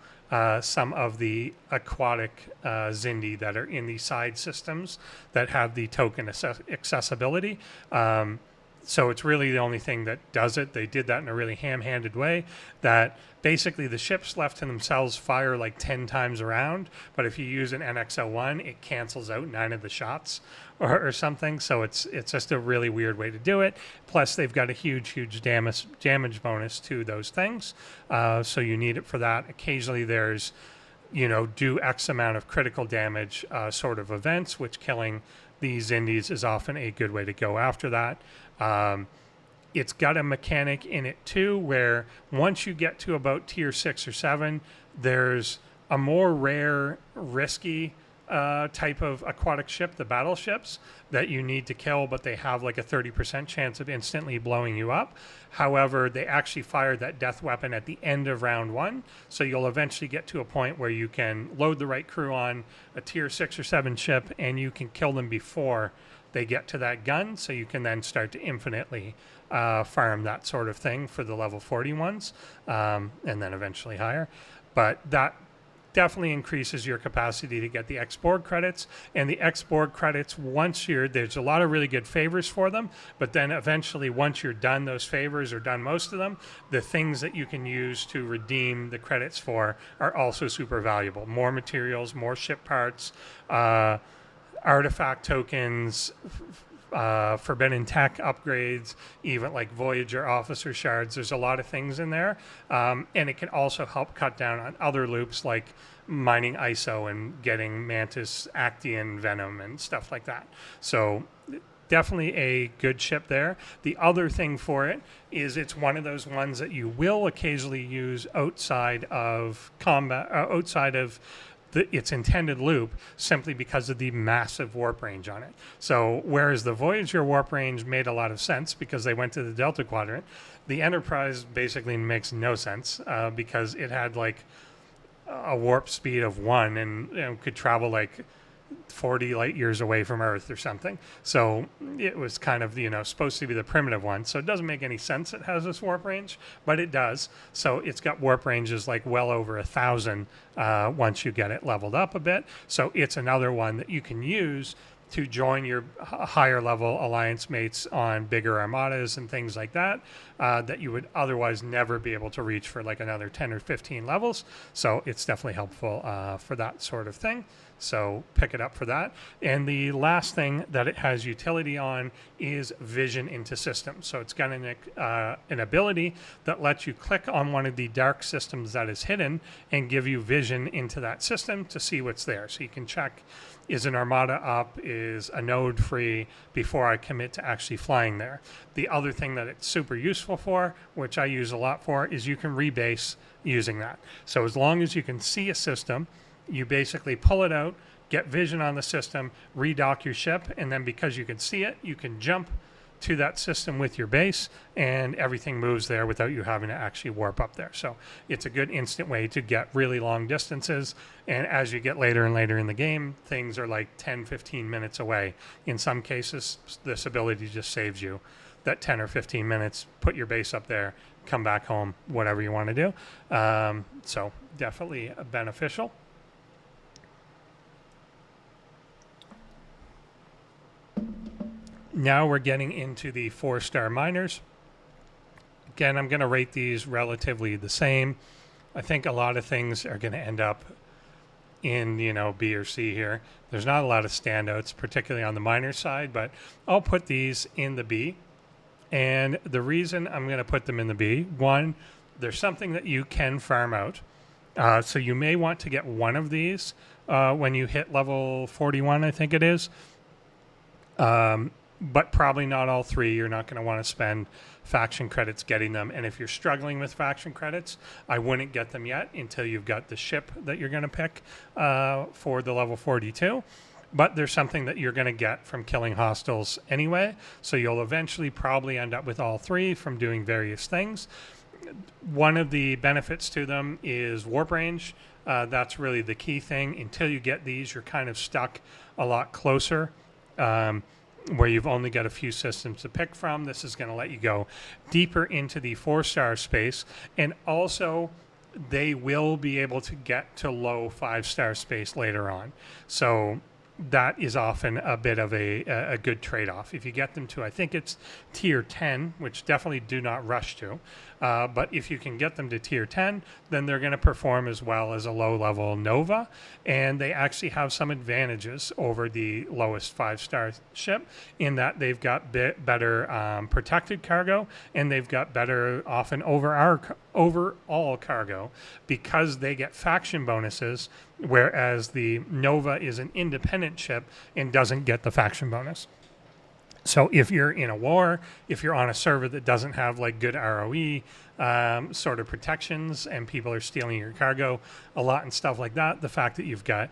some of the aquatic Zindi that are in the side systems that have the token accessibility. So it's really the only thing that does it. They did that in a really ham-handed way that basically the ships left to themselves fire like 10 times around, but if you use an NX-01, it cancels out 9 of the shots or something. So it's just a really weird way to do it. Plus, they've got a huge damage bonus to those things. So you need it for that. Occasionally there's, do X amount of critical damage sort of events, which killing these indies is often a good way to go after that. It's got a mechanic in it too, where once you get to about tier 6 or 7, there's a more rare, risky type of aquatic ship, the battleships, that you need to kill, but they have like a 30% chance of instantly blowing you up. However, they actually fire that death weapon at the end of round 1, so you'll eventually get to a point where you can load the right crew on a tier 6 or 7 ship, and you can kill them before they get to that gun, so you can then start to infinitely farm that sort of thing for the level 40 ones, and then eventually higher. But that definitely increases your capacity to get the X-Borg credits. And the X-Borg credits, there's a lot of really good favors for them, but then eventually once you're done those favors or done most of them, the things that you can use to redeem the credits for are also super valuable. More materials, more ship parts, artifact tokens, forbidden tech upgrades, even like Voyager officer shards. There's a lot of things in there, and it can also help cut down on other loops like mining ISO and getting Mantis Actian venom and stuff like that. So definitely a good ship there. The other thing for it is it's one of those ones that you will occasionally use outside of combat, outside of its intended loop, simply because of the massive warp range on it. So whereas the Voyager warp range made a lot of sense because they went to the Delta Quadrant, the Enterprise basically makes no sense because it had like a warp speed of 1 and could travel like 40 light years away from Earth or something. So it was kind of, supposed to be the primitive one. So it doesn't make any sense it has this warp range, but it does. So it's got warp ranges like well over 1,000 once you get it leveled up a bit. So it's another one that you can use to join your higher level alliance mates on bigger armadas and things like that, that you would otherwise never be able to reach for like another 10 or 15 levels. So it's definitely helpful for that sort of thing. So pick it up for that. And the last thing that it has utility on is vision into systems. So it's got an ability that lets you click on one of the dark systems that is hidden and give you vision into that system to see what's there. So you can check, is an armada up, is a node free before I commit to actually flying there. The other thing that it's super useful for, which I use a lot for, is you can rebase using that. So as long as you can see a system, you basically pull it out, get vision on the system, redock your ship, and then because you can see it, you can jump to that system with your base, and everything moves there without you having to actually warp up there. So it's a good instant way to get really long distances, and as you get later and later in the game, things are like 10, 15 minutes away. In some cases, this ability just saves you that 10 or 15 minutes, put your base up there, come back home, whatever you want to do. So definitely beneficial. Now we're getting into the 4-star miners. Again, I'm going to rate these relatively the same. I think a lot of things are going to end up in, B or C here. There's not a lot of standouts, particularly on the miner side, but I'll put these in the B. And the reason I'm going to put them in the B, one, there's something that you can farm out. So you may want to get one of these when you hit level 41, I think it is. But probably not all 3. You're not going to want to spend faction credits getting them. And if you're struggling with faction credits, I wouldn't get them yet until you've got the ship that you're going to pick for the level 42. But there's something that you're going to get from killing hostiles anyway. So you'll eventually probably end up with all 3 from doing various things. One of the benefits to them is warp range. That's really the key thing. Until you get these, you're kind of stuck a lot closer. Where you've only got a few systems to pick from. This is going to let you go deeper into the 4-star space, and also they will be able to get to low 5-star space later on. So that is often a bit of a good trade-off. If you get them to, I think it's tier 10, which definitely do not rush to, but if you can get them to tier 10, then they're going to perform as well as a low-level Nova, and they actually have some advantages over the lowest 5-star ship in that they've got better protected cargo, and they've got better often overall cargo because they get faction bonuses, whereas the Nova is an independent ship and doesn't get the faction bonus. So if you're in a war, if you're on a server that doesn't have like good ROE sort of protections and people are stealing your cargo a lot and stuff like that, the fact that you've got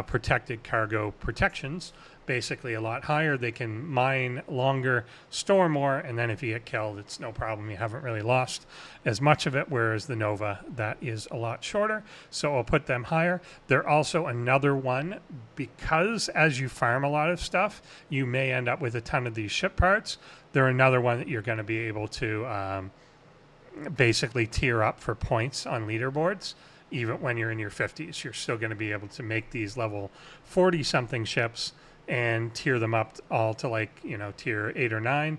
protected cargo protections basically a lot higher, they can mine longer, store more, and then if you get killed, it's no problem. You haven't really lost as much of it, whereas the Nova, that is a lot shorter. So I'll put them higher. They're also another one because as you farm a lot of stuff, you may end up with a ton of these ship parts. They're another one that you're going to be able to basically tier up for points on leaderboards. Even when you're in your 50s, you're still going to be able to make these level 40-something ships and tier them up all to like, you know, tier 8 or 9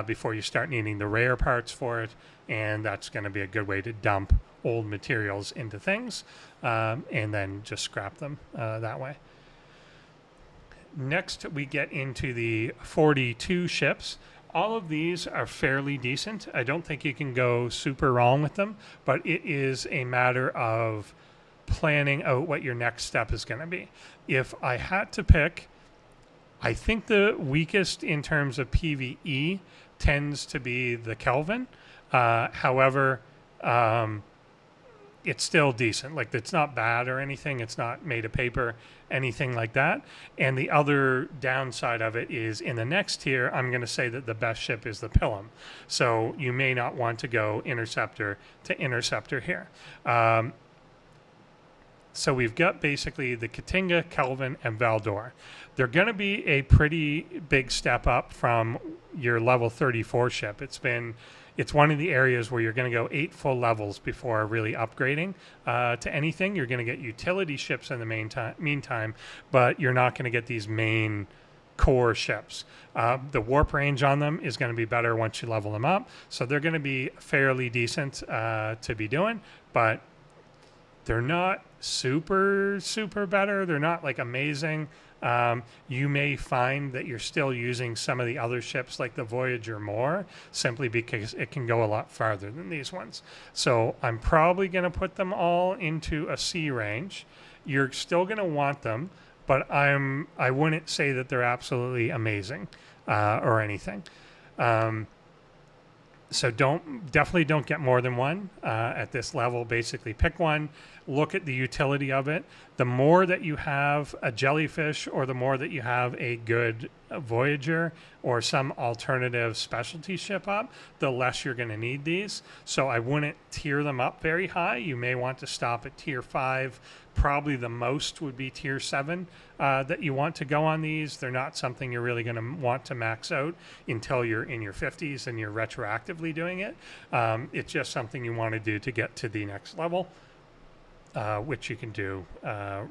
before you start needing the rare parts for it. And that's going to be a good way to dump old materials into things and then just scrap them that way. Next, we get into the 42 ships. All of these are fairly decent. I don't think you can go super wrong with them, but it is a matter of planning out what your next step is going to be. If I had to pick, I think the weakest in terms of PvE tends to be the Kelvin. However, it's still decent. Like, it's not bad or anything. It's not made of paper, anything like that. And the other downside of it is in the next tier, I'm going to say that the best ship is the Pilum. So you may not want to go interceptor to interceptor here. So we've got basically the Katinga, Kelvin, and Valdor. They're going to be a pretty big step up from your level 34 ship. It's one of the areas where you're going to go 8 full levels before really upgrading to anything. You're going to get utility ships in the meantime, but you're not going to get these main core ships. The warp range on them is going to be better once you level them up. So they're going to be fairly decent to be doing, but they're not super better. They're not like amazing. You may find that you're still using some of the other ships like the Voyager more simply because it can go a lot farther than these ones. So I'm probably going to put them all into a C range. You're still going to want them, but I wouldn't say that they're absolutely amazing or anything. So definitely don't get more than one at this level. Basically pick one, look at the utility of it. The more that you have a Jellyfish or the more that you have a good Voyager or some alternative specialty ship up, the less you're going to need these. So I wouldn't tier them up very high. You may want to stop at tier 5. Probably the most would be tier 7 that you want to go on these. They're not something you're really going to want to max out until you're in your 50s and you're retroactively doing it. It's just something you want to do to get to the next level, which you can do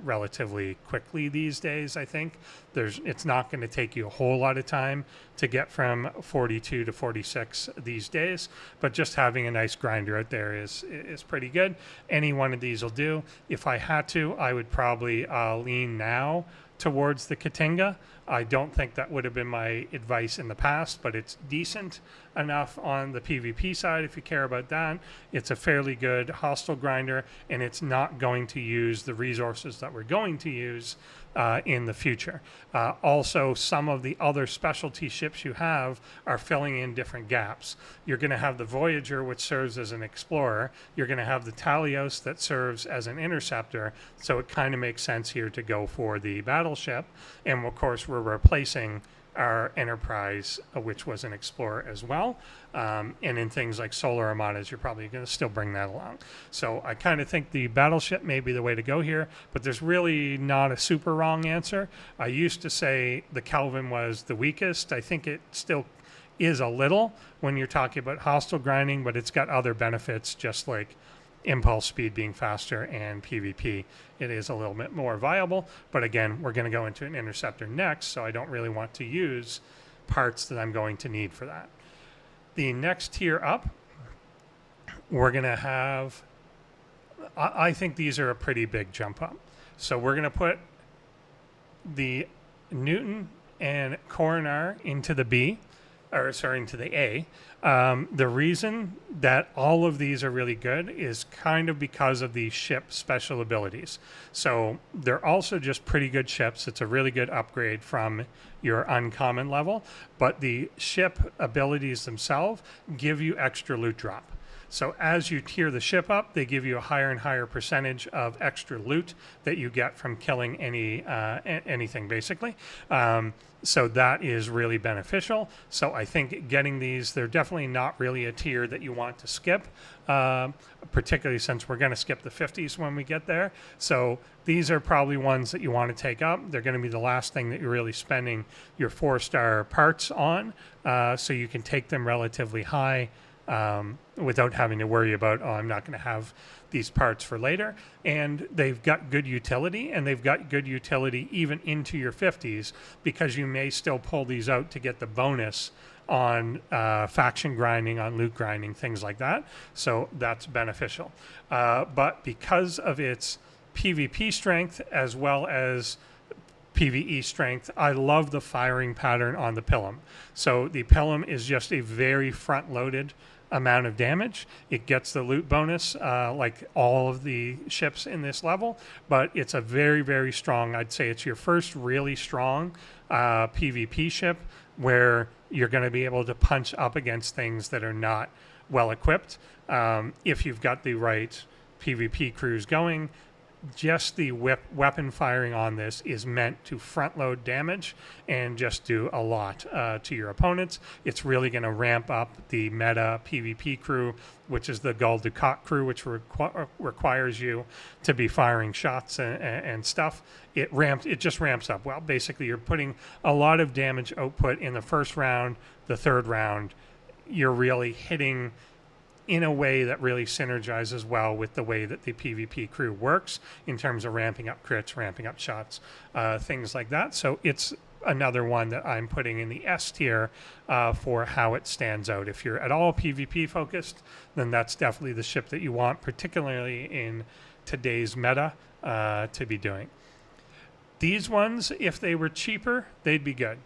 relatively quickly these days, I think. It's not going to take you a whole lot of time to get from 42 to 46 these days, but just having a nice grinder out there is pretty good. Any one of these will do. If I had to, I would probably lean now towards the Katinga. I don't think that would have been my advice in the past, but it's decent enough on the PvP side if you care about that. It's a fairly good hostile grinder, and it's not going to use the resources that we're going to use in the future. Also, some of the other specialty ships you have are filling in different gaps. You're going to have the Voyager, which serves as an explorer. You're going to have the Talios that serves as an interceptor. So it kind of makes sense here to go for the battleship. And of course, we're replacing our Enterprise, which was an explorer as well. And in things like Solar Armadas, you're probably going to still bring that along. So I kind of think the battleship may be the way to go here, but there's really not a super wrong answer. I used to say the Kelvin was the weakest. I think it still is a little when you're talking about hostile grinding, but it's got other benefits just like impulse speed being faster and PvP, it is a little bit more viable. But again, we're going to go into an interceptor next, so I don't really want to use parts that I'm going to need for that. The next tier up, we're going to have, I think these are a pretty big jump up. So we're going to put the Newton and Coronar into the B, or sorry, into the A. The reason that all of these are really good is kind of because of the ship special abilities. So they're also just pretty good ships. It's a really good upgrade from your uncommon level, but the ship abilities themselves give you extra loot drop. So as you tier the ship up, they give you a higher and higher percentage of extra loot that you get from killing anything, basically. So that is really beneficial. So I think getting these, they're definitely not really a tier that you want to skip, particularly since we're going to skip the 50s when we get there. So these are probably ones that you want to take up. They're going to be the last thing that you're really spending your 4-star parts on, so you can take them relatively high without having to worry about, oh, I'm not going to have these parts for later. And they've got good utility, and they've got good utility even into your 50s, because you may still pull these out to get the bonus on faction grinding, on loot grinding, things like that. So that's beneficial. But because of its PvP strength as well as PvE strength, I love the firing pattern on the Pilum. So the Pilum is just a very front-loaded amount of damage. It gets the loot bonus like all of the ships in this level, but it's a very, very strong, I'd say it's your first really strong PvP ship where you're going to be able to punch up against things that are not well equipped. If you've got the right PvP crews going, just the weapon firing on this is meant to front load damage and just do a lot to your opponents. It's really going to ramp up the meta PvP crew, which is the Gul Dukat crew, which requires you to be firing shots and stuff. It just ramps up. Well, basically you're putting a lot of damage output in the first round. The third round, you're really hitting in a way that really synergizes well with the way that the PvP crew works in terms of ramping up crits, ramping up shots, things like that. So it's another one that I'm putting in the S tier for how it stands out. If you're at all PvP focused, then that's definitely the ship that you want, particularly in today's meta, to be doing. These ones, if they were cheaper, they'd be good,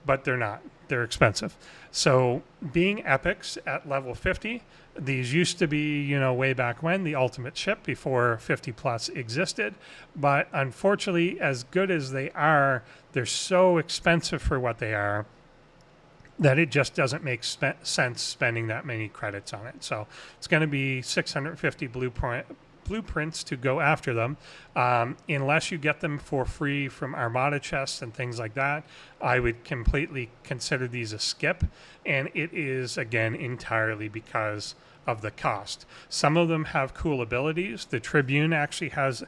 but they're not. They're expensive. So being epics at level 50, these used to be, way back when, the ultimate ship before 50 plus existed. But unfortunately, as good as they are, they're so expensive for what they are that it just doesn't make sense spending that many credits on it. So it's going to be 650 blueprints to go after them. Unless you get them for free from Armada chests and things like that, I would completely consider these a skip. And it is, again, entirely because of the cost. Some of them have cool abilities. The Tribune actually has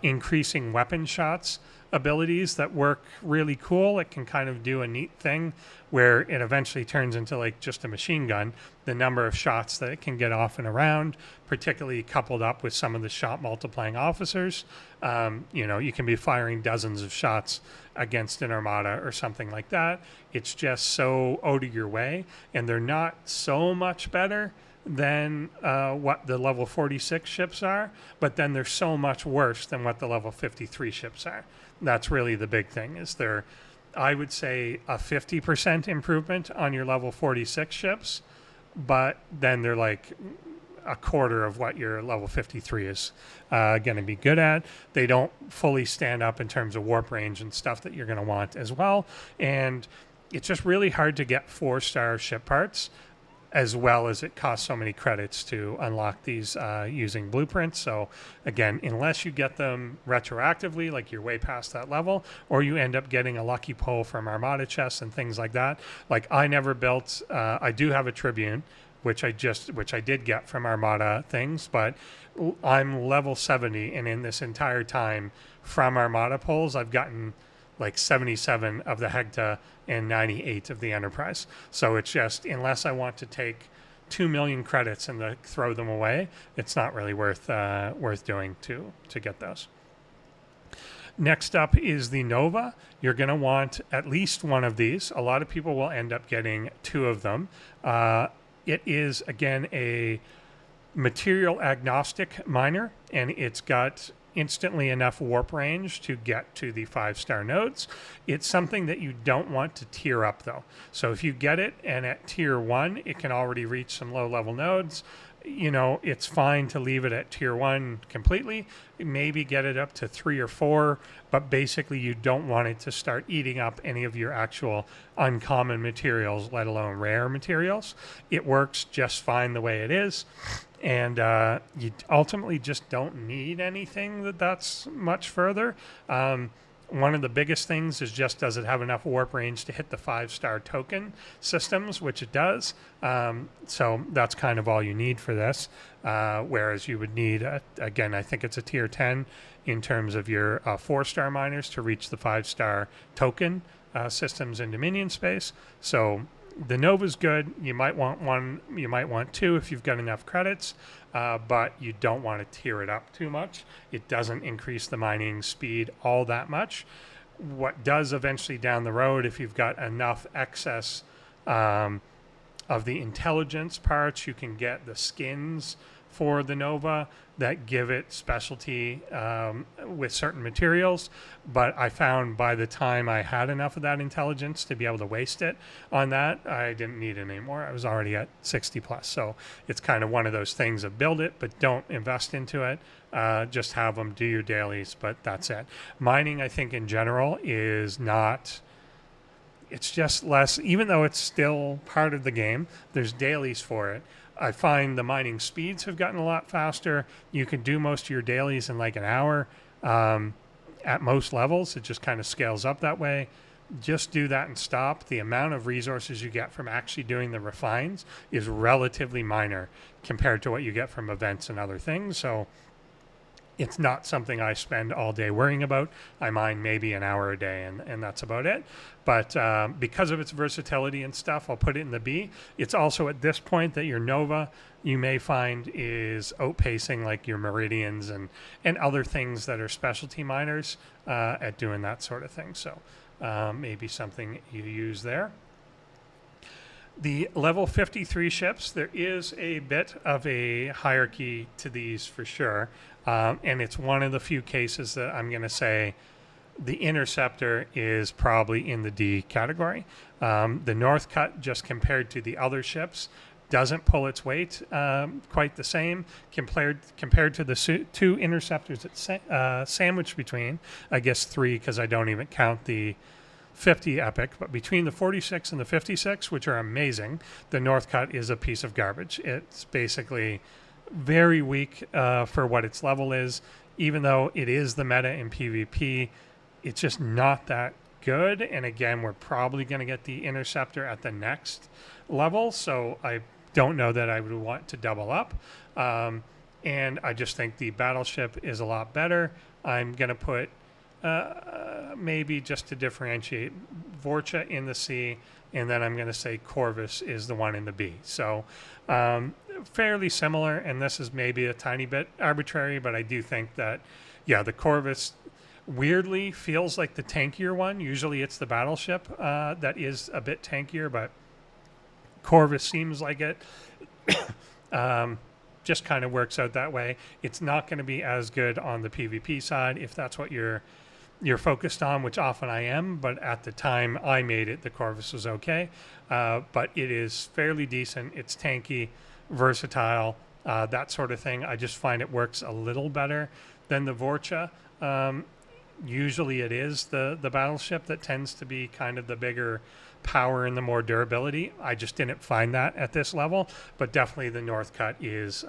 increasing weapon shots abilities that work really cool. It can kind of do a neat thing where it eventually turns into like just a machine gun. The number of shots that it can get off and around, particularly coupled up with some of the shot multiplying officers. You can be firing dozens of shots against an armada or something like that. It's just so out of your way, and they're not so much better than what the level 46 ships are, but then they're so much worse than what the level 53 ships are. That's really the big thing, is they're, I would say, a 50% improvement on your level 46 ships, but then they're like a quarter of what your level 53 is going to be good at. They don't fully stand up in terms of warp range and stuff that you're going to want as well. And it's just really hard to get 4-star ship parts, as well as it costs so many credits to unlock these using blueprints. So again, unless you get them retroactively, like you're way past that level, or you end up getting a lucky pull from Armada chests and things like that. Like I never built, I do have a Tribune, which I did get from Armada things, but I'm level 70, and in this entire time from Armada pulls, I've gotten like 77 of the Hegta and 98 of the Enterprise. So it's just, unless I want to take 2 million credits and to throw them away, it's not really worth doing to get those. Next up is the Nova. You're going to want at least one of these. A lot of people will end up getting 2 of them. It is, again, a material agnostic miner, and it's got instantly enough warp range to get to the 5-star nodes. It's something that you don't want to tier up, though. So if you get it and at tier 1, it can already reach some low-level nodes, you know, it's fine to leave it at tier 1 completely, maybe get it up to 3 or 4, but basically you don't want it to start eating up any of your actual uncommon materials, let alone rare materials. It works just fine the way it is, and you ultimately just don't need anything that's much further. One of the biggest things is just, does it have enough warp range to hit the 5-star token systems, which it does. So that's kind of all you need for this. Whereas you would need, again, I think it's a tier 10 in terms of your 4-star miners to reach the 5-star token systems in Dominion space. So the Nova's good. You might want 1, you might want 2 if you've got enough credits, but you don't want to tier it up too much. It doesn't increase the mining speed all that much. What does eventually down the road, if you've got enough excess of the intelligence parts, you can get the skins for the Nova that give it specialty with certain materials. But I found by the time I had enough of that intelligence to be able to waste it on that, I didn't need it anymore. I was already at 60 plus. So it's kind of one of those things of build it, but don't invest into it. Just have them, do your dailies, but that's it. Mining, I think in general, is not... It's just less, even though it's still part of the game, there's dailies for it. I find the mining speeds have gotten a lot faster. You can do most of your dailies in like an hour at most levels. It just kind of scales up that way. Just do that and stop. The amount of resources you get from actually doing the refines is relatively minor compared to what you get from events and other things. So it's not something I spend all day worrying about. I mine maybe an hour a day, and that's about it. But because of its versatility and stuff, I'll put it in the B. It's also at this point that your Nova, you may find, is outpacing like your Meridians and other things that are specialty miners at doing that sort of thing. So maybe something you use there. The level 53 ships, there is a bit of a hierarchy to these for sure. And it's one of the few cases that I'm going to say the Interceptor is probably in the D category. The Northcut, just compared to the other ships, doesn't pull its weight quite the same compared to the 2 Interceptors it's sandwiched between. I guess 3 because I don't even count the 50 Epic, but between the 46 and the 56, which are amazing, the Northcut is a piece of garbage. It's basically very weak for what its level is. Even though it is the meta in PvP, it's just not that good. And again, we're probably going to get the Interceptor at the next level, so I don't know that I would want to double up. And I just think the Battleship is a lot better. I'm going to put maybe just to differentiate Vorcha in the C, and then I'm going to say Corvus is the one in the B. So fairly similar, and this is maybe a tiny bit arbitrary, but I do think that, yeah, the Corvus weirdly feels like the tankier one. Usually it's the Battleship that is a bit tankier, but Corvus seems like it. Just kind of works out that way. It's not going to be as good on the PvP side if that's what you're focused on, which often I am, but at the time I made it, the Corvus was okay. But it is fairly decent. It's tanky, versatile, that sort of thing. I just find it works a little better than the Vorcha. Usually it is the Battleship that tends to be kind of the bigger power and the more durability. I just didn't find that at this level, but definitely the Northcut is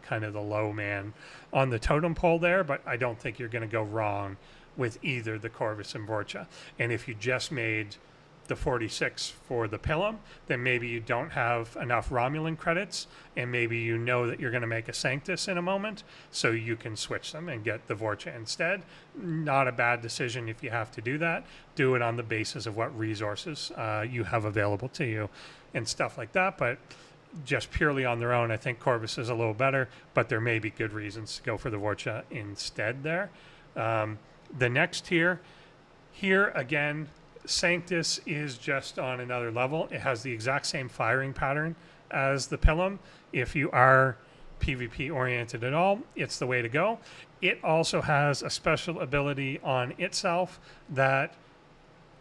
kind of the low man on the totem pole there, but I don't think you're going to go wrong with either the Corvus and Vorcha. And if you just made the 46 for the Pilum, then maybe you don't have enough Romulan credits, and maybe you know that you're going to make a Sanctus in a moment, so you can switch them and get the Vorcha instead. Not a bad decision if you have to do that. Do it on the basis of what resources you have available to you and stuff like that. But just purely on their own, I think Corvus is a little better, but there may be good reasons to go for the Vorcha instead there. The next tier, here again, Sanctus is just on another level. It has the exact same firing pattern as the Pilum. If you are PvP oriented at all, it's the way to go. It also has a special ability on itself that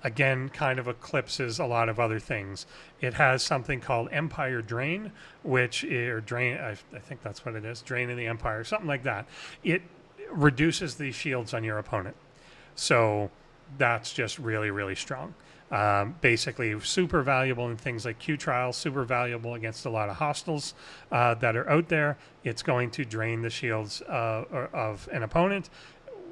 again kind of eclipses a lot of other things. It has something called Empire Drain, which or drain, I think that's what it is, Drain in the Empire, something like that. It reduces the shields on your opponent. So that's just really, really strong. Basically super valuable in things like Q trials, super valuable against a lot of hostiles that are out there. It's going to drain the shields of an opponent.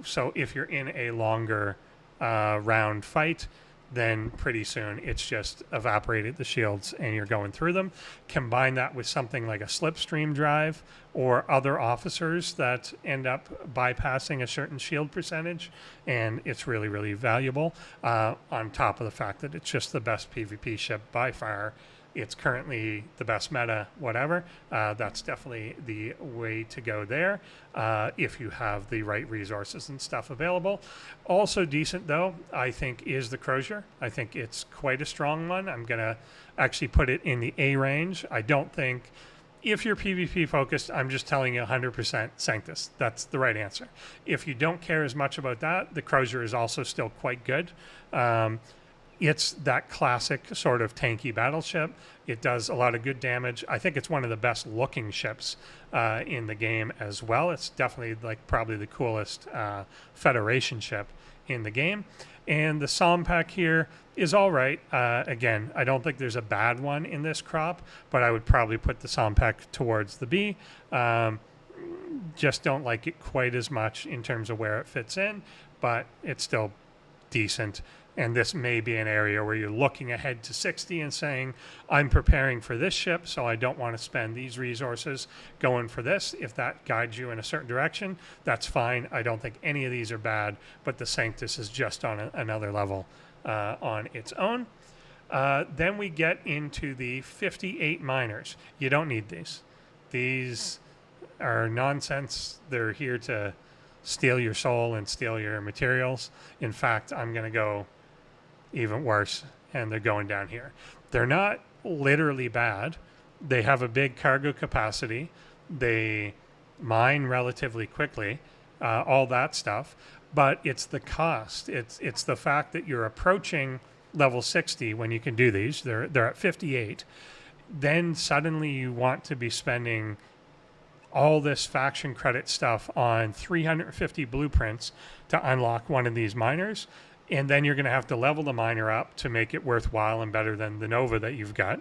So if you're in a longer round fight, then pretty soon it's just evaporated the shields and you're going through them. Combine that with something like a slipstream drive or other officers that end up bypassing a certain shield percentage, and it's really, really valuable, on top of the fact that it's just the best PvP ship by far. It's currently the best meta, whatever. That's definitely the way to go there if you have the right resources and stuff available. Also decent, though, I think, is the Crozier. I think it's quite a strong one. I'm going to actually put it in the A range. I don't think, if you're PvP focused, I'm just telling you 100% Sanctus. That's the right answer. If you don't care as much about that, the Crozier is also still quite good. It's that classic sort of tanky battleship. It does a lot of good damage. I think it's one of the best looking ships in the game as well. It's definitely like probably the coolest Federation ship in the game. And the Sompack here is all right. Again, I don't think there's a bad one in this crop, but I would probably put the Sompack towards the B. Just don't like it quite as much in terms of where it fits in, but it's still decent. And this may be an area where you're looking ahead to 60 and saying, I'm preparing for this ship, so I don't want to spend these resources going for this. If that guides you in a certain direction, that's fine. I don't think any of these are bad, but the Sanctus is just on another level on its own. Then we get into the 58 miners. You don't need these. These are nonsense. They're here to steal your soul and steal your materials. In fact, I'm going to go even worse, and they're going down here. They're not literally bad. They have a big cargo capacity. They mine relatively quickly, all that stuff. But it's the cost. It's the fact that you're approaching level 60 when you can do these. They're at 58. Then suddenly you want to be spending all this faction credit stuff on 350 blueprints to unlock one of these miners. And then you're going to have to level the miner up to make it worthwhile and better than the Nova that you've got.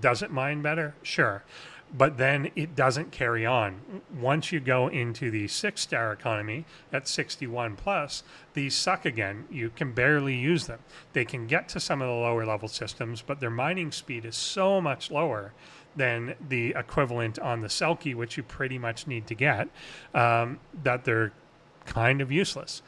Does it mine better? Sure. But then it doesn't carry on. Once you go into the 6-star economy at 61 plus, these suck again. You can barely use them. They can get to some of the lower level systems, but their mining speed is so much lower than the equivalent on the Selkie, which you pretty much need to get, that they're kind of useless.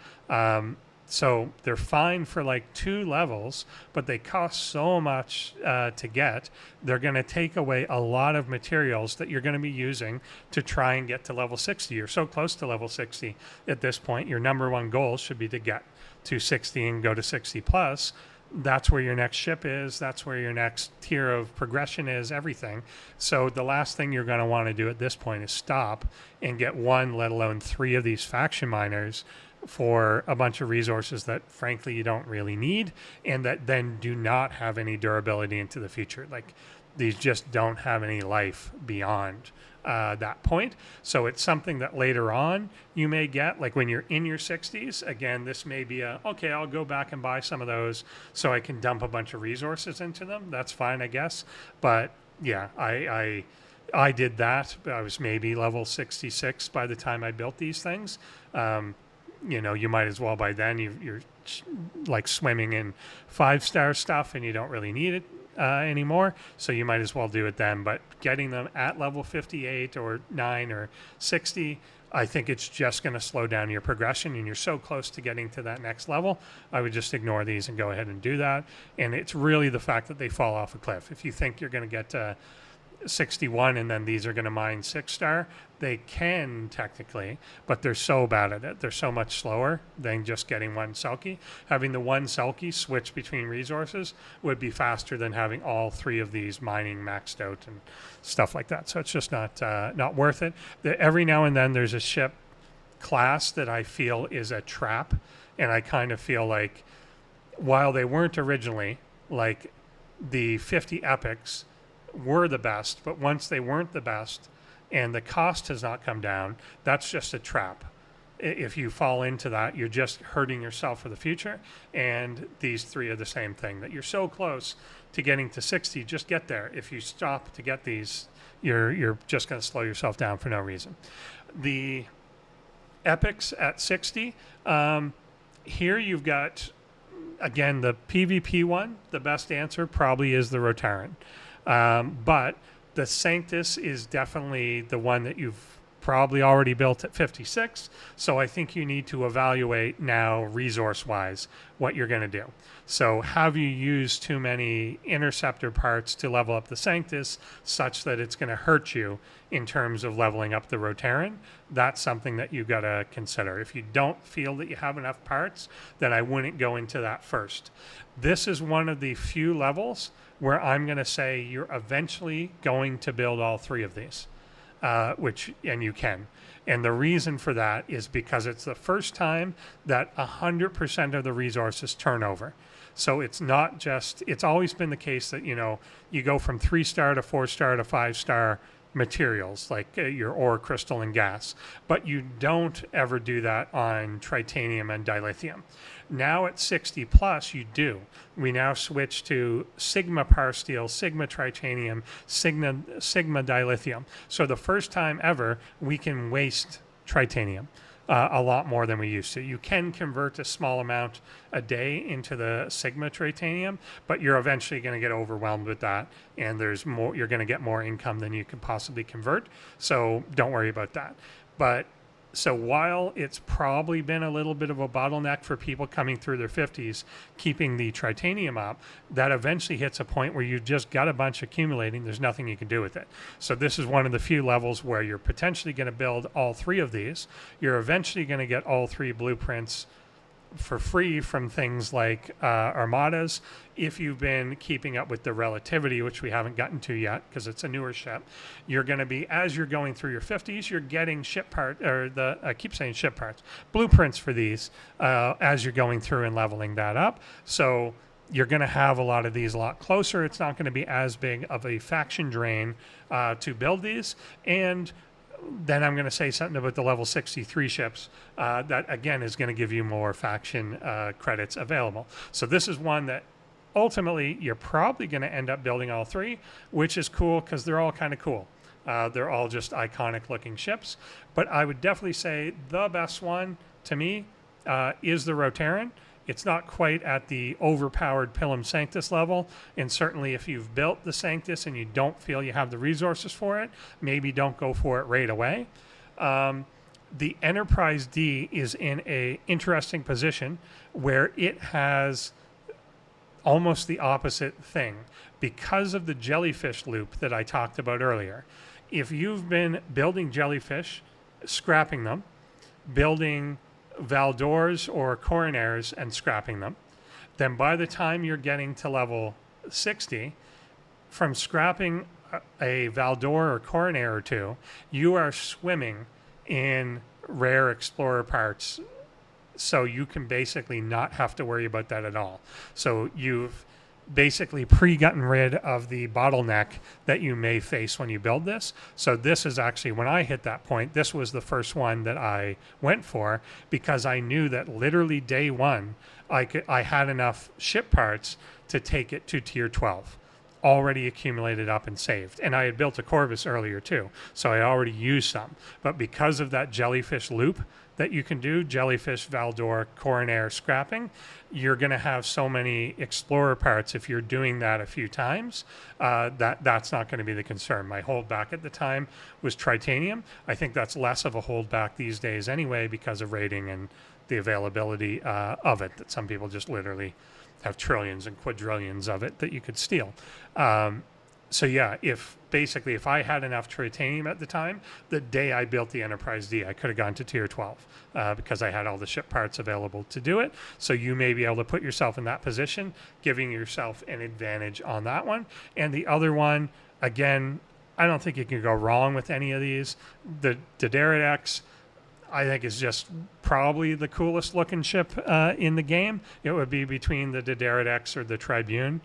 So they're fine for like 2 levels, but they cost so much to get. They're going to take away a lot of materials that you're going to be using to try and get to level 60. You're so close to level 60 at this point. Your number one goal should be to get to 60 and go to 60 plus. That's where your next ship is. That's where your next tier of progression is, everything. So the last thing you're going to want to do at this point is stop and get 1, let alone 3 of these faction miners for a bunch of resources that frankly you don't really need, and that then do not have any durability into the future. Like, these just don't have any life beyond that point. So it's something that later on you may get, like when you're in your 60s. Again, this may be okay, I'll go back and buy some of those so I can dump a bunch of resources into them. That's fine, I guess. But yeah, I did that. I was maybe level 66 by the time I built these things. You might as well by then. You're like swimming in 5-star stuff and you don't really need it anymore. So you might as well do it then. But getting them at level 58 or 9 or 60, I think it's just going to slow down your progression, and you're so close to getting to that next level. I would just ignore these and go ahead and do that. And it's really the fact that they fall off a cliff. If you think you're going to get to 61 and then these are going to mine 6-star. They can technically, but they're so bad at it. They're so much slower than just getting one Selkie. Having the one Selkie switch between resources would be faster than having all 3 of these mining maxed out and stuff like that. So it's just not worth it. Every now and then there's a ship class that I feel is a trap, and I kind of feel like while they weren't originally, like the 50 epics were the best, but once they weren't the best and the cost has not come down, that's just a trap. If you fall into that, you're just hurting yourself for the future. And these 3 are the same thing, that you're so close to getting to 60, just get there. If you stop to get these, you're just going to slow yourself down for no reason. The epics at 60, here you've got, again, the PvP one. The best answer probably is the Rotaran. But the Sanctus is definitely the one that you've probably already built at 56. So I think you need to evaluate now resource-wise what you're going to do. So have you used too many interceptor parts to level up the Sanctus such that it's going to hurt you in terms of leveling up the Rotaran? That's something that you've got to consider. If you don't feel that you have enough parts, then I wouldn't go into that first. This is one of the few levels where I'm going to say you're eventually going to build all 3 of these, and you can. And the reason for that is because it's the first time that 100% of the resources turn over. So it's not just, it's always been the case that, you go from 3-star to 4-star to 5-star materials like your ore, crystal, and gas, but you don't ever do that on titanium and dilithium. Now at 60 plus, you do. We now switch to Sigma Power Steel, Sigma Titanium, Sigma Dilithium. So the first time ever, we can waste titanium a lot more than we used to. You can convert a small amount a day into the Sigma Titanium, but you're eventually going to get overwhelmed with that, and there's more. You're going to get more income than you can possibly convert. So don't worry about that. But so while it's probably been a little bit of a bottleneck for people coming through their 50s, keeping the titanium up, that eventually hits a point where you've just got a bunch accumulating. There's nothing you can do with it. So this is one of the few levels where you're potentially going to build all 3 of these. You're eventually going to get all 3 blueprints for free from things like armadas. If you've been keeping up with the relativity, which we haven't gotten to yet because it's a newer ship, you're going to be, as you're going through your 50s, you're getting ship part, or I keep saying ship parts, blueprints for these as you're going through and leveling that up. So you're going to have a lot of these a lot closer. It's not going to be as big of a faction drain to build these. And then I'm going to say something about the level 63 ships that, again, is going to give you more faction credits available. So this is one that ultimately you're probably going to end up building all 3, which is cool because they're all kind of cool. They're all just iconic looking ships. But I would definitely say the best one to me is the Rotaran. It's not quite at the overpowered Pilum Sanctus level, and certainly if you've built the Sanctus and you don't feel you have the resources for it, maybe don't go for it right away. The Enterprise D is in an interesting position where it has almost the opposite thing because of the Jellyfish loop that I talked about earlier. If you've been building Jellyfish, scrapping them, building Valdors or Coronaires and scrapping them, then by the time you're getting to level 60, from scrapping a Valdor or Coronaire or 2, you are swimming in rare explorer parts, so you can basically not have to worry about that at all. So you've basically pre-gotten rid of the bottleneck that you may face when you build this. So this is actually, when I hit that point, this was the first one that I went for because I knew that literally day 1 I had enough ship parts to take it to tier 12 already accumulated up and saved. And I had built a Corvus earlier too, so I already used some. But because of that Jellyfish loop that you can do, Jellyfish, Valdor, Coronaire scrapping, you're going to have so many Explorer parts if you're doing that a few times, that's not going to be the concern. My holdback at the time was Tritanium. I think that's less of a holdback these days anyway because of rating and the availability of it, that some people just literally have trillions and quadrillions of it that you could steal. So yeah, if I had enough titanium at the time, the day I built the Enterprise D, I could have gone to tier 12 because I had all the ship parts available to do it. So you may be able to put yourself in that position, giving yourself an advantage on that one. And the other one, again, I don't think you can go wrong with any of these. The Derridex, I think, is just probably the coolest looking ship in the game. It would be between the Derridex or the Tribune.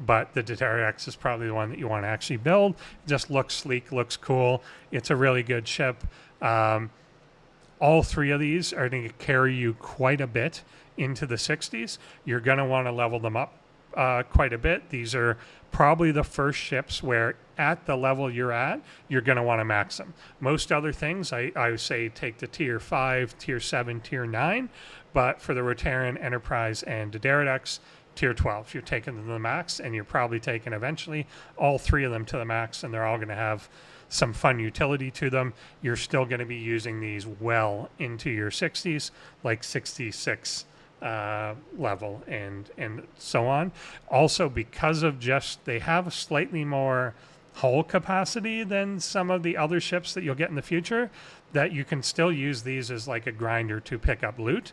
But the Derridex is probably the one that you want to actually build. It just looks sleek, looks cool. It's a really good ship. All three of these are going to carry you quite a bit into the 60s. You're going to want to level them up quite a bit. These are probably the first ships where at the level you're at, you're going to want to max them. Most other things, I would say take the tier 5, tier 7, tier 9. But for the Rotaran, Enterprise, and Derridex, tier 12. You're taking them to the max, and you're probably taking eventually all three of them to the max, and they're all going to have some fun utility to them. You're still going to be using these well into your 60s, like 66 level and so on. Also, because of just they have slightly more hull capacity than some of the other ships that you'll get in the future, that you can still use these as like a grinder to pick up loot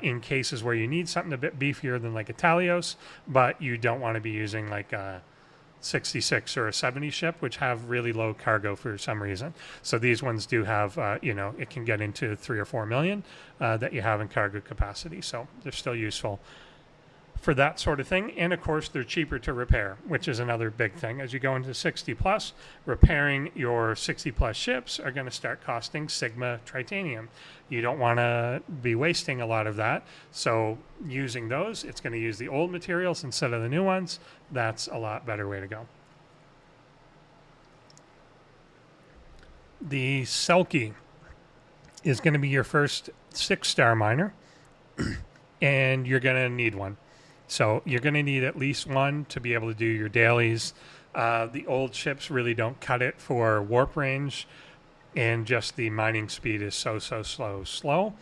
in cases where you need something a bit beefier than like a Talios, but you don't want to be using like a 66 or a 70 ship, which have really low cargo for some reason. So these ones do have, it can get into 3 or 4 million that you have in cargo capacity. So they're still useful for that sort of thing. And of course, they're cheaper to repair, which is another big thing. As you go into 60 plus, repairing your 60 plus ships are going to start costing Sigma titanium. You don't want to be wasting a lot of that. So using those, it's going to use the old materials instead of the new ones. That's a lot better way to go. The Selkie is going to be your first 6-star miner, and you're going to need one. So you're going to need at least one to be able to do your dailies. The old ships really don't cut it for warp range, and just the mining speed is so slow.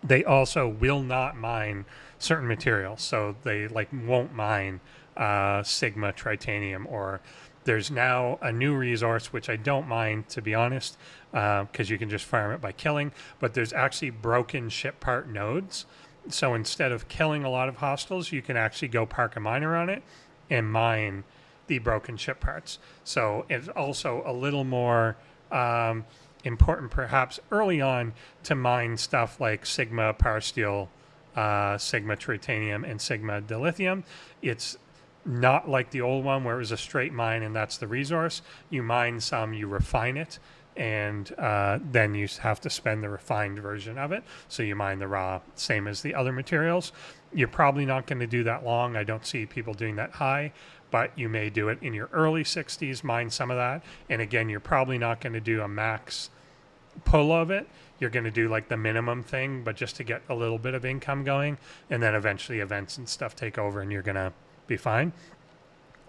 They also will not mine certain materials, so they won't mine Sigma titanium, or there's now a new resource which I don't mind, to be honest, because you can just farm it by killing, but there's actually broken ship part nodes. So instead of killing a lot of hostiles, you can actually go park a miner on it and mine the broken ship parts. So it's also a little more important perhaps early on to mine stuff like Sigma power steel, Sigma titanium, and Sigma dilithium. It's not like the old one where it was a straight mine and that's the resource. You mine some, you refine it, and then you have to spend the refined version of it. So you mine the raw, same as the other materials. You're probably not going to do that long. I don't see people doing that high, but you may do it in your early 60s, mine some of that. And again, you're probably not going to do a max pull of it. You're going to do like the minimum thing, but just to get a little bit of income going. And then eventually events and stuff take over and you're going to be fine.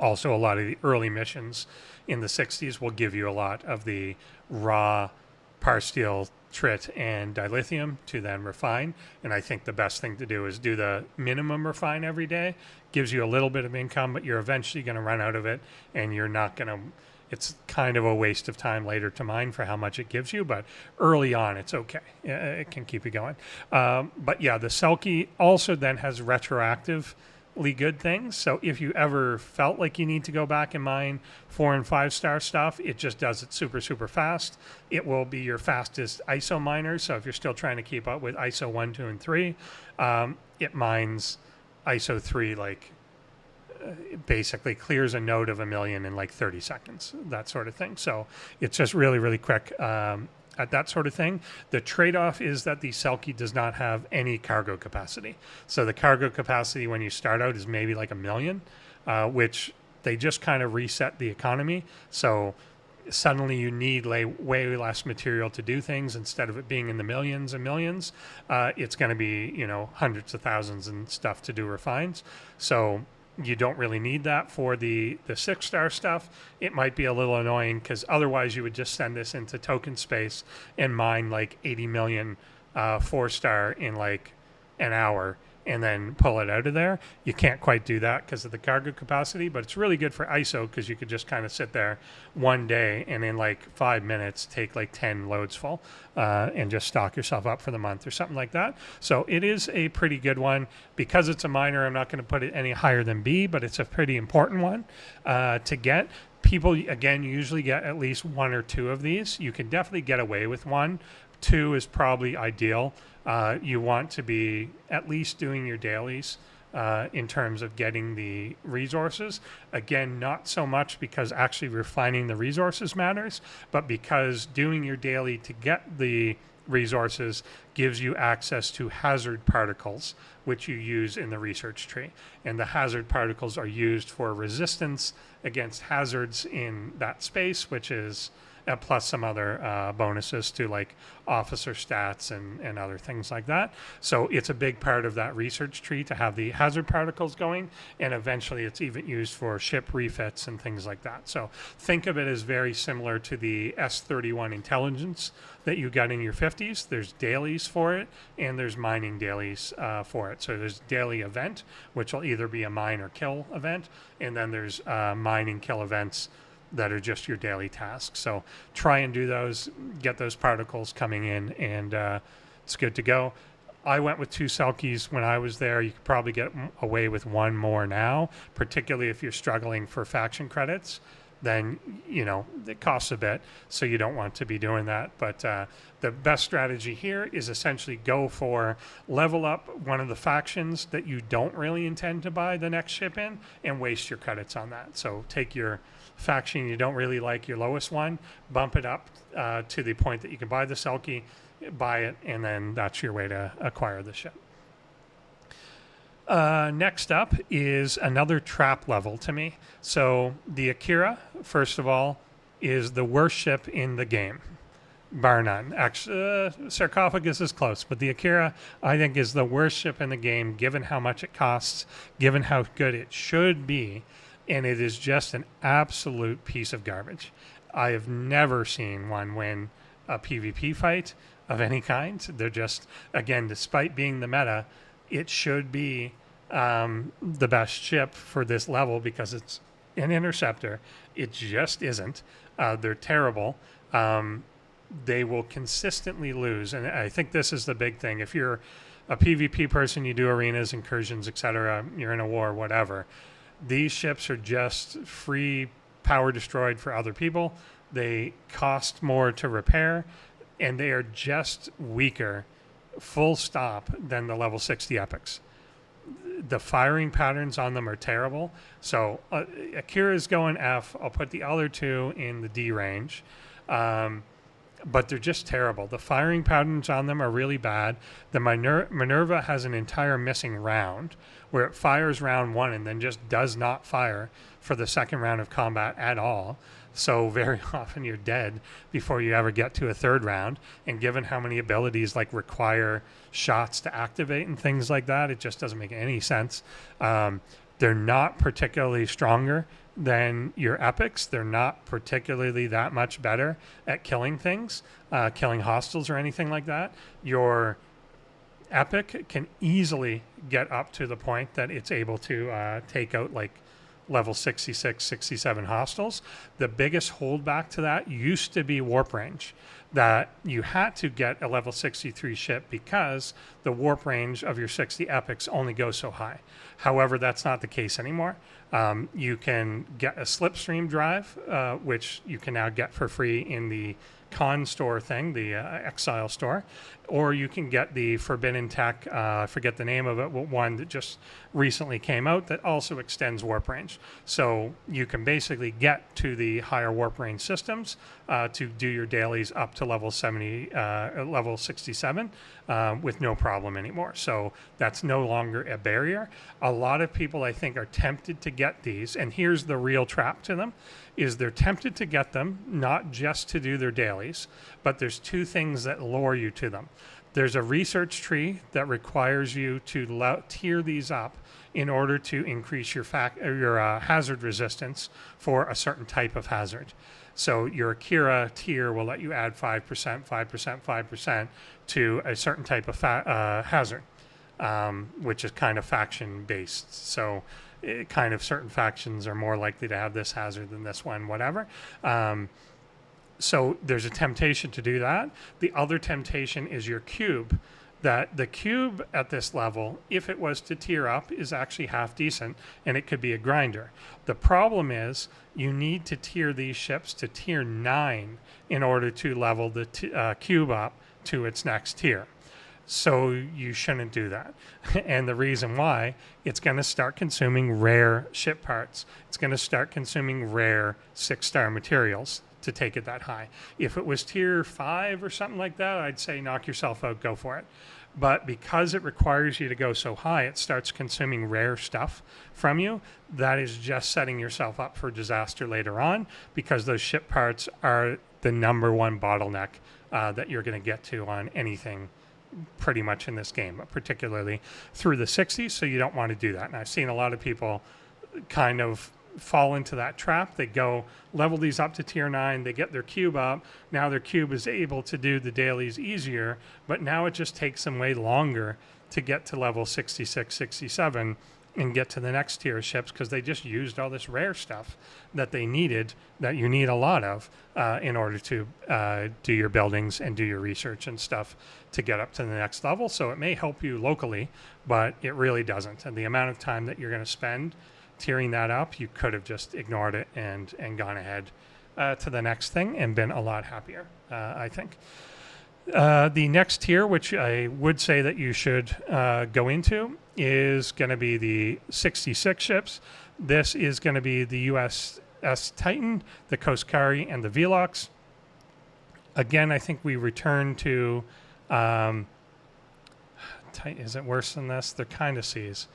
Also, a lot of the early missions in the 60s will give you a lot of the raw par steel, trit, and dilithium to then refine. And I think the best thing to do is do the minimum refine every day. Gives you a little bit of income, but you're eventually going to run out of it, and you're not going to... It's kind of a waste of time later to mine for how much it gives you, but early on, it's okay. It can keep you going. But yeah, the Selkie also then has retroactive good things. So if you ever felt like you need to go back and mine 4 and 5 star stuff, it just does it super fast. It will be your fastest ISO miner. So if you're still trying to keep up with ISO 1, 2, and 3, it mines ISO 3 it basically clears a node of 1 million in 30 seconds, that sort of thing. So it's just really quick at that sort of thing. The trade-off is that the Selkie does not have any cargo capacity. So the cargo capacity when you start out is maybe 1 million, which they just kind of reset the economy. So suddenly you need way less material to do things. Instead of it being in the millions and millions, it's going to be hundreds of thousands and stuff to do refines. So you don't really need that for the 6-star stuff. It might be a little annoying because otherwise you would just send this into token space and mine 80 million 4-star in an hour, and then pull it out of there. You can't quite do that because of the cargo capacity, but it's really good for ISO because you could just kind of sit there one day and in like 5 minutes take like 10 loads full and just stock yourself up for the month or something like that. So it is a pretty good one. Because it's a minor, I'm not going to put it any higher than B, but it's a pretty important one to get. People, again, usually get at least 1 or 2 of these. You can definitely get away with 1. 2 is probably ideal. You want to be at least doing your dailies in terms of getting the resources. Again, not so much because actually refining the resources matters, but because doing your daily to get the resources gives you access to hazard particles, which you use in the research tree. And the hazard particles are used for resistance against hazards in that space, which is plus some other bonuses to like officer stats and other things like that. So it's a big part of that research tree to have the hazard particles going, and eventually it's even used for ship refits and things like that. So think of it as very similar to the S31 intelligence that you got in your 50s. There's dailies for it, and there's mining dailies for it. So there's daily event, which will either be a mine or kill event, and then there's mining kill events that are just your daily tasks. So try and do those, get those particles coming in, and it's good to go. I went with 2 Selkies when I was there. You could probably get away with 1 more now, particularly if you're struggling for faction credits. Then, you know, it costs a bit, so you don't want to be doing that. But the best strategy here is essentially go for level up one of the factions that you don't really intend to buy the next ship in and waste your credits on that. So take your faction you don't really like, your lowest one, bump it up to the point that you can buy the Selkie, buy it, and then that's your way to acquire the ship. Next up is another trap level to me. So the Akira, first of all, is the worst ship in the game, bar none. Actually, Sarcophagus is close, but the Akira, I think, is the worst ship in the game, given how much it costs, given how good it should be, and it is just an absolute piece of garbage. I have never seen one win a PvP fight of any kind. They're just, again, despite being the meta, it should be the best ship for this level because it's an interceptor. It just isn't. They're terrible. They will consistently lose, and I think this is the big thing. If you're a PvP person, you do arenas, incursions, etc., you're in a war, whatever, these ships are just free power destroyed for other people. They cost more to repair, and they are just weaker, full stop, than the level 60 epics. The firing patterns on them are terrible. So Akira's going F. I'll put the other 2 in the D range. But they're just terrible. The firing patterns on them are really bad. The Minerva has an entire missing round where it fires round 1 and then just does not fire for the second round of combat at all. So very often you're dead before you ever get to a 3rd round. And given how many abilities like require shots to activate and things like that, it just doesn't make any sense. They're not particularly stronger than your epics. They're not particularly that much better at killing things, killing hostiles or anything like that. Your epic can easily get up to the point that it's able to take out like level 66, 67 hostiles. The biggest holdback to that used to be warp range, that you had to get a level 63 ship because the warp range of your 60 epics only goes so high. However, that's not the case anymore. You can get a slipstream drive, which you can now get for free in the con store thing, the Exile store, or you can get the Forbidden Tech, I forget the name of it, one that just recently came out that also extends warp range. So you can basically get to the higher warp range systems to do your dailies up to level 70, level 67 with no problem anymore. So that's no longer a barrier. A lot of people, I think, are tempted to get these, and here's the real trap to them, is they're tempted to get them not just to do their dailies, but there's 2 things that lure you to them. There's a research tree that requires you to tier these up in order to increase your hazard resistance for a certain type of hazard. So your Akira tier will let you add 5%, 5%, 5% to a certain type of hazard. which is kind of faction based. So kind of certain factions are more likely to have this hazard than this one, whatever. So there's a temptation to do that. The other temptation is your cube. That the cube at this level, if it was to tier up, is actually half decent, and it could be a grinder. The problem is you need to tier these ships to tier 9 in order to level the cube up to its next tier. So you shouldn't do that. And the reason why, it's going to start consuming rare ship parts. It's going to start consuming rare 6-star materials to take it that high. If it was tier 5 or something like that, I'd say knock yourself out, go for it. But because it requires you to go so high, it starts consuming rare stuff from you. That is just setting yourself up for disaster later on, because those ship parts are the number one bottleneck that you're going to get to on anything pretty much in this game, but particularly through the 60s. So you don't want to do that. And I've seen a lot of people kind of fall into that trap. They go level these up to tier 9, they get their cube up. Now their cube is able to do the dailies easier, but now it just takes them way longer to get to level 66, 67 and get to the next tier of ships, because they just used all this rare stuff that they needed, that you need a lot of in order to do your buildings and do your research and stuff to get up to the next level. So it may help you locally, but it really doesn't. And the amount of time that you're going to spend tiering that up, you could have just ignored it and gone ahead to the next thing and been a lot happier, I think. The next tier, which I would say that you should go into, is going to be the 66 ships. This is going to be the USS Titan, the Koskari, and the Velox. Again, I think we return to... is it worse than this? They're kind of Cs.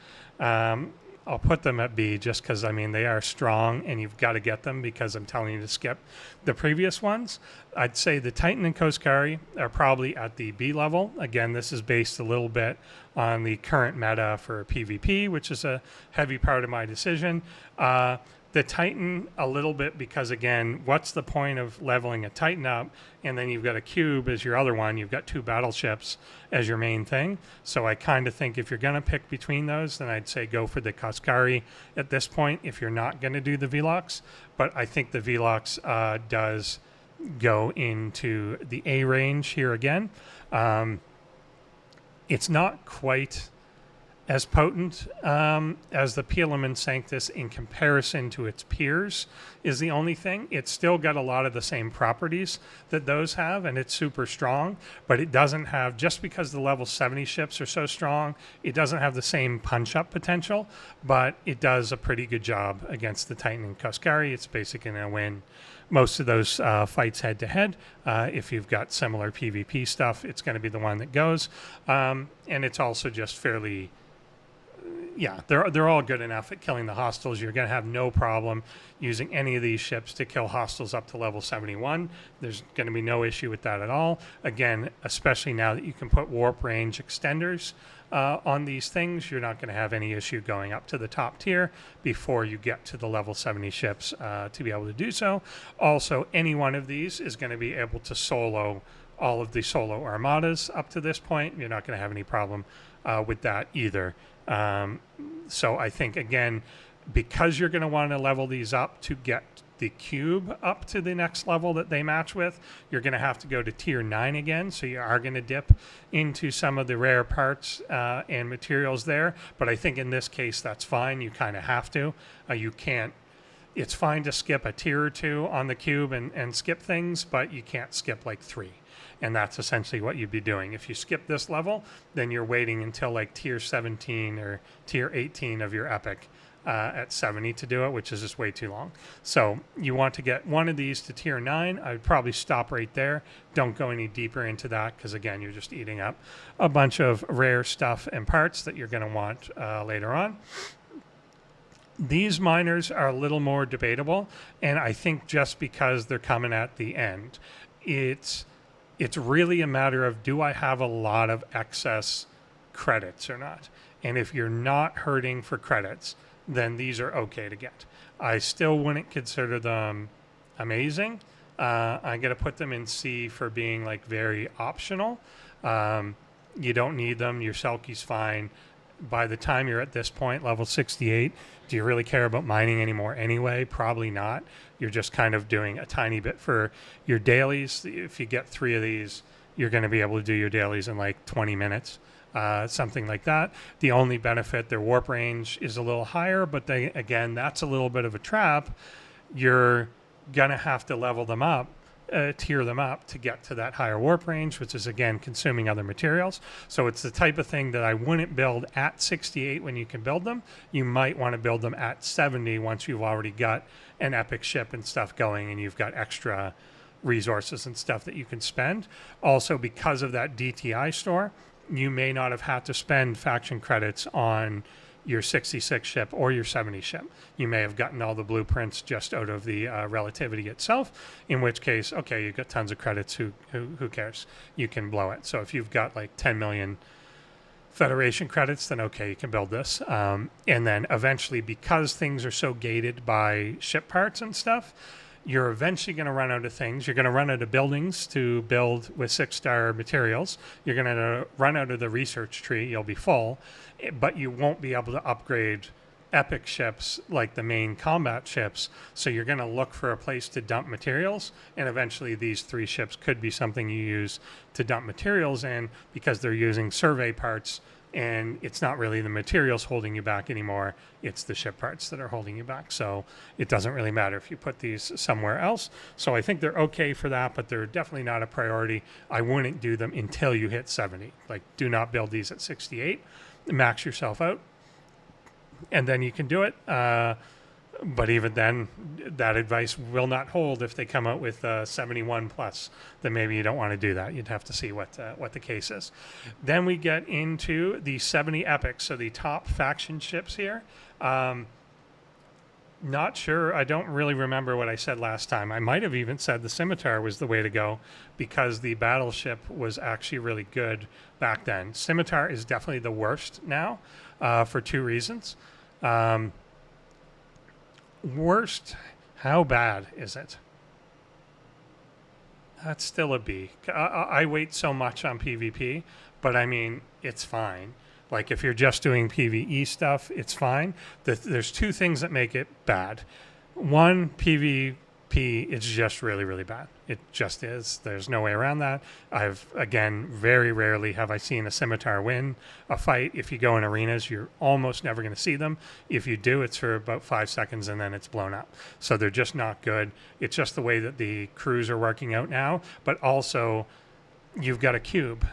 I'll put them at B just because, I mean, they are strong and you've got to get them, because I'm telling you to skip the previous ones. I'd say the Titan and Koskari are probably at the B level. Again, this is based a little bit on the current meta for PvP, which is a heavy part of my decision. The Titan a little bit because, again, what's the point of leveling a Titan up and then you've got a cube as your other one? You've got 2 battleships as your main thing. So I kind of think if you're going to pick between those, then I'd say go for the Koskari at this point if you're not going to do the Velox. But I think the Velox does go into the A range here again. It's not quite as potent as the Pilum and Sanctus in comparison to its peers is the only thing. It's still got a lot of the same properties that those have, and it's super strong, but it doesn't have, just because the level 70 ships are so strong, it doesn't have the same punch-up potential, but it does a pretty good job against the Titan and Koskari. It's basically going to win most of those fights head-to-head. If you've got similar PvP stuff, it's going to be the one that goes. And it's also just fairly... yeah, they're all good enough at killing the hostiles. You're going to have no problem using any of these ships to kill hostiles up to level 71. There's going to be no issue with that at all. Again, especially now that you can put warp range extenders on these things, you're not going to have any issue going up to the top tier before you get to the level 70 ships to be able to do so. Also, any one of these is going to be able to solo all of the solo armadas up to this point. You're not going to have any problem with that either. So I think, again, because you're going to want to level these up to get the cube up to the next level that they match with, you're going to have to go to tier 9 again. So you are going to dip into some of the rare parts and materials there. But I think in this case, that's fine. You kind of have to. You can't. It's fine to skip a tier or 2 on the cube and skip things, but you can't skip like 3. And that's essentially what you'd be doing. If you skip this level, then you're waiting until like tier 17 or tier 18 of your epic at 70 to do it, which is just way too long. So you want to get one of these to tier 9. I would probably stop right there. Don't go any deeper into that, because again, you're just eating up a bunch of rare stuff and parts that you're going to want later on. These miners are a little more debatable, and I think just because they're coming at the end, it's really a matter of, do I have a lot of excess credits or not? And if you're not hurting for credits, then these are okay to get. I still wouldn't consider them amazing. I'm going to put them in C for being like very optional. You don't need them. Your Selkie's fine. By the time you're at this point, level 68, do you really care about mining anymore anyway? Probably not. You're just kind of doing a tiny bit for your dailies. If you get 3 of these, you're going to be able to do your dailies in like 20 minutes, something like that. The only benefit, their warp range is a little higher, but again, that's a little bit of a trap. You're going to have to level them up, tier them up to get to that higher warp range, which is again consuming other materials. So it's the type of thing that I wouldn't build at 68 when you can build them. You might want to build them at 70 once you've already got an epic ship and stuff going and you've got extra resources and stuff that you can spend. Also, because of that DTI store, you may not have had to spend faction credits on your 66 ship or your 70 ship. You may have gotten all the blueprints just out of the relativity itself, in which case, okay, you've got tons of credits, who cares? You can blow it. So if you've got like 10 million Federation credits, then okay, you can build this. And then eventually, because things are so gated by ship parts and stuff, you're eventually going to run out of things. You're going to run out of buildings to build with 6-star materials. You're going to run out of the research tree. You'll be full, but you won't be able to upgrade epic ships like the main combat ships. So you're going to look for a place to dump materials, and eventually these 3 ships could be something you use to dump materials in, because they're using survey parts, and it's not really the materials holding you back anymore. It's the ship parts that are holding you back. So it doesn't really matter if you put these somewhere else. So I think they're okay for that, but they're definitely not a priority. I wouldn't do them until you hit 70. Like, do not build these at 68. Max yourself out, and then you can do it. But even then, that advice will not hold if they come out with 71 plus. Then maybe you don't want to do that. You'd have to see what the case is. Then we get into the 70 epics, so the top faction ships here. Not sure. I don't really remember what I said last time. I might have even said the Scimitar was the way to go, because the battleship was actually really good back then. Scimitar is definitely the worst now, for 2 reasons. Worst, how bad is it? That's still a B. I wait so much on PvP, but I mean, it's fine. Like, if you're just doing PvE stuff, it's fine. There's 2 things that make it bad. One, PvP is just really, really bad. It just is. There's no way around that. Again, very rarely have I seen a Scimitar win a fight. If you go in arenas, you're almost never going to see them. If you do, it's for about 5 seconds and then it's blown up. So they're just not good. It's just the way that the crews are working out now. But also, you've got a cube.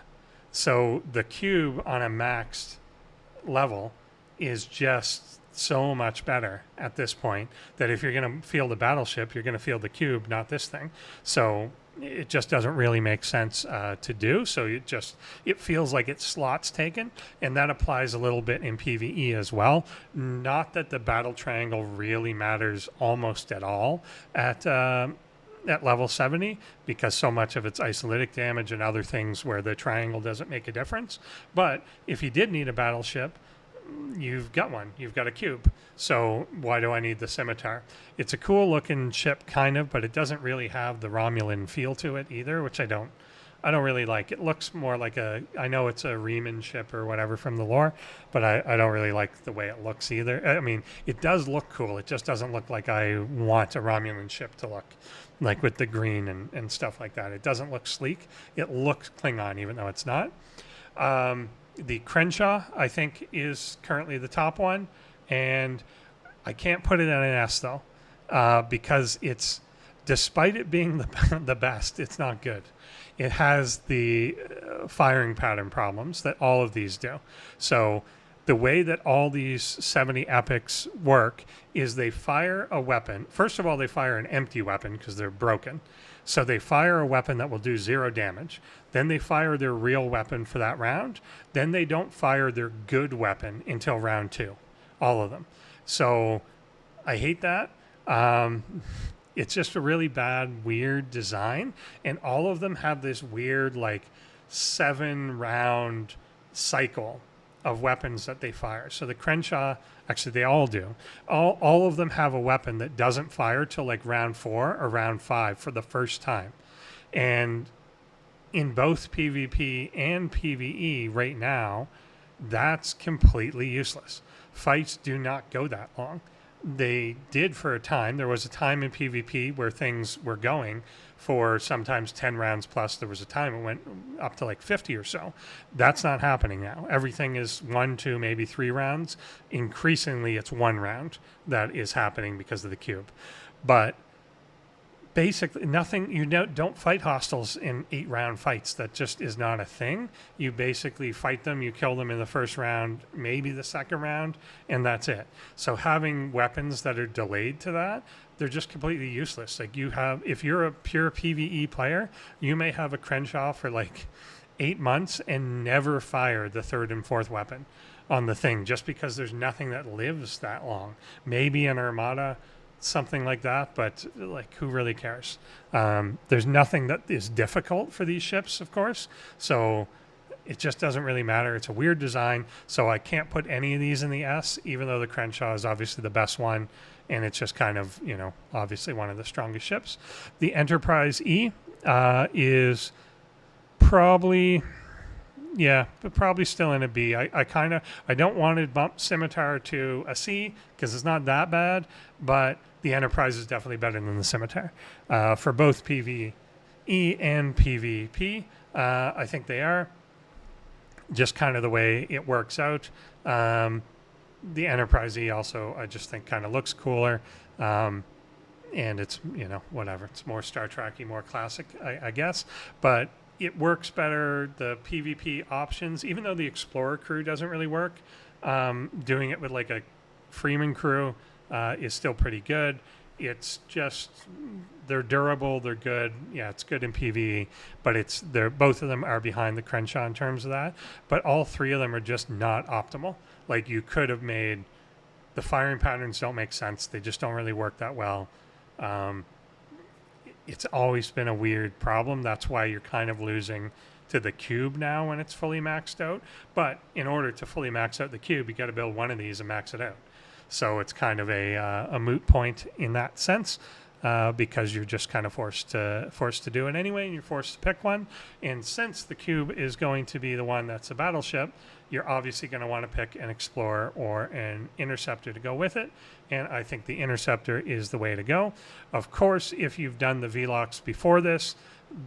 So the cube on a maxed level is just so much better at this point, that if you're going to field a battleship, you're going to field the cube, not this thing. So it just doesn't really make sense to do. So it feels like it's slots taken, and that applies a little bit in PvE as well. Not that the battle triangle really matters almost at all at level 70, because so much of it's isolytic damage and other things where the triangle doesn't make a difference. But if you did need a battleship, you've got one. You've got a cube. So why do I need the Scimitar? It's a cool looking ship, kind of, but it doesn't really have the Romulan feel to it either, which I don't really like. It looks more like I know it's a Riemann ship or whatever from the lore, but I don't really like the way it looks either. I mean, it does look cool. It just doesn't look like I want a Romulan ship to look, like with the green and stuff like that. It doesn't look sleek. It looks Klingon, even though it's not. The Crenshaw, I think, is currently the top one, and I can't put it in an S, though, because despite it being the best, it's not good. It has the firing pattern problems that all of these do. So the way that all these 70 epics work is they fire a weapon. First of all, they fire an empty weapon because they're broken. So they fire a weapon that will do 0 damage. Then they fire their real weapon for that round. Then they don't fire their good weapon until round 2. All of them. So I hate that. It's just a really bad, weird design. And all of them have this weird, like, 7-round cycle of weapons that they fire. So the Crenshaw, actually they all do. All of them have a weapon that doesn't fire till like round 4 or round 5 for the first time. And in both PvP and PvE right now, that's completely useless. Fights do not go that long. They did for a time. There was a time in PvP where things were going for sometimes 10 rounds plus. There was a time it went up to like 50 or so. That's not happening now. Everything is 1, 2, maybe 3 rounds. Increasingly, it's 1 round that is happening because of the cube. But basically nothing. You don't fight hostiles in 8-round fights. That just is not a thing. You basically fight them, you kill them in the first round, maybe the second round, and that's it. So having weapons that are delayed to that, they're just completely useless. Like if you're a pure PvE player, you may have a Crenshaw for like 8 months and never fire the 3rd and 4th weapon on the thing, just because there's nothing that lives that long. Maybe an Armada, something like that, but like, who really cares? There's nothing that is difficult for these ships, of course, so it just doesn't really matter. It's a weird design, so I can't put any of these in the S, even though the Crenshaw is obviously the best one, and it's just kind of, obviously one of the strongest ships. The Enterprise E is probably... yeah, but probably still in a B. I don't want to bump Scimitar to a C because it's not that bad, but the Enterprise is definitely better than the Scimitar. For both PvE and PvP, I think they are. Just kind of the way it works out. The Enterprise E also, I just think, kind of looks cooler. And it's, whatever. It's more Star Trek-y, more classic, I guess. But it works better. The PvP options, even though the Explorer crew doesn't really work, doing it with like a Freeman crew is still pretty good. It's just, they're durable, they're good. Yeah, it's good in PvE, but both of them are behind the Crenshaw in terms of that. But all 3 of them are just not optimal. Like, you could have made, the firing patterns don't make sense. They just don't really work that well. It's always been a weird problem. That's why you're kind of losing to the cube now when it's fully maxed out. But in order to fully max out the cube, you got to build one of these and max it out. So it's kind of a moot point in that sense, because you're just kind of forced to do it anyway, and you're forced to pick one. And since the cube is going to be the one that's a battleship, you're obviously going to want to pick an Explorer or an Interceptor to go with it. And I think the Interceptor is the way to go. Of course, if you've done the VLOX before this,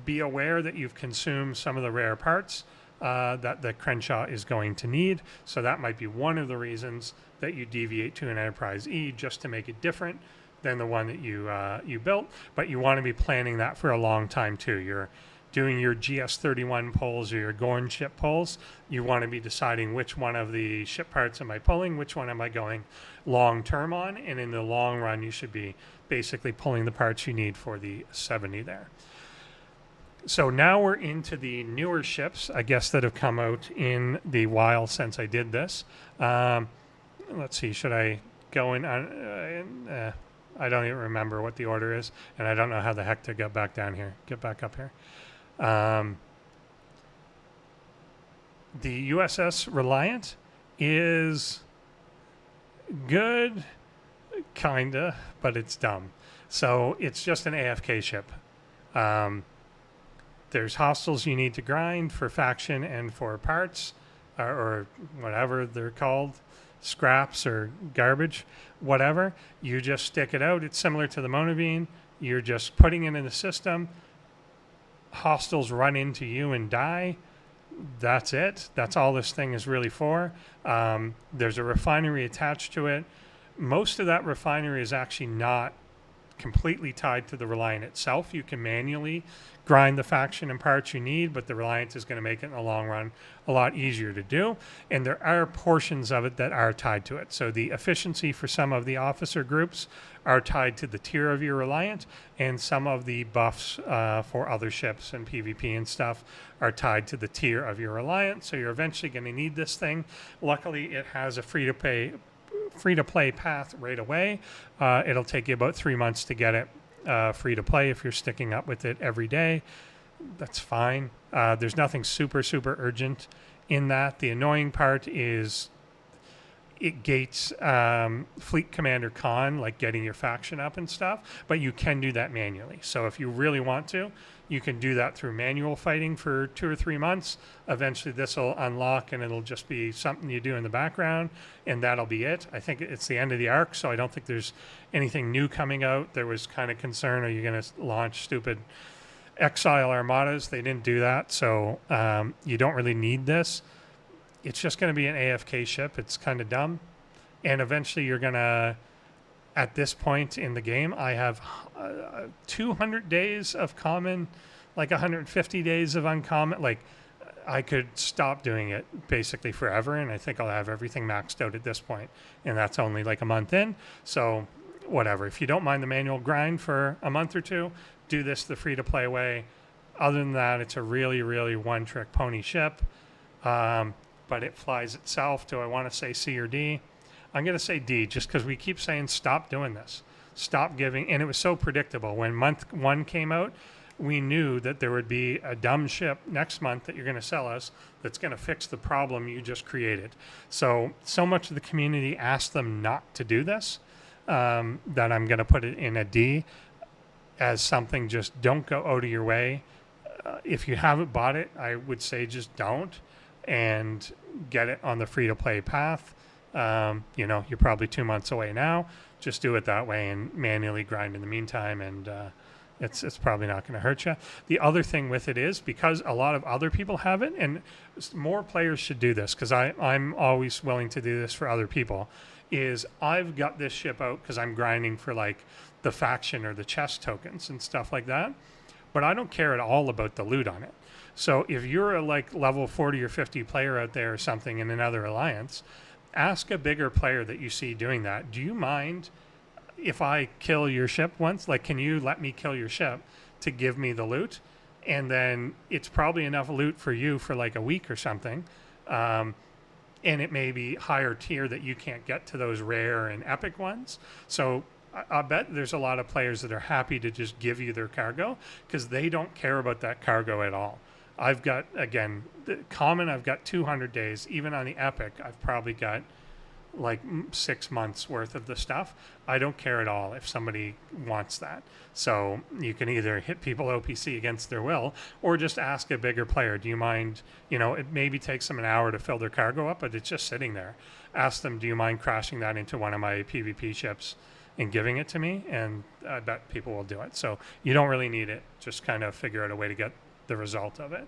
be aware that you've consumed some of the rare parts that the Crenshaw is going to need. So that might be one of the reasons that you deviate to an Enterprise E, just to make it different than the one that you built. But you want to be planning that for a long time too. You're doing your GS31 pulls or your Gorn ship pulls. You want to be deciding which one of the ship parts am I pulling, which one am I going long term on, and in the long run you should be basically pulling the parts you need for the 70 there. So now we're into the newer ships, I guess, that have come out in the while since I did this. Let's see, should I go in on... I don't even remember what the order is, and I don't know how the heck to get back up here. The USS Reliant is good, kinda, but it's dumb. So it's just an AFK ship. There's hostiles you need to grind for faction and for parts, or whatever they're called, scraps or garbage, whatever. You just stick it out. It's similar to the Monavine. You're just putting it in the system. Hostiles run into you and die. That's it. That's all this thing is really for. There's a refinery attached to it. Most of that refinery is actually not completely tied to the Reliant itself. You can manually grind the faction and parts you need, but the Reliant is going to make it in the long run a lot easier to do. And there are portions of it that are tied to it. So the efficiency for some of the officer groups are tied to the tier of your Reliant, and some of the buffs for other ships and PvP and stuff are tied to the tier of your Reliant. So you're eventually going to need this thing. Luckily, it has a free-to-play path right away. It'll take you about 3 months to get it free to play if you're sticking up with it every day. That's fine. There's nothing super urgent in that. The annoying part is it gates Fleet Commander Con, like getting your faction up and stuff, but you can do that manually. So if you really want to, you can do that through manual fighting for 2 or 3 months. Eventually this will unlock and it'll just be something you do in the background, and that'll be it. I think it's the end of the arc, so I don't think there's anything new coming out. There was kind of concern, are you going to launch stupid Exile Armadas? They didn't do that, so you don't really need this. It's just going to be an AFK ship. It's kind of dumb. And eventually you're going to, at this point in the game, I have 200 days of common, like 150 days of uncommon. Like, I could stop doing it basically forever, and I think I'll have everything maxed out at this point. And that's only like a month in. So whatever. If you don't mind the manual grind for a month or two, do this the free-to-play way. Other than that, it's a really, really one-trick pony ship. But it flies itself. Do I want to say C or D? I'm going to say D, just because we keep saying stop doing this. Stop giving. And it was so predictable. When month 1 came out, we knew that there would be a dumb ship next month that you're going to sell us that's going to fix the problem you just created. So much of the community asked them not to do this, that I'm going to put it in a D as something. Just don't go out of your way. If you haven't bought it, I would say just don't, and get it on the free-to-play path. You're probably 2 months away now. Just do it that way and manually grind in the meantime, and it's probably not going to hurt you. The other thing with it is, because a lot of other people have it, and more players should do this, because I'm always willing to do this for other people, is I've got this ship out because I'm grinding for like the faction or the chest tokens and stuff like that, but I don't care at all about the loot on it. So if you're a like level 40 or 50 player out there or something in another alliance, ask a bigger player that you see doing that. Do you mind if I kill your ship once? Like, can you let me kill your ship to give me the loot? And then it's probably enough loot for you for like a week or something. And it may be higher tier that you can't get to those rare and epic ones. So I bet there's a lot of players that are happy to just give you their cargo because they don't care about that cargo at all. I've got, again, the common, I've got 200 days. Even on the epic, I've probably got like 6 months worth of the stuff. I don't care at all if somebody wants that. So you can either hit people OPC against their will, or just ask a bigger player, do you mind, it maybe takes them an hour to fill their cargo up, but it's just sitting there. Ask them, do you mind crashing that into one of my PvP ships and giving it to me? And I bet people will do it. So you don't really need it. Just kind of figure out a way to get the result of it.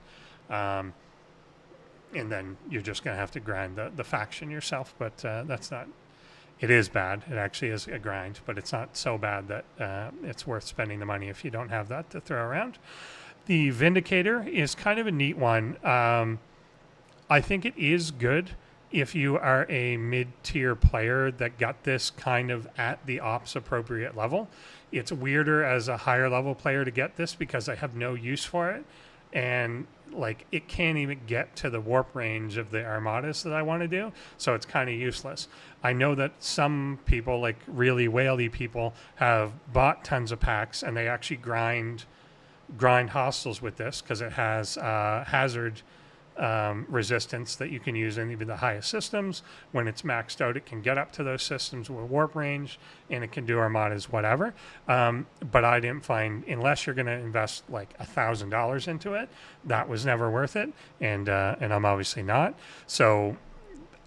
And then you're just going to have to grind the faction yourself. But that's not, it is bad. It actually is a grind, but it's not so bad that it's worth spending the money if you don't have that to throw around. The Vindicator is kind of a neat one. I think it is good if you are a mid-tier player that got this kind of at the ops appropriate level. It's weirder as a higher level player to get this because I have no use for it. And like, it can't even get to the warp range of the armadas that I want to do. So it's kind of useless. I know that some people, like really whaley people, have bought tons of packs and they actually grind hostiles with this because it has hazard resistance that you can use in even the highest systems. When it's maxed out, it can get up to those systems with warp range, and it can do armadas, whatever. But I didn't find, unless you're going to invest like $1,000 into it, that was never worth it, and I'm obviously not. So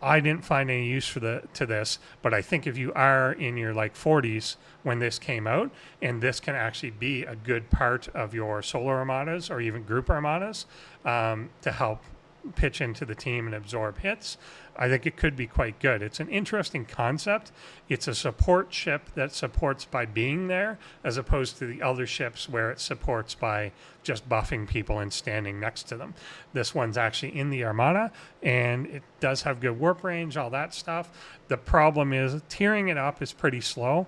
I didn't find any use to this, but I think if you are in your like 40s when this came out, and this can actually be a good part of your solo armadas or even group armadas to help pitch into the team and absorb hits, I think it could be quite good. It's an interesting concept. It's a support ship that supports by being there, as opposed to the other ships where it supports by just buffing people and standing next to them. This one's actually in the armada, and it does have good warp range, all that stuff. The problem is tiering it up is pretty slow.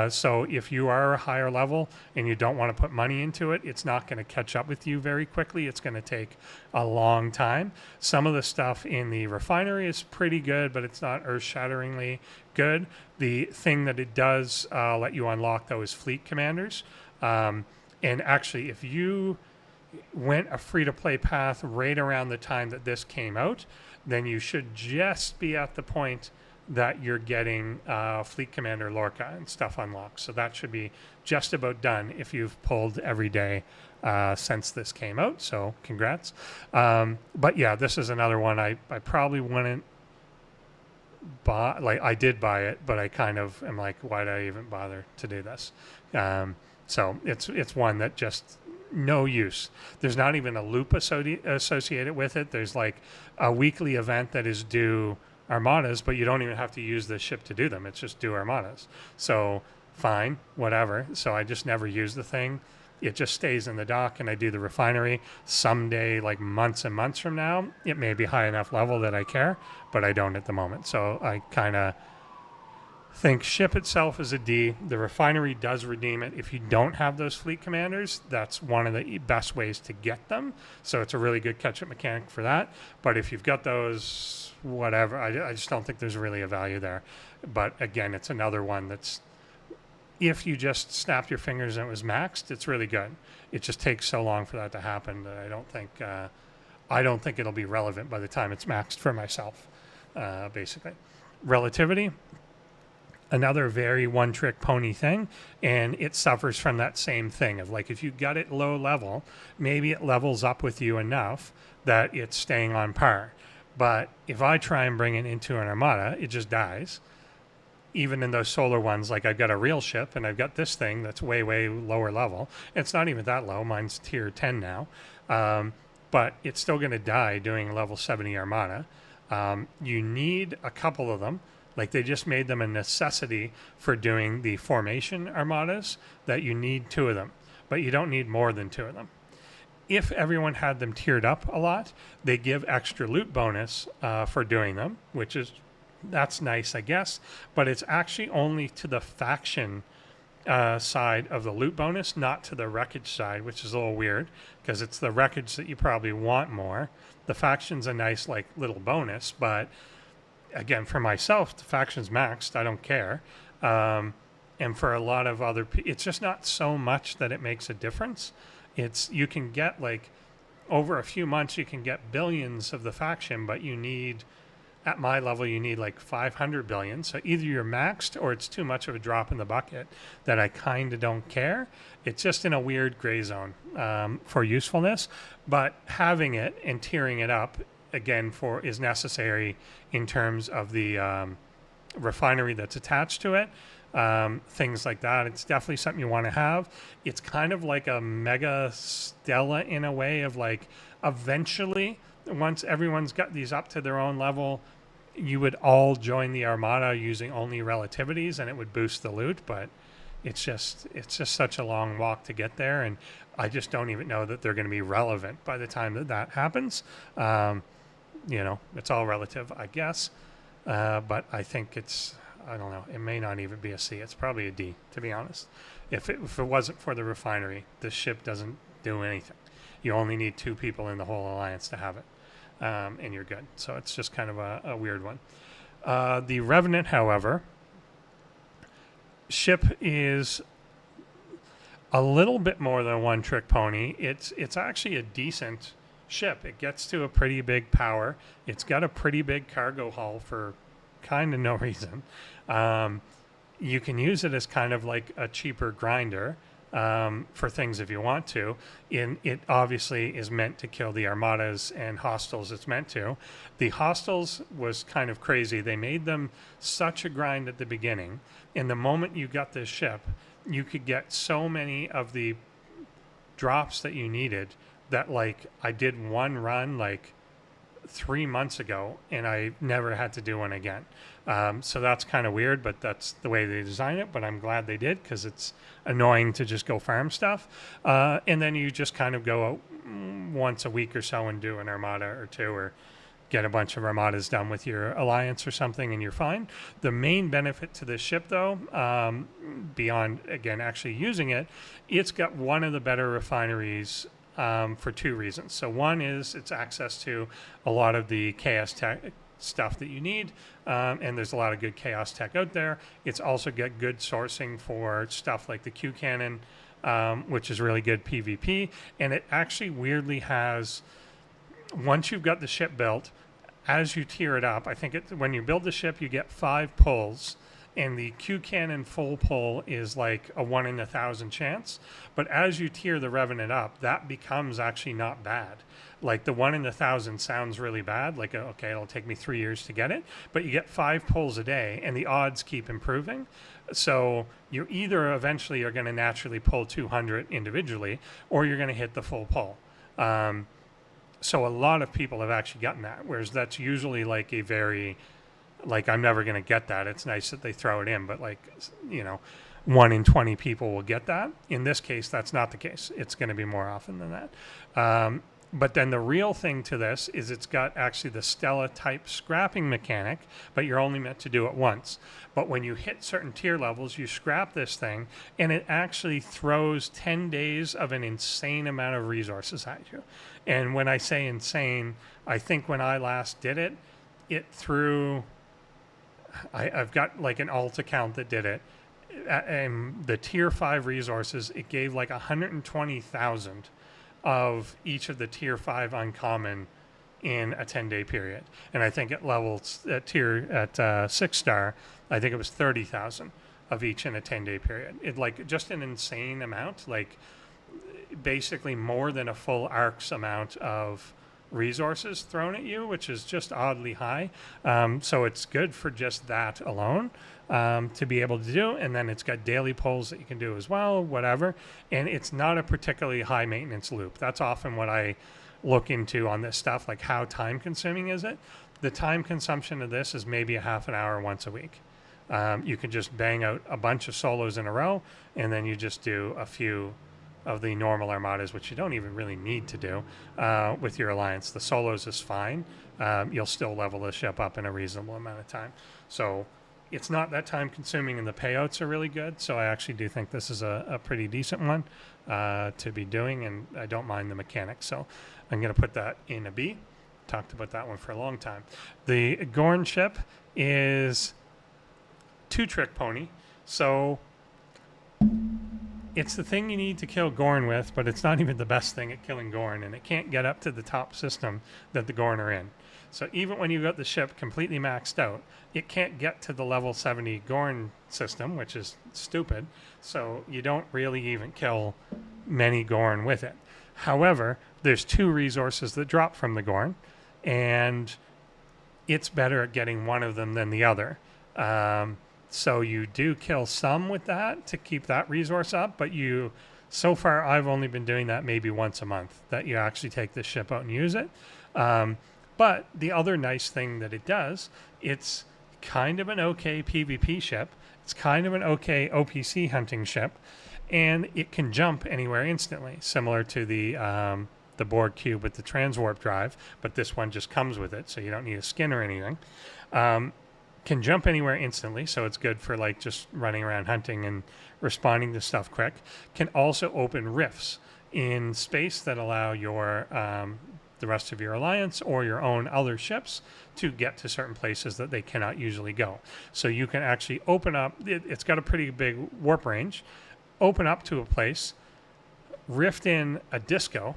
So if you are a higher level and you don't want to put money into it, it's not going to catch up with you very quickly. It's going to take a long time. Some of the stuff in the refinery is pretty good, but it's not earth-shatteringly good. The thing that it does let you unlock, though, is fleet commanders. And actually, if you went a free-to-play path right around the time that this came out, then you should just be at the point that you're getting Fleet Commander Lorca and stuff unlocked. So that should be just about done if you've pulled every day since this came out. So congrats. But yeah, this is another one I probably wouldn't buy. Like, I did buy it, but I kind of am like, why did I even bother to do this? So it's one that just no use. There's not even a loop associated with it. There's like a weekly event that is due armadas, but you don't even have to use the ship to do them. It's just due armadas. So fine, whatever. So I just never use the thing. It just stays in the dock, and I do the refinery. Someday, like months and months from now, it may be high enough level that I care, but I don't at the moment. So I kind of think ship itself is a D. The refinery does redeem it. If you don't have those fleet commanders, that's one of the best ways to get them. So it's a really good catch-up mechanic for that. But if you've got those, whatever, I just don't think there's really a value there. But again, it's another one that's, if you just snapped your fingers and it was maxed, it's really good. It just takes so long for that to happen that I don't think it'll be relevant by the time it's maxed for myself, basically. Relativity, another very one-trick pony thing, and it suffers from that same thing of, like, if you got it low level, maybe it levels up with you enough that it's staying on par. But if I try and bring it into an armada, it just dies. Even in those solar ones, like, I've got a real ship and I've got this thing that's way, way lower level. It's not even that low. Mine's tier 10 now. But it's still going to die doing level 70 armada. You need a couple of them. Like, they just made them a necessity for doing the formation armadas, that you need 2 of them. But you don't need more than 2 of them. If everyone had them tiered up a lot, they give extra loot bonus for doing them, that's nice, I guess, but it's actually only to the faction side of the loot bonus, not to the wreckage side, which is a little weird, because it's the wreckage that you probably want more. The faction's a nice, like, little bonus, but again, for myself, the faction's maxed. I don't care. And for a lot of other people, it's just not so much that it makes a difference. You can get, like, over a few months, you can get billions of the faction, but you need, at my level, you need like 500 billion. So either you're maxed or it's too much of a drop in the bucket that I kind of don't care. It's just in a weird gray zone for usefulness. But having it and tiering it up, again, is necessary in terms of the refinery that's attached to it. Things like that. It's definitely something you want to have. It's kind of like a mega Stella in a way of, like, eventually, once everyone's got these up to their own level, you would all join the armada using only relativities, and it would boost the loot. But it's just such a long walk to get there, and I just don't even know that they're going to be relevant by the time that happens. It's all relative, I guess. But I think I don't know, it may not even be a C. It's probably a D, to be honest. If it wasn't for the refinery, this ship doesn't do anything. You only need 2 people in the whole alliance to have it. And you're good. So it's just kind of a weird one. The Revenant, however, ship is a little bit more than a one-trick pony. It's actually a decent ship. It gets to a pretty big power. It's got a pretty big cargo hull for kind of no reason. You can use it as kind of like a cheaper grinder for things if you want to. It obviously is meant to kill the armadas and hostiles it's meant to. The hostiles was kind of crazy. They made them such a grind at the beginning. And the moment you got this ship, you could get so many of the drops that you needed that, like, I did one run like 3 months ago and I never had to do one again. So that's kind of weird, but that's the way they design it. But I'm glad they did, because it's annoying to just go farm stuff. And then you just kind of go out once a week or so and do an armada or 2, or get a bunch of armadas done with your alliance or something, and you're fine. The main benefit to this ship, though, beyond, again, actually using it, it's got one of the better refineries for 2 reasons. So one is it's access to a lot of the chaos tech stuff that you need, and there's a lot of good chaos tech out there. It's also got good sourcing for stuff like the Q cannon, which is really good PvP, and it actually weirdly has, once you've got the ship built, as you tier it up, I think when you build the ship, you get 5 pulls, and the Q cannon full pull is like a 1 in 1,000 chance. But as you tier the Revenant up, that becomes actually not bad. Like the 1 in 1,000 sounds really bad. Like, okay, it'll take me 3 years to get it, but you get 5 pulls a day, and the odds keep improving. So you either eventually are going to naturally pull 200 individually, or you're going to hit the full pull. So a lot of people have actually gotten that, whereas that's usually like a very, like, I'm never going to get that. It's nice that they throw it in, but like, 1 in 20 people will get that. In this case, that's not the case. It's going to be more often than that. But then the real thing to this is it's got actually the Stella type scrapping mechanic, but you're only meant to do it once. But when you hit certain tier levels, you scrap this thing, and it actually throws 10 days of an insane amount of resources at you. And when I say insane, I think when I last did it, it threw... I've got like an alt account that did it. And the tier 5 resources, it gave like 120,000 of each of the tier 5 uncommon in a 10-day period. And I think at levels at 6-star, I think it was 30,000 of each in a 10-day period. It like just an insane amount, like basically more than a full ARC's amount of resources thrown at you, which is just oddly high. So it's good for just that alone. To be able to do, and then it's got daily polls that you can do as well, whatever, and it's not a particularly high maintenance loop. That's often what I look into on this stuff, like how time consuming is it. The time consumption of this is maybe a half an hour once a week. You can just bang out a bunch of solos in a row, and then you just do a few of the normal armadas, which you don't even really need to do with your alliance. The solos is fine. You'll still level the ship up in a reasonable amount of time. So it's not that time consuming, and the payouts are really good. So I actually do think this is a pretty decent one to be doing, and I don't mind the mechanics. So I'm going to put that in a B. Talked about that one for a long time. The Gorn ship is 2-trick pony. So it's the thing you need to kill Gorn with, but it's not even the best thing at killing Gorn, and it can't get up to the top system that the Gorn are in. So even when you've got the ship completely maxed out, it can't get to the level 70 Gorn system, which is stupid. So you don't really even kill many Gorn with it. However, there's 2 resources that drop from the Gorn, and it's better at getting one of them than the other. So you do kill some with that to keep that resource up, but so far I've only been doing that maybe once a month, that you actually take the ship out and use it. But the other nice thing that it does, it's kind of an okay PvP ship. It's kind of an okay OPC hunting ship, and it can jump anywhere instantly, similar to the Borg cube with the transwarp drive, but this one just comes with it, so you don't need a skin or anything. Can jump anywhere instantly, so it's good for like just running around hunting and responding to stuff quick. Can also open rifts in space that allow your the rest of your alliance or your own other ships to get to certain places that they cannot usually go. So you can actually open up, it's got a pretty big warp range, open up to a place, rift in a disco,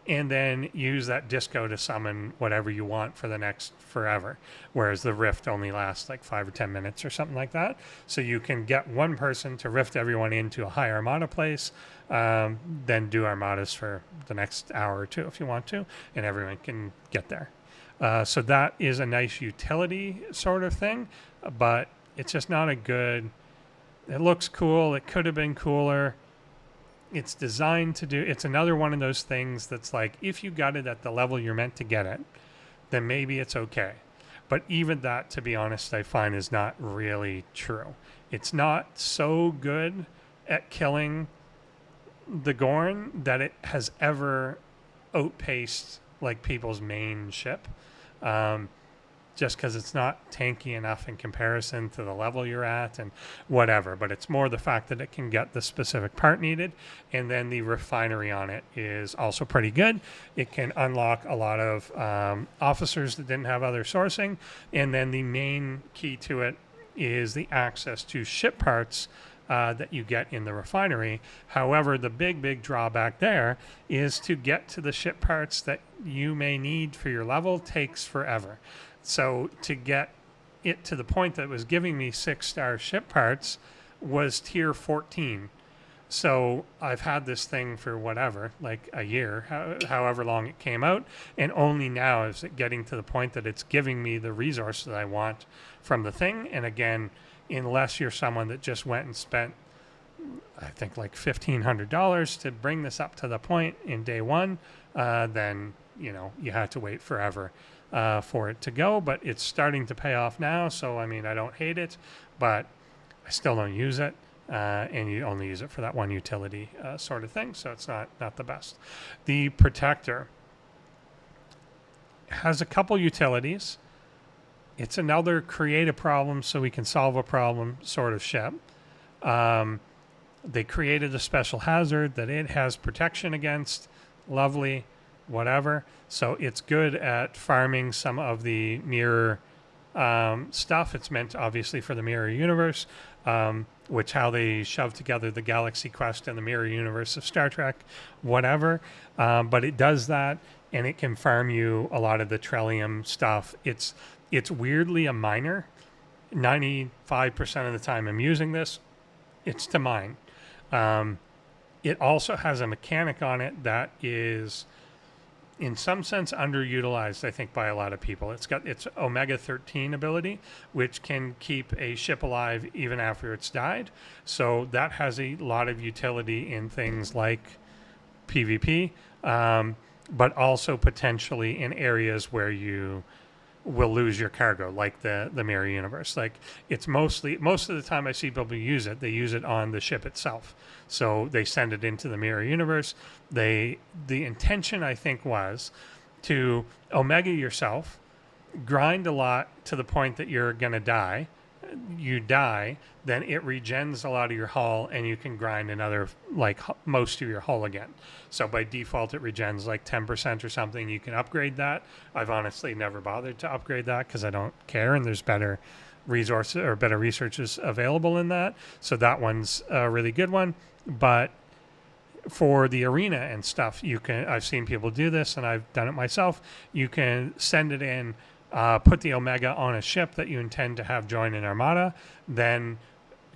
and then use that disco to summon whatever you want for the next forever. Whereas the rift only lasts like 5 or 10 minutes or something like that. So you can get one person to rift everyone into a high armada place, then do armadas for the next hour or 2 if you want to, and everyone can get there. So that is a nice utility sort of thing, but it's just not a good... It looks cool. It could have been cooler. It's designed to do... It's another one of those things that's like, if you got it at the level you're meant to get it, then maybe it's okay. But even that, to be honest, I find is not really true. It's not so good at killing the Gorn that it has ever outpaced like people's main ship. Just because it's not tanky enough in comparison to the level you're at and whatever. But it's more the fact that it can get the specific part needed, and then the refinery on it is also pretty good. It can unlock a lot of officers that didn't have other sourcing, and then the main key to it is the access to ship parts that you get in the refinery. However, the big drawback there is to get to the ship parts that you may need for your level takes forever. So to get it to the point that was giving me 6-star ship parts was tier 14. So I've had this thing for whatever, like a year, however long it came out, and only now is it getting to the point that it's giving me the resources I want from the thing. And again, unless you're someone that just went and spent, I think, like $1,500 to bring this up to the point in day one, then, you know, you had to wait forever for it to go. But it's starting to pay off now. So, I mean, I don't hate it, but I still don't use it. And you only use it for that one utility sort of thing. So it's not the best. The Protector has a couple utilities. It's another create a problem so we can solve a problem sort of ship. They created a special hazard that it has protection against. Lovely, whatever. So it's good at farming some of the mirror stuff. It's meant obviously for the mirror universe, which how they shove together the Galaxy Quest and the mirror universe of Star Trek, whatever. But it does that, and it can farm you a lot of the Trellium stuff. It's weirdly a miner. 95% of the time I'm using this, it's to mine. It also has a mechanic on it that is, in some sense, underutilized, I think, by a lot of people. It's got its Omega 13 ability, which can keep a ship alive even after it's died. So that has a lot of utility in things like PvP, but also potentially in areas where you will lose your cargo, like the mirror universe. Like, it's most of the time I see people use it, they use it on the ship itself. So they send it into the mirror universe. The intention, I think, was to Omega yourself, grind a lot to the point that you're going to die. You die, then it regens a lot of your hull, and you can grind another, like, most of your hull again. So by default, it regens like 10% or something. You can upgrade that. I've honestly never bothered to upgrade that because I don't care, and there's better resources or better researches available in that. So that one's a really good one. But for the arena and stuff, I've seen people do this, and I've done it myself. You can send it in, put the Omega on a ship that you intend to have join an armada, then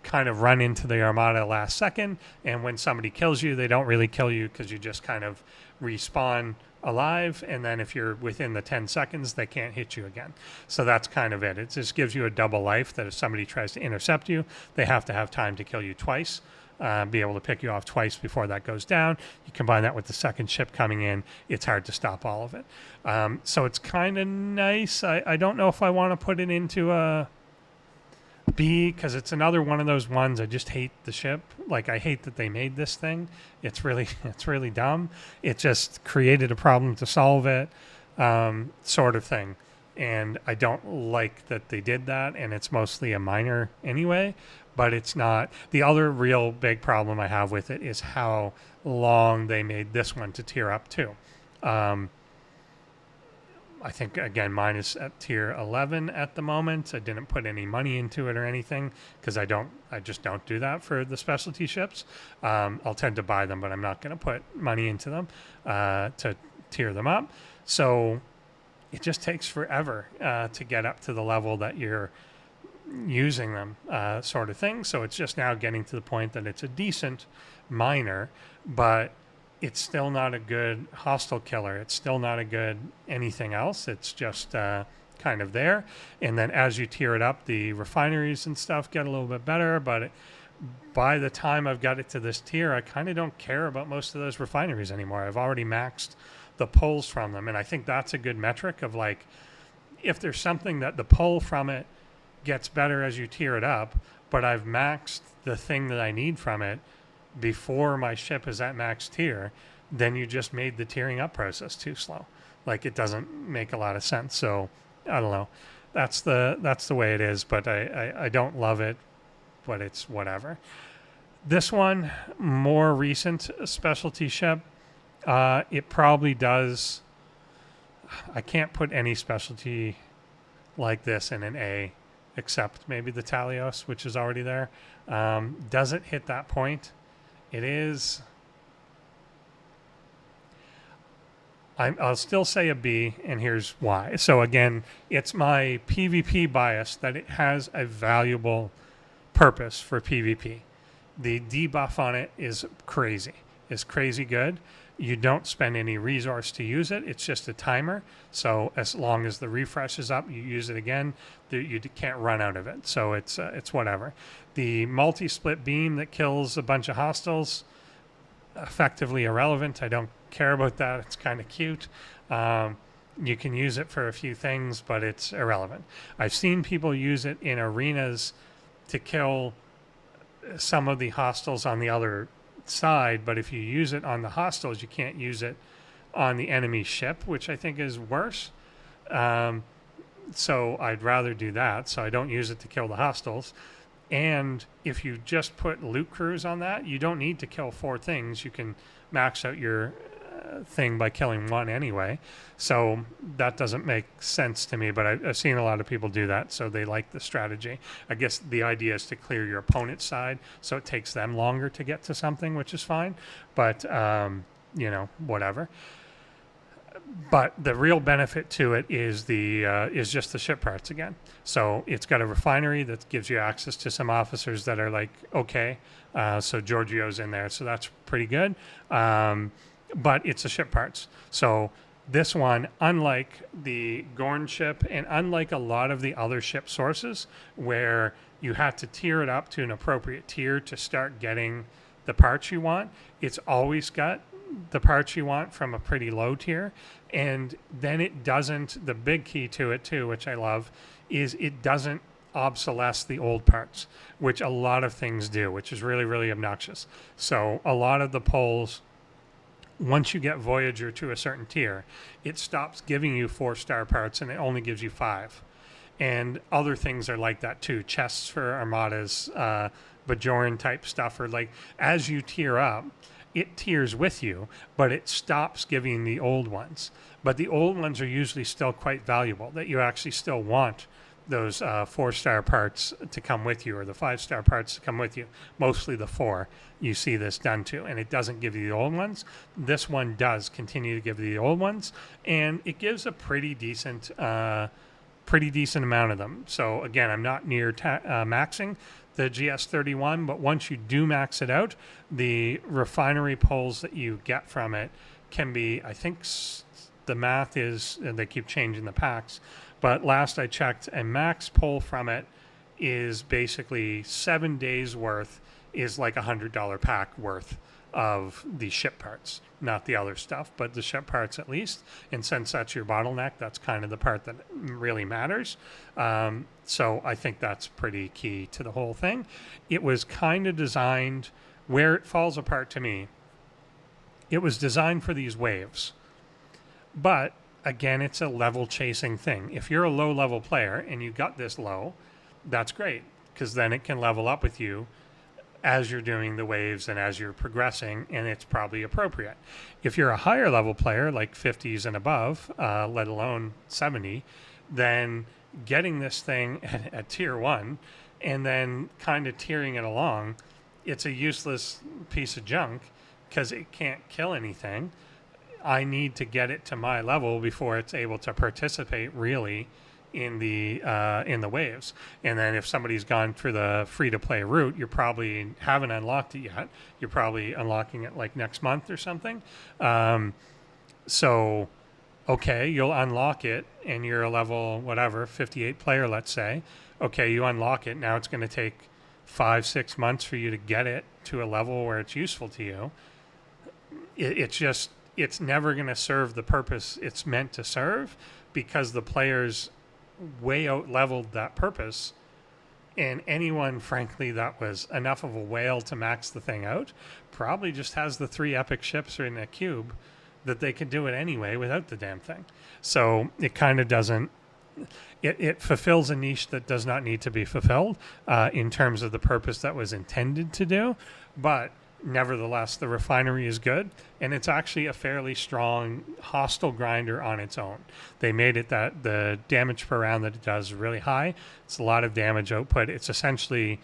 kind of run into the armada last second, and when somebody kills you, they don't really kill you because you just kind of respawn alive, and then if you're within the 10 seconds, they can't hit you again. So that's kind of it. It just gives you a double life that if somebody tries to intercept you, they have to have time to kill you twice. Be able to pick you off twice before that goes down. You combine that with the second ship coming in, it's hard to stop all of it. So it's kind of nice. I don't know if I want to put it into a B, because it's another one of those ones I just hate the ship. Like, I hate that they made this thing. It's really dumb. It just created a problem to solve it, sort of thing. And I don't like that they did that, and it's mostly a minor anyway. But it's not. The other real big problem I have with it is how long they made this one to tier up to. I think, again, mine is at tier 11 at the moment. I didn't put any money into it or anything because I just don't do that for the specialty ships. I'll tend to buy them, but I'm not going to put money into them to tier them up. So it just takes forever to get up to the level that you're using them, sort of thing. So it's just now getting to the point that it's a decent miner, but it's still not a good hostile killer. It's still not a good anything else. It's just kind of there. And then as you tier it up, the refineries and stuff get a little bit better, but by the time I've got it to this tier, I kind of don't care about most of those refineries anymore. I've already maxed the pulls from them, and I think that's a good metric of, like, if there's something that the pull from it gets better as you tier it up, but I've maxed the thing that I need from it before my ship is at max tier, then you just made the tiering up process too slow. Like, it doesn't make a lot of sense. So I don't know. That's the way it is, but I don't love it, but it's whatever. This one, more recent specialty ship, it probably does. I can't put any specialty like this in an A, except maybe the Talios, which is already there. Does it hit that point? It is. I'll still say a B, and here's why. So again, it's my PvP bias that it has a valuable purpose for PvP. The debuff on it is crazy. It's crazy good. You don't spend any resource to use it. It's just a timer. So as long as the refresh is up, you use it again. You can't run out of it. So it's whatever. The multi-split beam that kills a bunch of hostiles, effectively irrelevant. I don't care about that. It's kind of cute. You can use it for a few things, but it's irrelevant. I've seen people use it in arenas to kill some of the hostiles on the other side, but if you use it on the hostiles, you can't use it on the enemy ship, which I think is worse. So I'd rather do that. So I don't use it to kill the hostiles. And if you just put loot crews on that, you don't need to kill 4 things. You can max out your thing by killing 1 anyway. So that doesn't make sense to me, but I've seen a lot of people do that, so they like the strategy. I guess the idea is to clear your opponent's side, so it takes them longer to get to something, which is fine. But, whatever. But the real benefit to it is is just the ship parts again. So it's got a refinery that gives you access to some officers that are like, okay, so Giorgio's in there, so that's pretty good. But it's the ship parts. So this one, unlike the Gorn ship and unlike a lot of the other ship sources where you have to tier it up to an appropriate tier to start getting the parts you want, it's always got the parts you want from a pretty low tier. And then it doesn't, the big key to it too, which I love, is it doesn't obsolesce the old parts, which a lot of things do, which is really, really obnoxious. So a lot of the polls, once you get Voyager to a certain tier, it stops giving you 4-star parts and it only gives you 5. And other things are like that too. Chests for armadas, Bajoran type stuff, or like as you tier up, it tiers with you, but it stops giving the old ones. But the old ones are usually still quite valuable, that you actually still want those 4-star parts to come with you, or the 5-star parts to come with you. Mostly the 4 you see this done to, and it doesn't give you the old ones. This one does continue to give you the old ones, and it gives a pretty decent amount of them. So again, I'm not near maxing the GS31, but once you do max it out, the refinery pulls that you get from it can be, I think the math is, and they keep changing the packs, but last I checked, a max pull from it is basically 7 days worth, is like $100 pack worth of the ship parts, not the other stuff, but the ship parts at least. And since that's your bottleneck, that's kind of the part that really matters. So I think that's pretty key to the whole thing. It was kind of designed, where it falls apart to me, it was designed for these waves. But again, it's a level chasing thing. If you're a low level player and you got this low, that's great, because then it can level up with you as you're doing the waves and as you're progressing, and it's probably appropriate. If you're a higher level player, like 50s and above, let alone 70, then getting this thing at tier 1 and then kind of tiering it along, it's a useless piece of junk because it can't kill anything. I need to get it to my level before it's able to participate really in the waves. And then if somebody's gone for the free-to-play route, you probably haven't unlocked it yet. You're probably unlocking it like next month or something. So, okay, you'll unlock it and you're a level, whatever, 58 player, let's say. Okay, you unlock it. Now it's going to take 5-6 months for you to get it to a level where it's useful to you. It's never going to serve the purpose it's meant to serve, because the players way out leveled that purpose, and anyone frankly that was enough of a whale to max the thing out probably just has the 3 epic ships in a cube that they can do it anyway without the damn thing. So it kind of doesn't, it fulfills a niche that does not need to be fulfilled in terms of the purpose that was intended to do. But nevertheless, the refinery is good, and it's actually a fairly strong hostile grinder on its own. They made it that the damage per round that it does is really high. It's a lot of damage output. It's essentially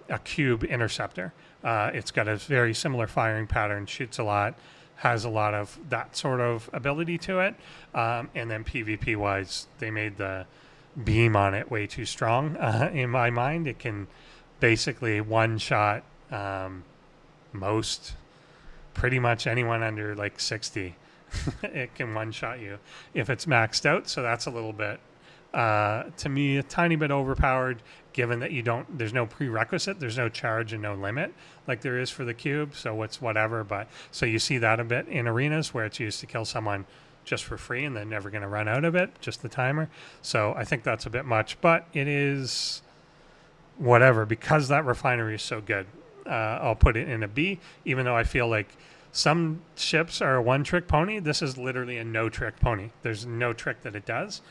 a cube interceptor. It's got a very similar firing pattern, shoots a lot, has a lot of that sort of ability to it. And then PvP wise, they made the beam on it way too strong. In my mind, it can basically one shot pretty much anyone under like 60. It can one shot you if it's maxed out. So that's a little bit, to me, a tiny bit overpowered, given that there's no prerequisite, there's no charge and no limit like there is for the cube. So it's whatever. But so you see that a bit in arenas where it's used to kill someone just for free and they're never going to run out of it, just the timer. So I think that's a bit much, but it is whatever, because that refinery is so good. I'll put it in a B, even though I feel like some ships are a one-trick pony. This is literally a no-trick pony. There's no trick that it does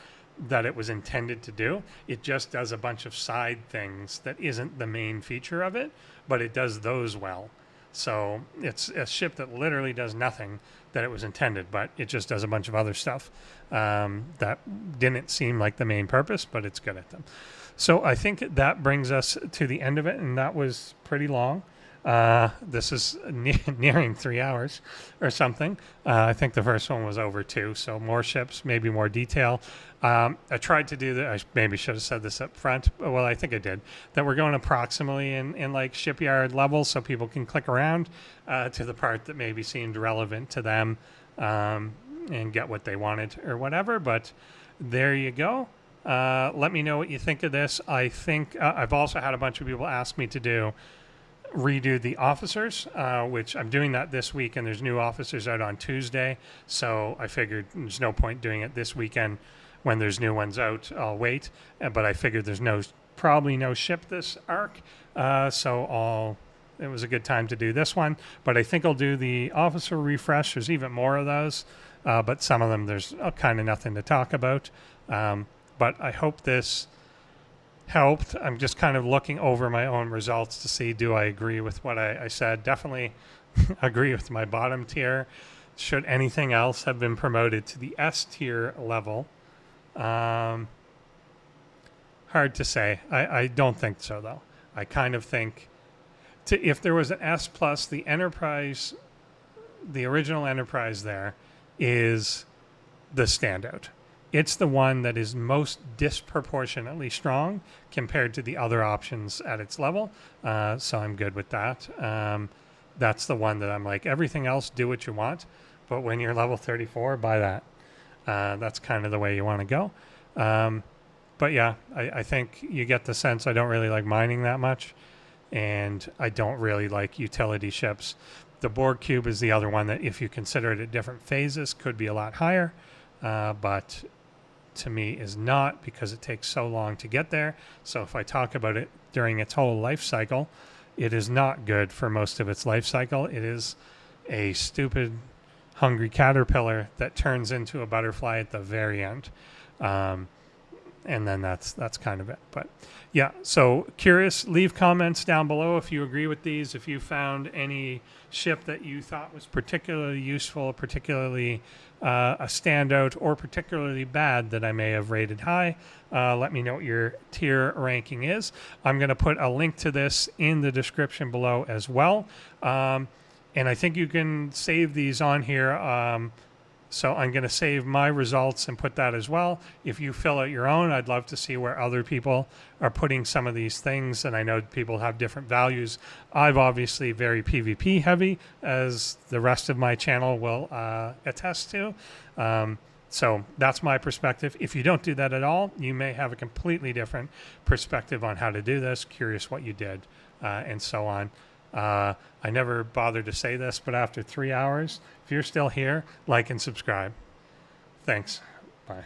that it was intended to do. It just does a bunch of side things that isn't the main feature of it, but it does those well. So it's a ship that literally does nothing that it was intended, but it just does a bunch of other stuff that didn't seem like the main purpose, but it's good at them. So I think that brings us to the end of it, and that was pretty long. This is nearing 3 hours or something. I think the first one was over 2, so more ships, maybe more detail. I tried to do that. I maybe should have said this up front. Well, I think I did. That we're going approximately in like shipyard level, so people can click around to the part that maybe seemed relevant to them and get what they wanted or whatever. But there you go. Let me know what you think of this. I think I've also had a bunch of people ask me to redo the officers, which I'm doing that this week, and there's new officers out on Tuesday. So I figured there's no point doing it this weekend when there's new ones out. I'll wait, but I figured there's probably no ship this arc, so it was a good time to do this one. But I think I'll do the officer refresh. There's even more of those, but some of them there's kind of nothing to talk about. But I hope this helped. I'm just kind of looking over my own results to see, do I agree with what I said? Definitely agree with my bottom tier. Should anything else have been promoted to the S tier level? Hard to say. I don't think so, though. I kind of think if there was an S plus, the Enterprise, the original Enterprise there is the standout. It's the one that is most disproportionately strong compared to the other options at its level. So I'm good with that. That's the one that I'm like, everything else, do what you want. But when you're level 34, buy that. That's kind of the way you want to go. But yeah, I think you get the sense I don't really like mining that much. And I don't really like utility ships. The Borg cube is the other one that, if you consider it at different phases, could be a lot higher. But to me is not, because it takes so long to get there. So if I talk about it during its whole life cycle, it is not good for most of its life cycle. It is a stupid, hungry caterpillar that turns into a butterfly at the very end. And then that's kind of it. But yeah, so curious, leave comments down below if you agree with these, if you found any ship that you thought was particularly useful, particularly a standout, or particularly bad that I may have rated high. Let me know what your tier ranking is. I'm going to put a link to this in the description below as well. And I think you can save these on here. So I'm going to save my results and put that as well. If you fill out your own, I'd love to see where other people are putting some of these things. And I know people have different values. I've obviously very PvP heavy, as the rest of my channel will attest to. So that's my perspective. If you don't do that at all, you may have a completely different perspective on how to do this. Curious what you did, and so on. I never bothered to say this, but after 3 hours, if you're still here, like and subscribe. Thanks. Bye.